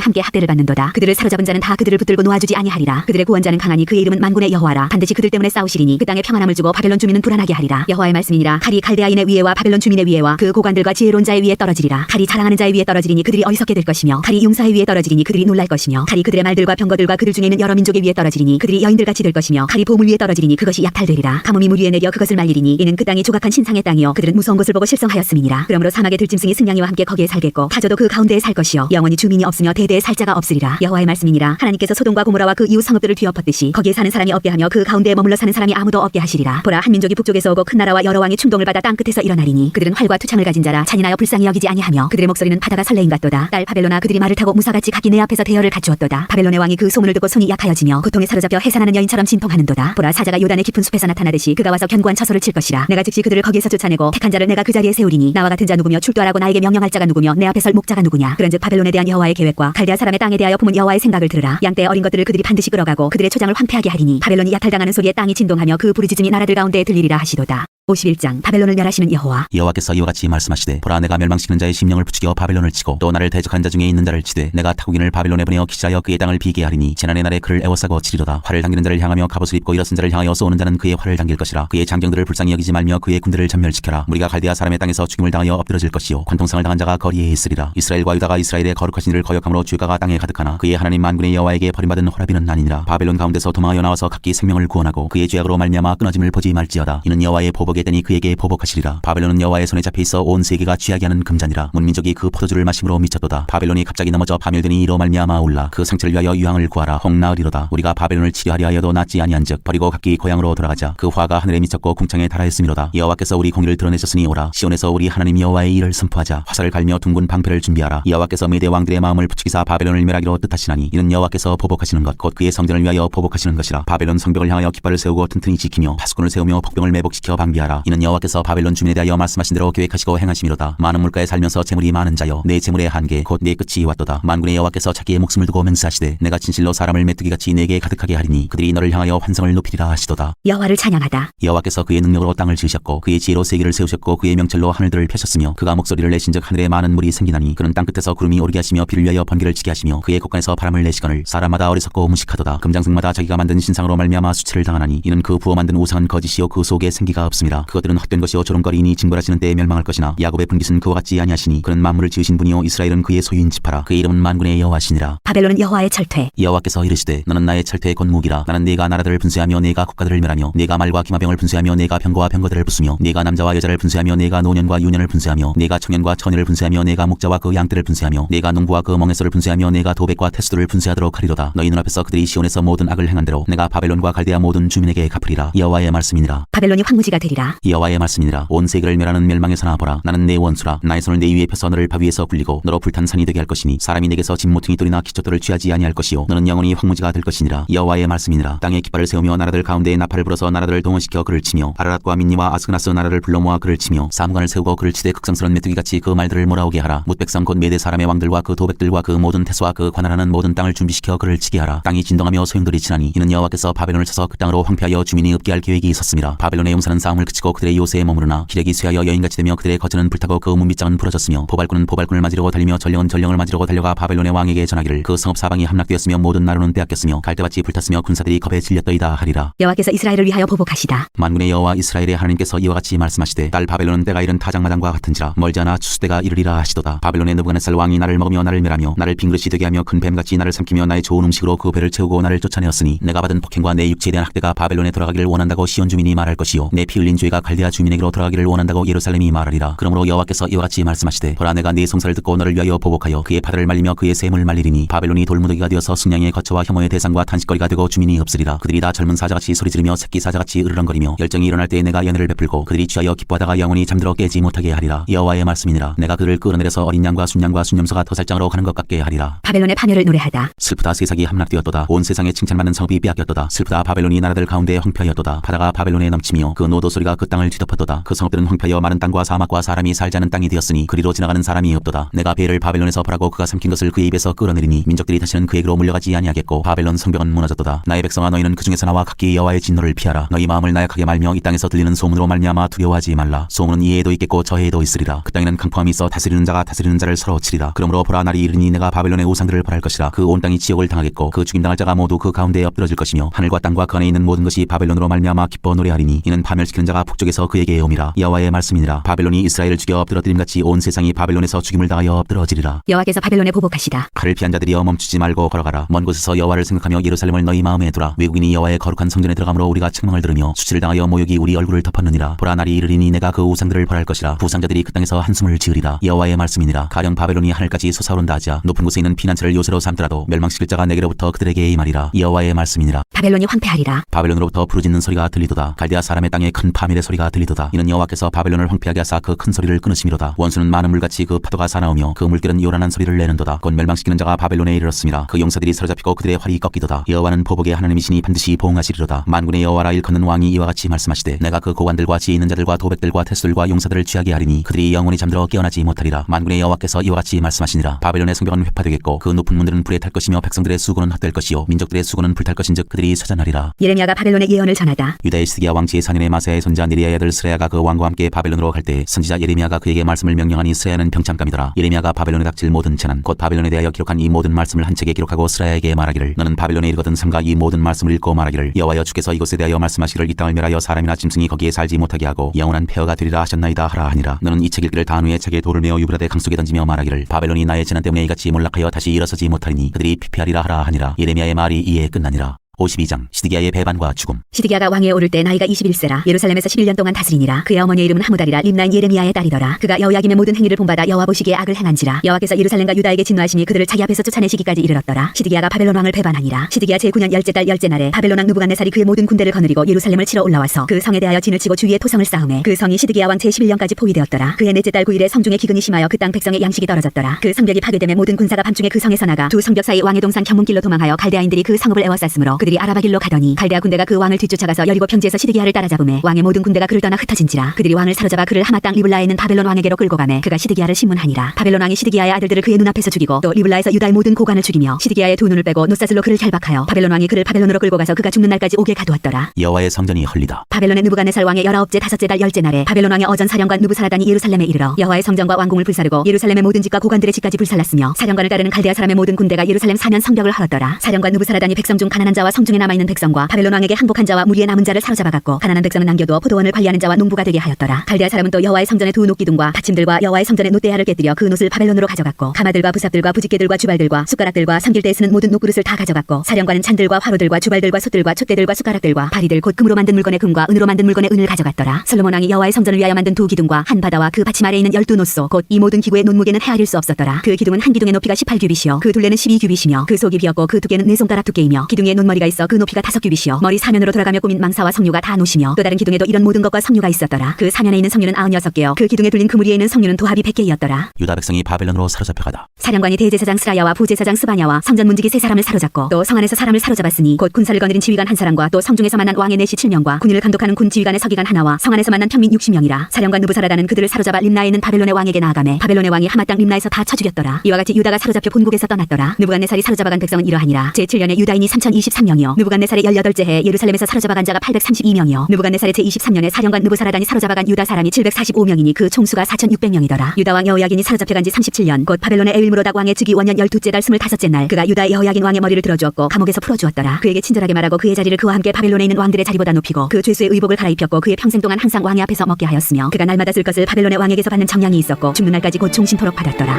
함께 학대를 받는도다. 그들을 사로잡은 자는 다 그들을 붙들고 놓아주지 아니하리라. 그들의 구원자는 강하니 그의 이름은 만군의 여호와라. 반드시 그들 때문에 싸우시리니 그 땅에 평안함을 주고 바벨론 주민은 불안하게 하리라. 여호와의 말씀이니라. 칼이 갈대아인의 위에와 바벨론 주민의 위에와 그 고관들과 지혜로운 자의 위에 떨어지리라. 칼이 자랑하는 자의 위에 떨어지리니 그들이 어리석게 될 것이며 칼이 용사의 위에 떨어지리니 그들이 놀랄 것이며 칼이 그들의 말들과 병거들과 그들 중에 있는 여러 민족의 위에 떨어지리니 그들이 여인들같이 될 것이며 칼이 보물 위에 떨어지리니 그것이 약탈되리라. 가뭄이 물 위에 내려 그것을 말리리니 이는 그 땅이 조각한 신상의 땅이요 그들은 무서운 곳을 보고 실성하였음이니라. 그러므로 사막의 들짐승이 승냥이와 함께 거기에 살겠고 타조도 그 가운데에 살 것이요 영원히 주민이 없으며 대대에 살 자가 없으리라. 여호와의 말씀이니라. 하나님께서 소돔과 고모라와 그 이웃 성읍들을 뒤엎었듯이 거기에 사는 사람이 없게 하며 그 가운데에 머물러 사는 사람이 아무도 없게 하시리라. 보라 한 민족이 북쪽에서 오고 큰 나라와 여러 왕이 충동을 받아 땅 끝에서 일어나리니 그들은 활과 투창을 가진 자라 잔인하여 불쌍히 여기지 아니하며 그들의 목소리는 바다가 설레임 같도다. 딸 바벨로나 그들이 말을 타고 무사같이 각기 내 앞에서 대열을 갖추었도다. 바벨론의 왕이 그 소문을 듣고 손이 약하여지며 고통에 사로잡혀 해산하는 여인처럼 진통하는도다. 보라 사자가 요단의 깊은 숲에서 나타나듯이 그가 와서 견고한 처소를 칠 것이라. 내가 즉시 그들을 거기에서 쫓아내고 택한 자를 내가 그 자리에 세우리니 나와 같은 자 누구며 출두하라고 나에게 명령할 자가 누구며 내 앞에 설 목자가 누구냐. 그런즉 바벨론에 대한 여호와의 계획과 갈대아 사람의 땅에 대하여 품은 여호와의 생각을 들으라. 양떼의 어린 것들을 그들이 반드시 끌어가고 그들의 초장을 황폐하게 하리니 바벨론이 약탈당하는 소리에 땅이 진동하며 그 부르짖음이 나라들 가운데에 들리리라 하시도다. 51장 바벨론을 멸하시는 여호와. 여호와께서 이와 같이 말씀하시되 보라 내가 멸망시키는 자의 심령을 부추겨 바벨론을 치고 또 나를 대적한 자 중에 있는 자를 치되 내가 타국인을 바벨론에 보내어 기치하여 그의 땅을 비게 하리니 재난의 날에 그를 애워싸고 치리로다. 활을 당기는 자를 향하며 갑옷을 입고 일어선 자를 향하여 쏘는 자는 그의 활을 당길 것이라. 그의 장경들을 불쌍히 여기지 말며 그의 군대를 전멸시켜라. 무리가 갈대아 사람의 땅에서 죽임을 당하여 엎드러질 것이요 관통상을 당한 자가 거리에 있으리라. 이스라엘과 유다가 이스라엘의 거룩하신 이를 거역함으로 죄가가 땅에 가득하나 그의 하나님 만군의 여호와에게 버림받은 호라비는 아니니라. 바벨론 가운데서 도망하여 나와서 각기 생명을 구원하고 그의 죄악으로 말미암아 끊어짐을 보지 말지어다. 이는 여호와의 보복의 때니 그에게 보복하시리라. 바벨론은 여호와의 손에 잡혀 있어 온 세계가 취하게 하는 금잔이라. 문민족이 그 포도주를 마심으로 미쳤도다. 바벨론이 갑자기 넘어져 파멸되니 이로 말미암아 올라 그 상처를 위하여 유황을 구하라. 혹 나으리로다. 우리가 바벨론을 치료하려 하여도 낫지 아니한즉 버리고 각기 고향으로 돌아가자. 그 화가 하늘에 미쳤고 궁창에 달하였음이로다. 여호와께서 우리 공의를 드러내셨으니 오라. 시온에서 우리 하나님 여호와의 일을 선포하자. 화살을 갈며 둥근 방패를 준비하라. 여호와께서 메대 왕들의 마음을 부추기사 바벨론을 멸하기로 뜻하시나니 이는 여호와께서 보복하시는 것 곧 그의 성전을 위하여 보복하시는 것이라. 바벨론 성벽을 향하여 깃발을 세우고 튼튼히 지키며 파수꾼을 세우며 복병을 매복시켜 방비하라. 주의하라. 이는 여호와께서 바벨론 주민에 대하여 말씀하신 대로 계획하시고 행하심이로다. 많은 물가에 살면서 재물이 많은 자여, 내 재물의 한계 곧 내 끝이 왔도다. 만군의 여호와께서 자기의 목숨을 두고 맹세하시되 내가 진실로 사람을 메뚜기같이 내게 가득하게 하리니 그들이 너를 향하여 환성을 높이리라 하시도다. 여호와를 찬양하다. 여호와께서 그의 능력으로 땅을 지으셨고 그의 지혜로 세계를 세우셨고 그의 명철로 하늘들을 펴셨으며 그가 목소리를 내신즉 하늘에 많은 물이 생기나니 그는 땅끝에서 구름이 오르게 하시며 비를 위하여 번개를 치게 하시며 그의 곳간에서 바람을 내시거늘 사람마다 어리석고 무식하도다. 금장승마다 자기가 만든 신상으로 말미암아 수치를 당하나니 이는 그 부어 만든 우상은 거짓이요 그 속에 생기가 없습니다. 그것들은 헛된 것이요 조롱거리니 징벌하시는 때에 멸망할 것이나 야곱의 분깃은 그와 같지 아니하시니 그는 만물을 지으신 분이요 이스라엘은 그의 소유인 지파라. 그의 이름은 만군의 여호와시니라. 바벨론은 여호와의 철퇴. 여호와께서 이르시되 너는 나의 철퇴의 건무기라. 나는 네가 나라들을 분쇄하며 네가 국가들을 멸하며 네가 말과 기마병을 분쇄하며 네가 병거와 병거들을 부수며 네가 남자와 여자를 분쇄하며 네가 노년과 유년을 분쇄하며 네가 청년과 처녀를 분쇄하며 네가 목자와 그 양떼를 분쇄하며 네가 농부와 그 멍에서를 분쇄하며 네가 도백과 태수들을 분쇄하도록 하리로다. 너희 눈앞에서 그들이 시온에서 모든 악을 행한 대로 내가 바벨론과 갈대아 모든 주민에게 갚으리라. 여호와의 말씀이니라. 바벨론이 황무지가 되리라. 여호와의 말씀이니라. 온 세계를 멸하는 멸망의 산아 보라. 나는 내 원수라. 나의 손을 내 위에 펴서 너를 바위에서 굴리고 너로 불탄 산이 되게 할 것이니 사람이 내게서 진모퉁이 돌이나 기초돌을 취하지 아니할 것이요 너는 영원히 황무지가 될 것이니라. 여호와의 말씀이니라. 땅에 깃발을 세우며 나라들 가운데에 나팔을 불어서 나라들을 동원시켜 그를 치며 아라랏과 민니와 아스그나스 나라를 불러 모아 그를 치며 사무관을 세우고 그를 치되 극성스러운 메뚜기같이 그 말들을 몰아오게 하라. 뭇백성 곧 메대 사람의 왕들과 그 도백들과 그 모든 태수와 그 관할하는 모든 땅을 준비시켜 그를 치게 하라. 땅이 진동하며 소용돌이 치나니 이는 여호와께서 바벨론을 쳐서 그 땅으로 황폐하여 주민이 없게 할 계획이 있었습니다. 바벨론의 용사는 싸움을 그치고 그들의 요새에 머무르나 기력이 쇠하여 여인같이 되며 그들의 거처는 불타고 그 문빗장은 부러졌으며 포발꾼은 포발꾼을 맞으려고 달리며 전령은 전령을 맞으려고 달려가 바벨론의 왕에게 전하기를 그 성읍 사방이 함락되었으며 모든 나루는 빼앗겼으며 갈대밭이 불탔으며 군사들이 겁에 질렸더이다 하리라. 여호와께서 이스라엘을 위하여 보복하시다. 만군의 여호와 이스라엘의 하나님께서 이와 같이 말씀하시되 딸 바벨론은 때가 이른 타작마당과 같은지라 멀지 않아 추수때가 이르리라 하시도다. 바벨론의 느부갓네살 왕이 나를 먹으며 나를 멸하며 나를 빈그릇이 되게 하며 큰 뱀같이 나를 삼키며 나의 좋은 음식으로 그 배를 채우고 나를 쫓아내었으니 내가 받은 폭행과 내 육체에 대한 학대가 바벨론에 돌아가기를 원한다고 시온 주민이 말할 것이요 내 피 흘린 죄가 갈대아 주민에게로 돌아가기를 원한다고 예루살렘이 말하리라. 그러므로 여호와께서 이와 같이 말씀하시되 보라 내가 네 송사를 듣고 너를 위하여 보복하여 그의 바다를 말리며 그의 샘을 말리리니 바벨론이 돌무더기가 되어서 승냥의 거처와 혐오의 대상과 탄식거리가 되고 주민이 없으리라. 그들이 다 젊은 사자같이 소리 지르며 새끼 사자같이 으르렁거리며 열정이 일어날 때에 내가 연회를 베풀고 그들이 취하여 기뻐하다가 영원히 잠들어 깨지 못하게 하리라. 여호와의 말씀이니라. 내가 그를 끌어내려서 어린 양과 순양과 순염소가 터살장으로 가는 것 같게 하리라. 바벨론의 파멸을 노래하다. 슬프다 세상이 함락되었도다. 온 세상에 칭찬받는 성읍이 빼앗겼도다. 슬프다 바벨론이 나라들 가운데 황폐하였도다. 바다가 바벨론에 넘치며 그 노도 소리가 그 땅을 뒤덮었도다. 그 성읍들은 황폐하여 마른 땅과 사막과 사람이 살지 않은 땅이 되었으니 그리로 지나가는 사람이 없도다. 내가 배를 바벨론에서 벌하고 그가 삼킨 것을 그의 입에서 끌어내리니 민족들이 다시는 그에게로 물려가지 아니하겠고 바벨론 성벽은 무너졌도다. 나의 백성아 너희는 그 중에서 나와 각기 여호와의 진노를 피하라. 너희 마음을 나약하게 말며 이 땅에서 들리는 소문으로 말미암아 두려워하지 말라. 소문은 이해에도 있겠고 저해에도 있으리라. 그 땅에는 강포함이 있어 다스리는 자가 다스리는 자를 서로 치리라. 그러므로 보라 날이 이르니 내가 바벨론의 우상들을 벌할 것이라. 그 온 땅이 지옥을 당하겠고 그 죽임당할 자가 모두 그 가운데에 엎드러질 것이며 하늘과 땅과 그 안에 있는 모든 것이 바벨론으로 말미암아 기뻐 노래하리니 이는 파멸시키는 자가 북쪽에서 그에게 오미라. 여호와의 말씀이니라. 바벨론이 이스라엘을 죽여 엎드러뜨림같이 온 세상이 바벨론에서 죽임을 당하여 엎드러지리라. 여호와께서 바벨론에 보복하시다. 칼을 피한 자들이여 멈추지 말고 걸어가라. 먼 곳에서 여호와를 생각하며 예루살렘을 너희 마음에 두라. 외국인이 여호와의 거룩한 성전에 들어가므로 우리가 책망을 들으며 수치를 당하여 모욕이 우리 얼굴을 덮었느니라. 보라 날이 이르리니 내가 그 우상들을 벌할 것이라. 부상자들이 그 땅에서 한숨을 지으리라. 여호와의 말씀이니라. 가령 바벨론이 하늘까지 솟아오른다 하자 높은 곳에 있는 피난처를 요새로 삼더라도 멸망시킬 자가 내게로부터 그들에게 임하리라. 여호와의 말씀이니라. 바벨론이 황폐하리라. 바벨론으로부터 부르짖는 소리가 들리도다. 갈대아 사람의 땅에 큰 파멸의 소리가 들리도다. 이는 여호와께서 바벨론을 황폐하게 하사 그 큰 소리를 끊으심이로다. 원수는 많은 물같이 그 파도가 사나우며 그 물결은 요란한 소리를 내는도다. 곧 멸망시키는 자가 바벨론에 이르렀습니다. 그 용사들이 사로잡히고 그들의 활이 꺾이도다. 여호와는 보복의 하나님이시니 반드시 보응하시리로다. 만군의 여호와라 일컫는 왕이 이와 같이 말씀하시되 내가 그 고관들과 지혜 있는 자들과 도백들과 태수들과 용사들을 취하게 하리니 그들이 영원히 잠들어 깨어나지 못하리라. 만군의 여호와께서 이와 같이 말씀하시니라. 바벨론의 성벽은 회파되겠고 그 높은 문들은 불에 탈 것이며 백성들의 수고는 헛될 것이요 민족들의 수고는 불탈 것인즉 그들이 서전하리라. 예레미야가 바벨론의 예언을 전하다. 유다의 시드기야 왕 제4년에 마세아의 손자 네리야의 아들 스레야가 그 왕과 함께 바벨론으로 갈 때 선지자 예레미야가 그에게 말씀을 명령하니 스레야는 병참감이더라. 예레미야가 바벨론에 닥칠 모든 재난 곧 바벨론에 대하여 기록한 이 모든 말씀을 한 책에 기록하고 스레야에게 말하기를 너는 바벨론에 이르거든 삼가 이 모든 말씀을 읽고 말하기를 여호와여 주께서 이곳에 대하여 말씀하시기를 이 땅을 멸하여 사람이나 짐승이 거기에 살지 못하게 하고 영원한 폐허가 되리라 하셨나이다 하라 하니라. 너는 이 책 읽기를 다 한 후에 책에 돌을 메어 유브라데 강속에 던지며 말하기를 바벨론이 나의 재난 때문에 이같이 몰락하여 다시 일어서지 못하리니 그들이 피폐하리라 하라 하니라. 예레미야의 말이 이에 끝나니라. 52장 시드기야의 배반과 죽음. 시드기야가 왕위에 오를 때 나이가 21세라. 예루살렘에서 11년 동안 다스리니라. 그의 어머니의 이름은 하무달이라. 림나인 예레미야의 딸이더라. 그가 여호야김의 모든 행위를 본받아 여호와 보시기에 악을 행한지라. 여호와께서 예루살렘과 유다에게 진노하시니 그들을 자기 앞에서 쫓아내시기까지 이르렀더라. 시드기야가 바벨론 왕을 배반하니라. 시드기야 제9년 열째 달 열째 날에 바벨론 왕 느부갓네살이 그의 모든 군대를 거느리고 예루살렘을 치러 올라와서 그 성에 대하여 진을 치고 주위에 토성을 쌓음에 그 성이 시드기야 왕 제11년까지 포위되었더라. 그의 넷째 달 9일에 성중에 기근이 심하여 그 땅 백성의 양식이 떨어졌더라. 그 성벽이 파괴되매 모든 군사가 밤중에 그 성에서 나가 두 성벽 사이 왕의 동산 견문길로 도망하여 갈대아인들이 그 성읍을 에워쌌으므로 그들이 아라바 길로 가더니 갈대아 군대가 그 왕을 뒤쫓아가서 여리고 평지에서 시드기야를 따라잡음에 왕의 모든 군대가 그를 떠나 흩어진지라. 그들이 왕을 사로잡아 그를 하마 땅 리블라에 있는 바벨론 왕에게로 끌고 가매 그가 시드기야를 신문하니라. 바벨론 왕이 시드기야의 아들들을 그의 눈앞에서 죽이고 또 리블라에서 유다의 모든 고관을 죽이며 시드기야의 두 눈을 빼고 노사슬로 그를 결박하여 바벨론 왕이 그를 바벨론으로 끌고 가서 그가 죽는 날까지 옥에 가두었더라. 여호와의 성전이 헐리다. 바벨론의 느부갓네살 왕의 19째 다섯째 달 10째 날에 바벨론 왕의 어전 사령관 느부사라단이 예루살렘에 이르러 여호와의 성전과 왕궁을 불사르고 예루살렘의 모든 집과 고관들의 집까지 불살랐으며 사령관을 따르는 갈대아 사람의 모든 군대가 예루살렘 사면 성벽을 헐었더라. 사령관 느부사라단이 백성 중 가난한 자와 성중에 남아있는 백성과 바벨론 왕에게 항복한 자와 무리에 남은 자를 사로잡아갔고 가난한 백성은 남겨두어 포도원을 관리하는 자와 농부가 되게 하였더라. 갈대아 사람은 또 여호와의 성전의 두 녹기둥과 받침들과 여호와의 성전의 놋대야를 깨뜨려 그 놋을 바벨론으로 가져갔고 가마들과 부삽들과 부집개들과 주발들과 숟가락들과 삼길 때에 쓰는 모든 녹그릇을 다 가져갔고 사령관은 찬들과 화로들과 주발들과 솥들과 촛대들과 숟가락들과 바리들 곧 금으로 만든 물건의 금과 은으로 만든 물건의 은을 가져갔더라. 솔로몬 왕이 여호와의 성전을 위하여 만든 두 기둥과 한 바다와 그 받침 아래에 있는 12놋소 곧 이 모든 기구의 논무게는 헤아릴 수 없었더라. 그 기둥은 한 기둥의 높이가 18규빗이요 그 둘레는 12규빗이며 그 속이 비었고 그 두께는 4손가락 두께이며 기둥에 논머리가 있어 그 높이가 5규빗이요 머리 사면으로 돌아가며 꾸민 망사와 성류가 다 놋이며 또 다른 기둥에도 이런 모든 것과 성류가 있었더라. 그 사면에 있는 성류는 96개요 그 기둥에 둘린 그물 위에 있는 성류는 도합이 100개이었더라. 유다 백성이 바벨론으로 사로잡혀가다. 사령관이 대제사장 스라야와 부제사장 스바냐와 성전 문지기 세 사람을 사로잡고 또 성 안에서 사람을 사로잡았으니 곧 군사를 거느린 지휘관 한 사람과 또 성중에서 만난 왕의 내시 7명과 군인을 감독하는 군 지휘관의 서기관 하나와 성 안에서 만난 평민 60명이라. 사령관 느부사라단은 그들을 사로잡아 림나에 있는 바벨론의 왕에게 나아가매 바벨론의 왕이 하마 땅 림나에서 다 쳐 죽였더라. 이와 같이 유다가 사로잡혀 본국에서 떠났더라. 느부갓네살이 사로잡아간 백성은 이러하니라. 제7년에 유다인이 3023명이요 느부갓네살의 18째 해에 예루살렘에서 사로잡아간 자가 832명이요 느부갓네살의 제23년에 사령관 느부사라단이 사로잡아간 유다 사람이 745명이니 그 총수가 4600명이더라. 유다 왕 여호야긴이 사로잡혀간 지 37년 곧 바벨론의 에윌므로닥 왕의 즉위 원년 12째 달 25째 날 그가 유다의 여호야긴 왕의 머리를 들어주었고 감옥에서 풀어주었더라. 그에게 친절하게 말하고 그의 자리를 그와 함께 바벨론에 있는 왕들의 자리보다 높이고 그 죄수의 의복을 갈아입혔고 그의 평생 동안 항상 왕의 앞에서 먹게 하였으며 그가 날마다 쓸 것을 바벨론의 왕에게서 받는 정량이 있었고 죽는 날까지 곧 종신토록 받았더라.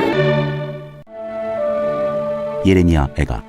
예레미야 애가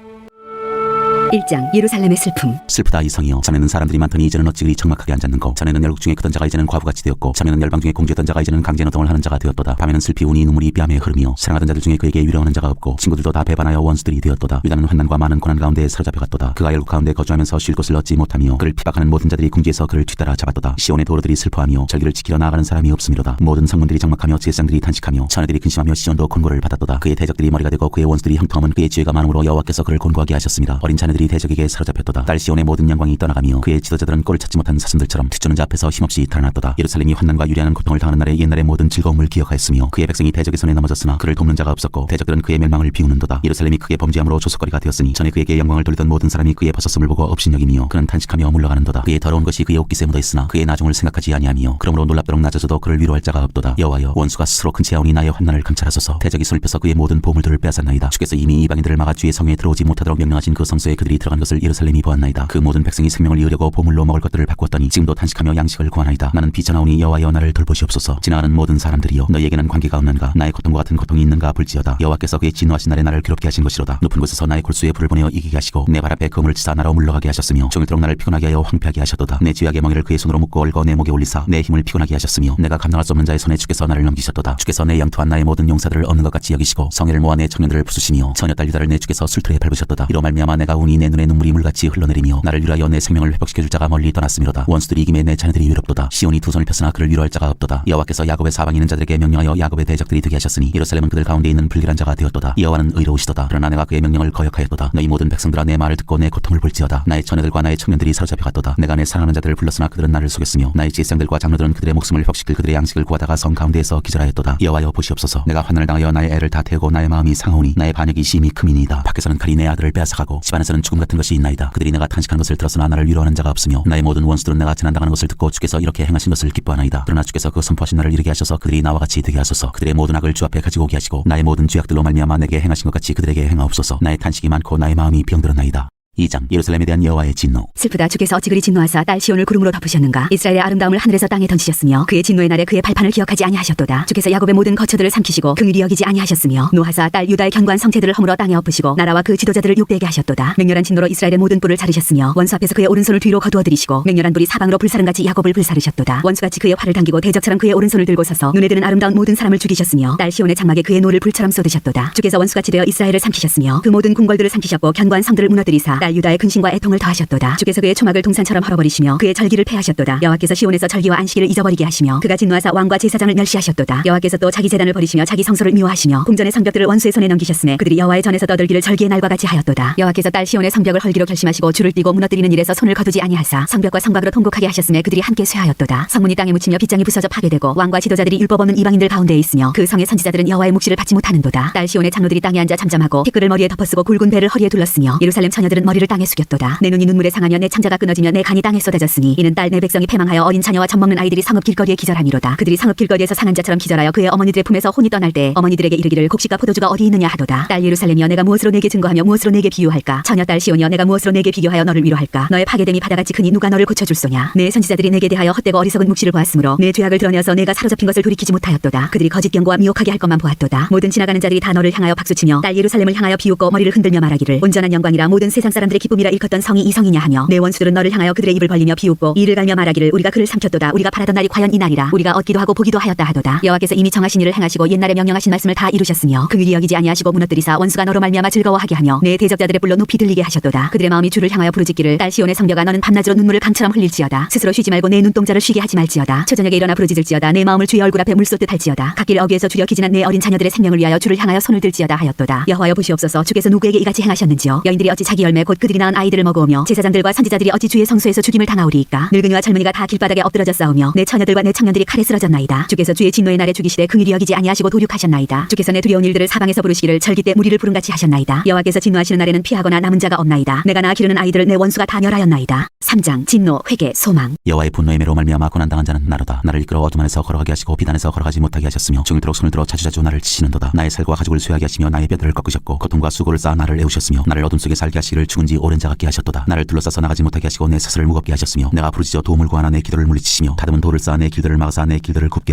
1장 예루살렘의 슬픔. 슬프다 이 성이여. 전에는 사람들이 많더니 이제는 어찌 그리 적막하게 앉았는고. 전에는 열국 중에 크던 자가 이제는 과부같이 되었고 전에는 열방 중에 공주였던 자가 이제는 강제 노동을 하는 자가 되었도다. 밤에는 슬피 우니 눈물이 뺨에 흐르며 사랑하던 자들 중에 그에게 위로하는 자가 없고 친구들도 다 배반하여 원수들이 되었도다. 유다는 환난과 많은 고난 가운데 사로잡혀갔도다. 그가 열국 가운데 거주하면서 쉴 곳을 얻지 못하며 그를 피박하는 모든 자들이 궁지에서 그를 뒤따라 잡았도다. 시온의 도로들이 슬퍼하며 절기를 지키러 나아가는 사람이 없음이로다. 모든 성문들이 적막하며 제사장들이 탄식하며 처녀들이 근심하며 시온도 곤고를 받았도다. 그의 대적들이 머리가 되고 그의 원수들이 형통하면 그의 지혜가 많음으로 여호와께서 그를 곤고하게 하셨습니다. 어린 자녀들이 대적에게 사로잡혔도다. 딸 시온의 모든 영광이 떠나가며 그의 지도자들은 꼴을 찾지 못한 사슴들처럼 뒤쫓는 자 앞에서 힘없이 달아났도다. 예루살렘이 환난과 유리하는 고통을 당하는 날에 옛날의 모든 즐거움을 기억하였으며 그의 백성이 대적의 손에 넘어졌으나 그를 돕는 자가 없었고 대적들은 그의 멸망을 비우는도다. 예루살렘이 크게 범죄함으로 조속거리가 되었으니 전에 그에게 영광을 돌리던 모든 사람이 그의 벗었음을 보고 업신여기며 그는 탄식하며 물러가는도다. 그의 더러운 것이 그의 옷깃에 묻어있으나 그의 나중을 생각하지 아니하며 그러므로 놀랍도록 낮아져도 그를 위로할 자가 없도다. 여호와여 원수가 스스로 큰 치하오니 나의 환난을 감찰하소서. 대적이 손을 펴서 그의 모든 보물들을 빼앗았나이다. 주께서 이미 이방인들을 막아 주의 성에 들어오지 못하도록 명령하신 그 성소에 그들이 들어간 것을 예루살렘이 보았나이다. 그 모든 백성이 생명을 이으려고 보물로 먹을 것들을 바꾸었더니 지금도 탄식하며 양식을 구하나이다. 나는 비쳐나오니 여호와여 나를 돌보시옵소서. 지나가는 모든 사람들이여 너희에게는 관계가 없는가. 나의 고통과 같은 고통이 있는가 볼지어다. 여호와께서 그의 진노하신 날에 나를 괴롭게 하신 것이로다. 높은 곳에서 나의 골수에 불을 보내어 이기게 하시고 내 발 앞에 검을 치사 나로 물러가게 하셨으며 종일토록 나를 피곤하게 하여 황폐하게 하셨도다. 내 죄악의 멍에를 그의 손으로 묶고 얽어 내 목에 올리사 내 힘을 피곤하게 하셨으며 내가 감당할 수 없는 자의 손에 주께서 나를 넘기셨도다. 주께서 내 영투한 나의 모든 용사들을 얻는 것 같이 여기시고 성회를 모아 내 청년들을 부수시며 처녀딸 유다를 내 주께서 술틀에 밟으셨도다. 이로 말미암아 내가 운이 내 눈에 눈물이 물같이 흘러내리며 나를 위하여 내 생명을 회복시켜줄 자가 멀리 떠났음이로다. 원수들이 이김에 내 자녀들이 외롭도다. 시온이 두 손을 폈으나 그를 위로할 자가 없도다. 여호와께서 야곱의 사방에 있는 자들에게 명령하여 야곱의 대적들이 되게 하셨으니 예루살렘은 그들 가운데 있는 불길한 자가 되었도다. 여호와는 의로우시도다. 그러나 내가 그의 명령을 거역하였도다. 너희 모든 백성들아 내 말을 듣고 내 고통을 볼지어다. 나의 처녀들과 나의 청년들이 사로잡혀갔도다. 내가 내 사랑하는 자들을 불렀으나 그들은 나를 속였으며 나의 제사장들과 장로들은 그들의 목숨을 회복시킬 그들의 양식을 구하다가 성 가운데에서 기절하였도다. 여호와여 보시옵소서. 내가 환난을 당하여 나의 애를 다 태우고 나의 마음이 상하오니 나의 반역이 심히 크미니이다. 밖에서는 칼이 내 아들을 빼앗아가고 집 안에서는 죽음 같은 것이 있나이다. 그들이 내가 탄식한 것을 들었으나 나를 위로하는 자가 없으며 나의 모든 원수들은 내가 재난당하는 것을 듣고 주께서 이렇게 행하신 것을 기뻐하나이다. 그러나 주께서 그 선포하신 날을 이르게 하셔서 그들이 나와 같이 되게 하소서. 그들의 모든 악을 주 앞에 가지고 오게 하시고 나의 모든 죄악들로 말미암아 내게 행하신 것 같이 그들에게 행하옵소서. 나의 탄식이 많고 나의 마음이 병들었나이다. 2장 예루살렘에 대한 여호와의 진노. 슬프다. 주께서 어찌 그리 진노하사 딸 시온을 구름으로 덮으셨는가. 이스라엘의 아름다움을 하늘에서 땅에 던지셨으며 그의 진노의 날에 그의 발판을 기억하지 아니하셨도다. 주께서 야곱의 모든 거처들을 삼키시고 긍휼히 여기지 아니하셨으며 노하사 딸 유다의 견고한 성체들을 허물어 땅에 엎으시고 나라와 그 지도자들을 욕되게 하셨도다. 맹렬한 진노로 이스라엘의 모든 뿔을 자르셨으며 원수 앞에서 그의 오른손을 뒤로 거두어들이시고 맹렬한 불이 사방으로 불사른같이 야곱을 불사르셨도다. 원수같이 그의 활을 당기고 대적처럼 그의 오른손을 들고 서서 눈에 드는 아름다운 모든 사람을 죽이셨으며 딸 시온의 장막에 그의 노를 불처럼 쏟으셨도다. 주께서 원수같이 되어 이스라엘을 삼키셨으며 그 모든 궁궐들을 삼키셨고 견고한 성들을 무너뜨리사 딸 유다의 근심과 애통을 더하셨도다. 주께서 그의 초막을 동산처럼 헐어버리시며 그의 절기를 폐하셨도다. 여호와께서 시온에서 절기와 안식일을 잊어버리게 하시며 그가 진노하사 왕과 제사장을 멸시하셨도다. 여호와께서 또 자기 제단을 버리시며 자기 성소를 미워하시며 궁전의 성벽들을 원수의 손에 넘기셨음에 그들이 여호와의 전에서 떠들기를 절기의 날과 같이 하였도다. 여호와께서 딸 시온의 성벽을 헐기로 결심하시고 줄을 띠고 무너뜨리는 일에서 손을 거두지 아니하사 성벽과 성곽으로 통곡하게 하셨음에 그들이 함께 쇠하였도다. 성문이 땅에 묻히며 빗장이 부서져 파괴되고 왕과 지도자들이 율법 없는 이방인들 가운데에 있으며 그 성의 선지자들은 여호와의 묵시를 받지 못하는도다. 딸 시온의 장로들이 땅에 앉아 잠잠하고 티끌을 머리에 덮어쓰고 굵은 배를 허리에 둘렀으며 예루살렘 처녀들은 머리를 땅에 숙였도다. 내 눈이 눈물에 상하며 내 창자가 끊어지며 내 간이 땅에 쏟아졌으니 이는 딸 내 백성이 패망하여 어린 자녀와 젖먹는 아이들이 성읍 길거리에 기절함이로다. 그들이 성읍 길거리에서 상한 자처럼 기절하여 그의 어머니들의 품에서 혼이 떠날 때 어머니들에게 이르기를 곡식과 포도주가 어디 있느냐 하도다. 딸 예루살렘이여 내가 무엇으로 내게 증거하며 무엇으로 내게 비유할까? 처녀 딸 시온이여 내가 무엇으로 내게 비교하여 너를 위로할까? 너의 파괴됨이 바다같이 크니 누가 너를 고쳐줄소냐? 내 선지자들이 내게 대하여 헛되고 어리석은 묵시를 보았으므로 내 죄악을 드러내어서 내가 사로잡힌 것을 돌이키지 못하였도다. 그들이 거짓 경고와 미혹하게 할 것만 보았도다. 모든 지나가는 자들이 다 너를 향하여 박수치며 딸 예루살렘을 향하여 비웃고 머리를 흔들며 말하기를 온전한 영광이라 모든 세상 사람들의 기쁨이라 일컫던 성이 이 성이냐 하며 내 원수들은 너를 향하여 그들의 입을 벌리며 비웃고 이를 갈며 말하기를 우리가 그를 삼켰도다. 우리가 바라던 날이 과연 이 날이라. 우리가 얻기도 하고 보기도 하였다 하도다. 여호와께서 이미 정하신 일을 행하시고 옛날에 명령하신 말씀을 다 이루셨으며 긍휼히 여기지 아니하시고 무너뜨리사 원수가 너로 말미암아 즐거워하게 하며 내 대적자들의 뿔로 높이 들리게 하셨도다. 그들의 마음이 주를 향하여 부르짖기를 딸 시온의 성벽아 너는 밤낮으로 눈물을 강처럼 흘릴지어다. 스스로 쉬지 말고 내 눈동자를 쉬게 하지 말지어다. 초저녁에 일어나 부르짖을지어다. 내 마음을 주의 얼굴 앞에 물 쏟듯 할지어다. 갓길 어귀에서 주려 기진한 내 어린 자녀들의 생명을 위하여 주를 향하여 손을 들지어다 하였도다. 여호와여 보시옵소서. 주께서 누구에게 이같이 행하셨는지요? 여인들이 어찌 자기 열매 곧 그들이 낳은 아이들을 먹어오며 제사장들과 선지자들이 어찌 주의 성소에서 죽임을 당하오리이까? 늙은이와 젊은이가 다 길바닥에 엎드러져 싸우며 내 처녀들과 내 청년들이 칼에 쓰러졌나이다. 주께서 주의 진노의 날에 죽이시되 긍휼히 여기지 아니하시고 도륙하셨나이다. 주께서 내 두려운 일들을 사방에서 부르시기를 절기 때 무리를 부름같이 하셨나이다. 여호와께서 진노하시는 날에는 피하거나 남은 자가 없나이다. 내가 낳아 기르는 아이들을 내 원수가 다 멸하였나이다. 3장 진노 회개 소망. 여호와의 분노의 매로 말미암아 고난당한 자는 나로다. 나를 이끌어 어둠 안에서 걸어가게 하시고 빛 안에서 걸어가지 못하게 하셨으며 종일토록 손을 들어 자주자주 나를 치시는도다. 나의 살과 가죽을 쇠하게 하시며 나의 뼈들을 꺾으셨고 고통과 수고를 쌓아 나를 애우셨으며 나를 어둠 속에 살게 하시기를 죽은 지 오랜 자 같게 하셨도다. 나를 둘러싸서 나가지 못하게 하시고 내 사슬을 무겁게 하셨으며 내가 부르짖어 도움을 구하나 내 기도를 물리치시며 다듬은 돌을 쌓아 내 길들을 막아사 내 길들을 굽게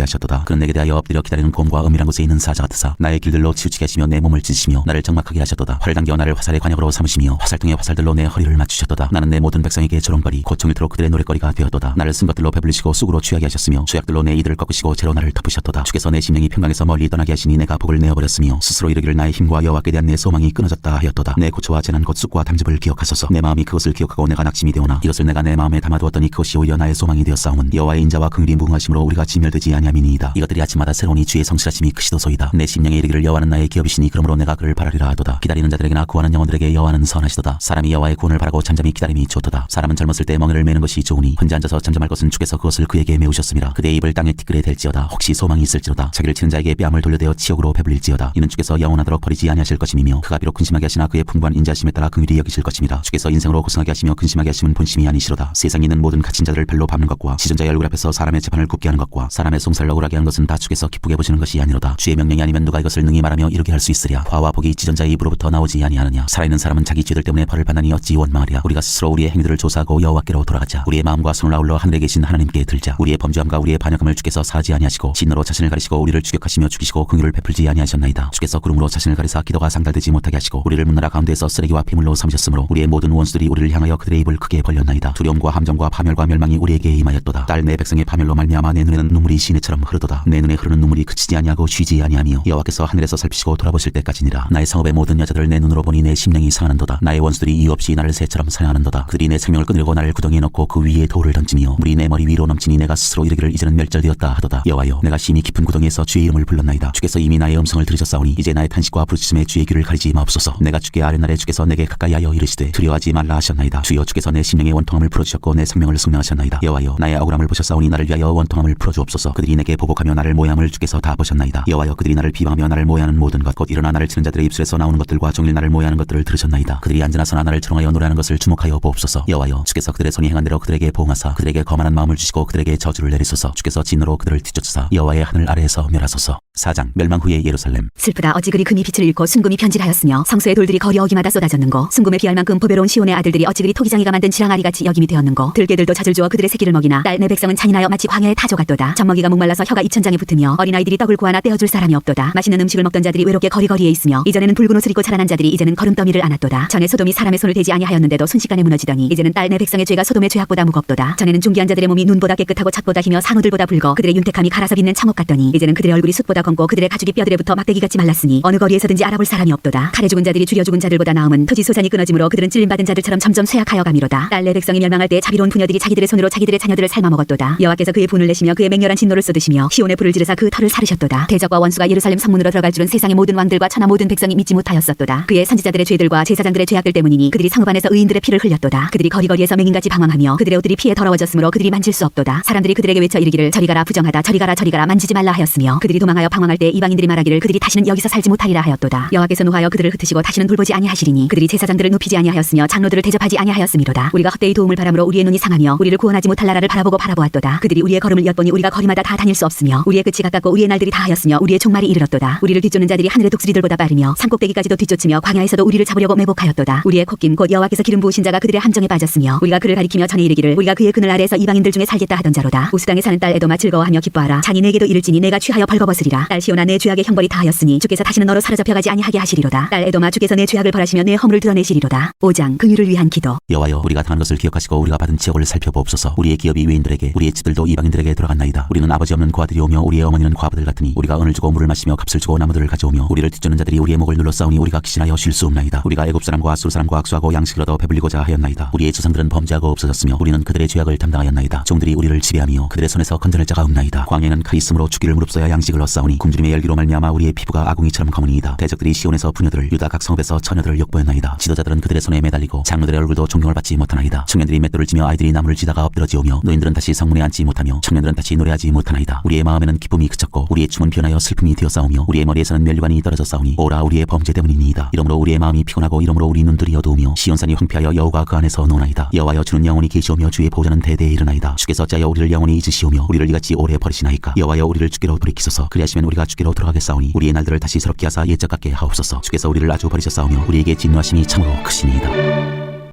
하셨도다. 그는 내게 대하여 엎드려 기다리는 곰과 은밀한 곳에 있는 사자 같으사 나의 길들로 치우치게 하시며 내 몸을 찢으시며 나를 적막하게 하셨도다. 활을 당겨 나를 화살의 관역으로 삼으시며 화살통의 화살들로 내 허리를 맞추셨도다. 나는 내 모든 백성에게 조롱거리 곧 종일토록 그들의 노랫거리가 되었도다. 나를 쓴 것들로 배불리시고 쑥으로 취하게 하셨으며 죄악들로 내 이들을 꺾으시고 죄로 나를 덮으셨도다. 주께서 내 심령이 평강에서 멀리 떠나게 하시니 내가 복을 내어버렸으며 스스로 이르기를 나의 힘과 여호와께 대한 내 소망이 끊어졌다 하였도다. 내 고초와 재난 곧 쑥과 담즙을 기억하소서. 내 마음이 그것을 기억하고 내가 낙심이 되오나 이것을 내가 내 마음에 담아두었더니 그것이 오히려 나의 소망이 되었사오면 여호와의 인자와 긍휼이 무궁하심으로 우리가 진멸되지 아니함이니이다. 이것들이 아침마다 새로우니 주의 성실하심이 크시도소이다. 내 심령에 이르기를 여호와는 나의 기업이시니 그러므로 내가 그를 바라리라 하도다. 기다리는 자들에게나 구하는 영혼들에게 여호와는 선하시도다. 사람이 여호와의 구원을 바라고 잠잠히 기다림이 좋도다. 사람은 젊었을 때 멍에를 매는 것이 좋으니 혼자 앉아서 잠잠할 것은 주께서 그것을 그에게 메우셨음이라. 그대의 입을 땅에 티끌에 댈지어다. 혹시 소망이 있을지로다. 자기를 치는 자에게 뺨을 돌려대어 치욕으로 배불릴지어다. 이는 주께서 영원하도록 버리지 아니하실 것임이며 그가 비록 근심하게 하시나 그의 풍부한 인자심에 따라 긍휼히 여기실 것임이다. 주께서 인생으로 고생하게 하시며 근심하게 하심은 본심이 아니시로다. 세상에 있는 모든 갇힌 자들을 발로 밟는 것과 지존자의 얼굴 앞에서 사람의 재판을 굽게 하는 것과 사람의 송사를 억울하게 하는 것은 다 주께서 기쁘게 보시는 것이 아니로다. 주의 명령이 아니면 누가 이것을 능히 말하며 이루게 할 수 있으랴. 화와 복이 지존자의 입으로부터 나오지 아니하느냐. 살아있는 사람은 자기 죄들 때문에 벌을 받나니 어찌 원망하랴. 우리가 스스로 우리의 행위들을 조사하고 여호와께로 돌아가자. 우리의 마음과 손을 아울러 하늘에 계신 하나님께 들자. 우리의 범죄함과 우리의 반역함을 주께서 사하지 아니하시고 진노로 자신을 가리시고 우리를 추격하시며 죽이시고 긍휼을 베풀지 아니하셨나이다. 주께서 구름으로 자신을 가리사 기도가 상달되지 못하게 하시고 우리를 문나라 가운데에서 쓰레기와 피물로 삼으셨으므로 우리의 모든 원수들이 우리를 향하여 그들의 입을 크게 벌렸나이다. 두려움과 함정과 파멸과 멸망이 우리에게 임하였도다. 딸 내 백성의 파멸로 말미암아 내 눈에는 눈물이 시내처럼 흐르도다. 내 눈에 흐르는 눈물이 그치지 아니하고 쉬지 아니하며 여호와께서 하늘에서 살피시고 돌아보실 때까지니라. 나의 성읍의 모든 여자들을 내 눈으로 보니 내 심령이 상하는도다. 나의 원수들이 이유 없이 나를 새처럼 사냥하는도다. 그들이 내 생명을 끊으려고 나를 구덩이에 넣고 그 위에 돌을 던지며 물이 내 머리 위로 넘치니 내가 스스로 이르기를 이제는 멸절되었다 하도다. 여호와여 내가 심히 깊은 구덩이에서 주의 이름을 불렀나이다. 주께서 이미 나의 음성을 들으셨사오니 이제 나의 탄식과 부르짖음에 주의 귀를 가리지 마옵소서. 내가 주께 아랫날에 주께서 내게 가까이하여 이르시되 두려워하지 말라 하셨나이다. 주여 주께서 내 심령의 원통함을 풀어주셨고 내 생명을 숙명하셨나이다. 여호와여 나의 억울함을 보셨사오니 나를 위하여 원통함을 풀어주옵소서. 그들이 내게 보복하며 나를 모함을 주께서 다 보셨나이다. 여호와여 그들이 나를 비방하며 나를 모해하는 모든 것 곧 일어나 나를 치는 자들의 입술에서 나오는 것들과 종일 나를 모해하는 것들을 들으셨나이다. 그들이 앉으나 서나 나를 조롱하여 노래하는 것을 주목하여 보옵소서. 여호와여 주께서 그들의 손이 행한 대로 그들에게 보응하사 그들에게 거만한 마음을 주시고 그들에게 저주를 내리소서. 주께서 진노로 그들을 뒤쫓으사 여호와의 하늘 아래에서 멸하소서. 4장 멸망 후의 예루살렘. 슬프다. 어찌 그리 금이 빛을 잃고 순금이 변질하였으며 성소의 돌들이 거리 어기마다 쏟아졌는고 순금에 비할 만큼 보배로운 시온의 아들들이 어찌 그리 토기장이가 만든 지랑아리같이 여김이 되었는고 들개들도 젖을 주어 그들의 새끼를 먹이나 딸 내 백성은 잔인하여 마치 광야의 타조 같도다. 젖먹이가 목말라서 혀가 입천장에 붙으며 어린아이들이 떡을 구하나 떼어줄 사람이 없도다. 맛있는 음식을 먹던 자들이 외롭게 거리거리에 있으며 이전에는 붉은 옷을 입고 자라난 자들이 이제는 걸음더미를 안았도다. 전에 소돔이 사람의 손을 대지 아니하였는데도 순식간에 무너지더니 이제는 딸 내 백성의 죄가 소돔의 죄악보다 무겁도다. 전에는 중기한 자들의 몸이 눈보다 깨끗하고 젖보다 희며 상어들보다 붉어 그들의 윤택함이 갈아서 빛낸 청옥 같더니 이제는 그들의 얼굴이 숯보다 검고 그들의 가죽이 뼈들에 붙어 막대기같이 말랐으니 어느 거리에서든지 알아볼 사람이 없도다. 칼에 죽은 자들이 죽여 죽은 자들보다 나음은 토지 소산이 끊어짐으로 그러므로 그들은 찔림받은 자들처럼 점점 쇠약하여 가미로다. 딸 내 백성이 멸망할 때 자비로운 부녀들이 자기들의 손으로 자기들의 자녀들을 삶아 먹었도다. 여호와께서 그의 분을 내시며 그의 맹렬한 진노를 쏟으시며 시온의 불을 지르사 그 털을 사르셨도다. 대적과 원수가 예루살렘 성문으로 들어갈 줄은 세상의 모든 왕들과 천하 모든 백성이 믿지 못하였었도다. 그의 선지자들의 죄들과 제사장들의 죄악들 때문이니 그들이 성읍 안에서 의인들의 피를 흘렸도다. 그들이 거리거리에서 맹인같이 방황하며 그들의 옷들이 피에 더러워졌으므로 그들이 만질 수 없도다. 사람들이 그들에게 외쳐 이르기를 저리 가라 부정하다 저리 가라 저리 가라 만지지 말라 하였으며 그들이 도망하여 방황할 때 이방인들이 말하기를 그들이 다시는 여기서 살지 못하리라 하였도다. 여호와께서 노하여 그들을 흩으시고 다시는 돌보지 아니하시리니 그들이 제사장들을 눕히지 아니하였으며 장로들을 대접하지 아니하였음이로다. 우리가 헛되이 도움을 바람으로 우리의 눈이 상하며 우리를 구원하지 못할 나라를 바라보았도다. 그들이 우리의 걸음을 엿보니 우리가 거리마다 다 다닐 수 없으며 우리의 끝이 가깝고 우리의 날들이 다하였으며 우리의 종말이 이르렀도다. 우리를 뒤쫓는 자들이 하늘의 독수리들보다 빠르며 산꼭대기까지도 뒤쫓으며 광야에서도 우리를 잡으려고 매복하였도다. 우리의 콧김 곧 여호와께서 기름 부으신 자가 그들의 함정에 빠졌으며 우리가 그를 가리키며 전에 이르기를 우리가 그의 그늘 아래에서 이방인들 중에 살겠다 하던 자로다. 우스 땅에 사는 딸 에도마 즐거워하며 기뻐하라. 장이 내게도 이를지니 내가 취하여 벌거벗으리라. 딸 시온아 내 죄악의 형벌이 다하였으니 주께서 다시는 너로 사로잡혀가지 아니하게 하시리로다. 딸 에도마 주께서 내 죄악을 벌하시며 내 허물을 드러내시리로다. 5장 긍휼을 위한 기도. 여호와여 우리가 당한 것을 기억하시고 우리가 받은 지역을 살펴보옵소서. 우리의 기업이 외인들에게 우리의 집들도 이방인들에게 들어갔나이다. 우리는 아버지 없는 고아들이오며 우리의 어머니는 과부들 같으니 우리가 은을 주고 물을 마시며 값을 주고 나무들을 가져오며 우리를 뒤쫓는 자들이 우리의 목을 눌러 싸우니 우리가 기신하여 쉴 수 없나이다. 우리가 애굽 사람과 아수르 사람과 악수하고 양식을 얻어 배불리고자 하였나이다. 우리의 조상들은 범죄하고 없어졌으며 우리는 그들의 죄악을 담당하였나이다. 종들이 우리를 지배하며 그들의 손에서 건져낼 자가 없나이다. 광야에는 칼이 있으므로 죽기를 무릅써야 양식을 얻사오니 굶주림의 열기로 말미암아 우리의 피부가 아궁이처럼 검으니이다. 대적들이 시온에서 부녀들을 유다 각 성읍에서 처녀들을 욕보였나이다. 지도자들은 그들의 손에 매달리고 장로들의 얼굴도 존경을 받지 못하나이다. 청년들이 맷돌을 지며 아이들이 나무를 지다가 엎드러지오며 노인들은 다시 성문에 앉지 못하며 청년들은 다시 노래하지 못하나이다. 우리의 마음에는 기쁨이 그쳤고 우리의 춤은 변하여 슬픔이 되었사오며 우리의 머리에서는 면류관이 떨어져 싸우니 오라 우리의 범죄 때문이니이다. 이러므로 우리의 마음이 피곤하고 이러므로 우리 눈들이 어두우며 시온산이 황폐하여 여호가 그 안에서 노나이다. 여호와여 주는 영원히 계시오며 주의 보좌는 대대에 일어나이다. 주께서 어찌하여 우리를 영원히 잊으시오며 우리를 이같이 오래 버리시나이까. 여호와여 우리를 주께로 돌이키소서. 그리하시면 우리가 주께로 돌아가겠사오니 우리의 날들을 다시 새롭게 하사 옛적 같게 하옵소서. 주께서 우리를 아주 버리셨사오며 우리에게 진노하심이 참으로 크시니이다.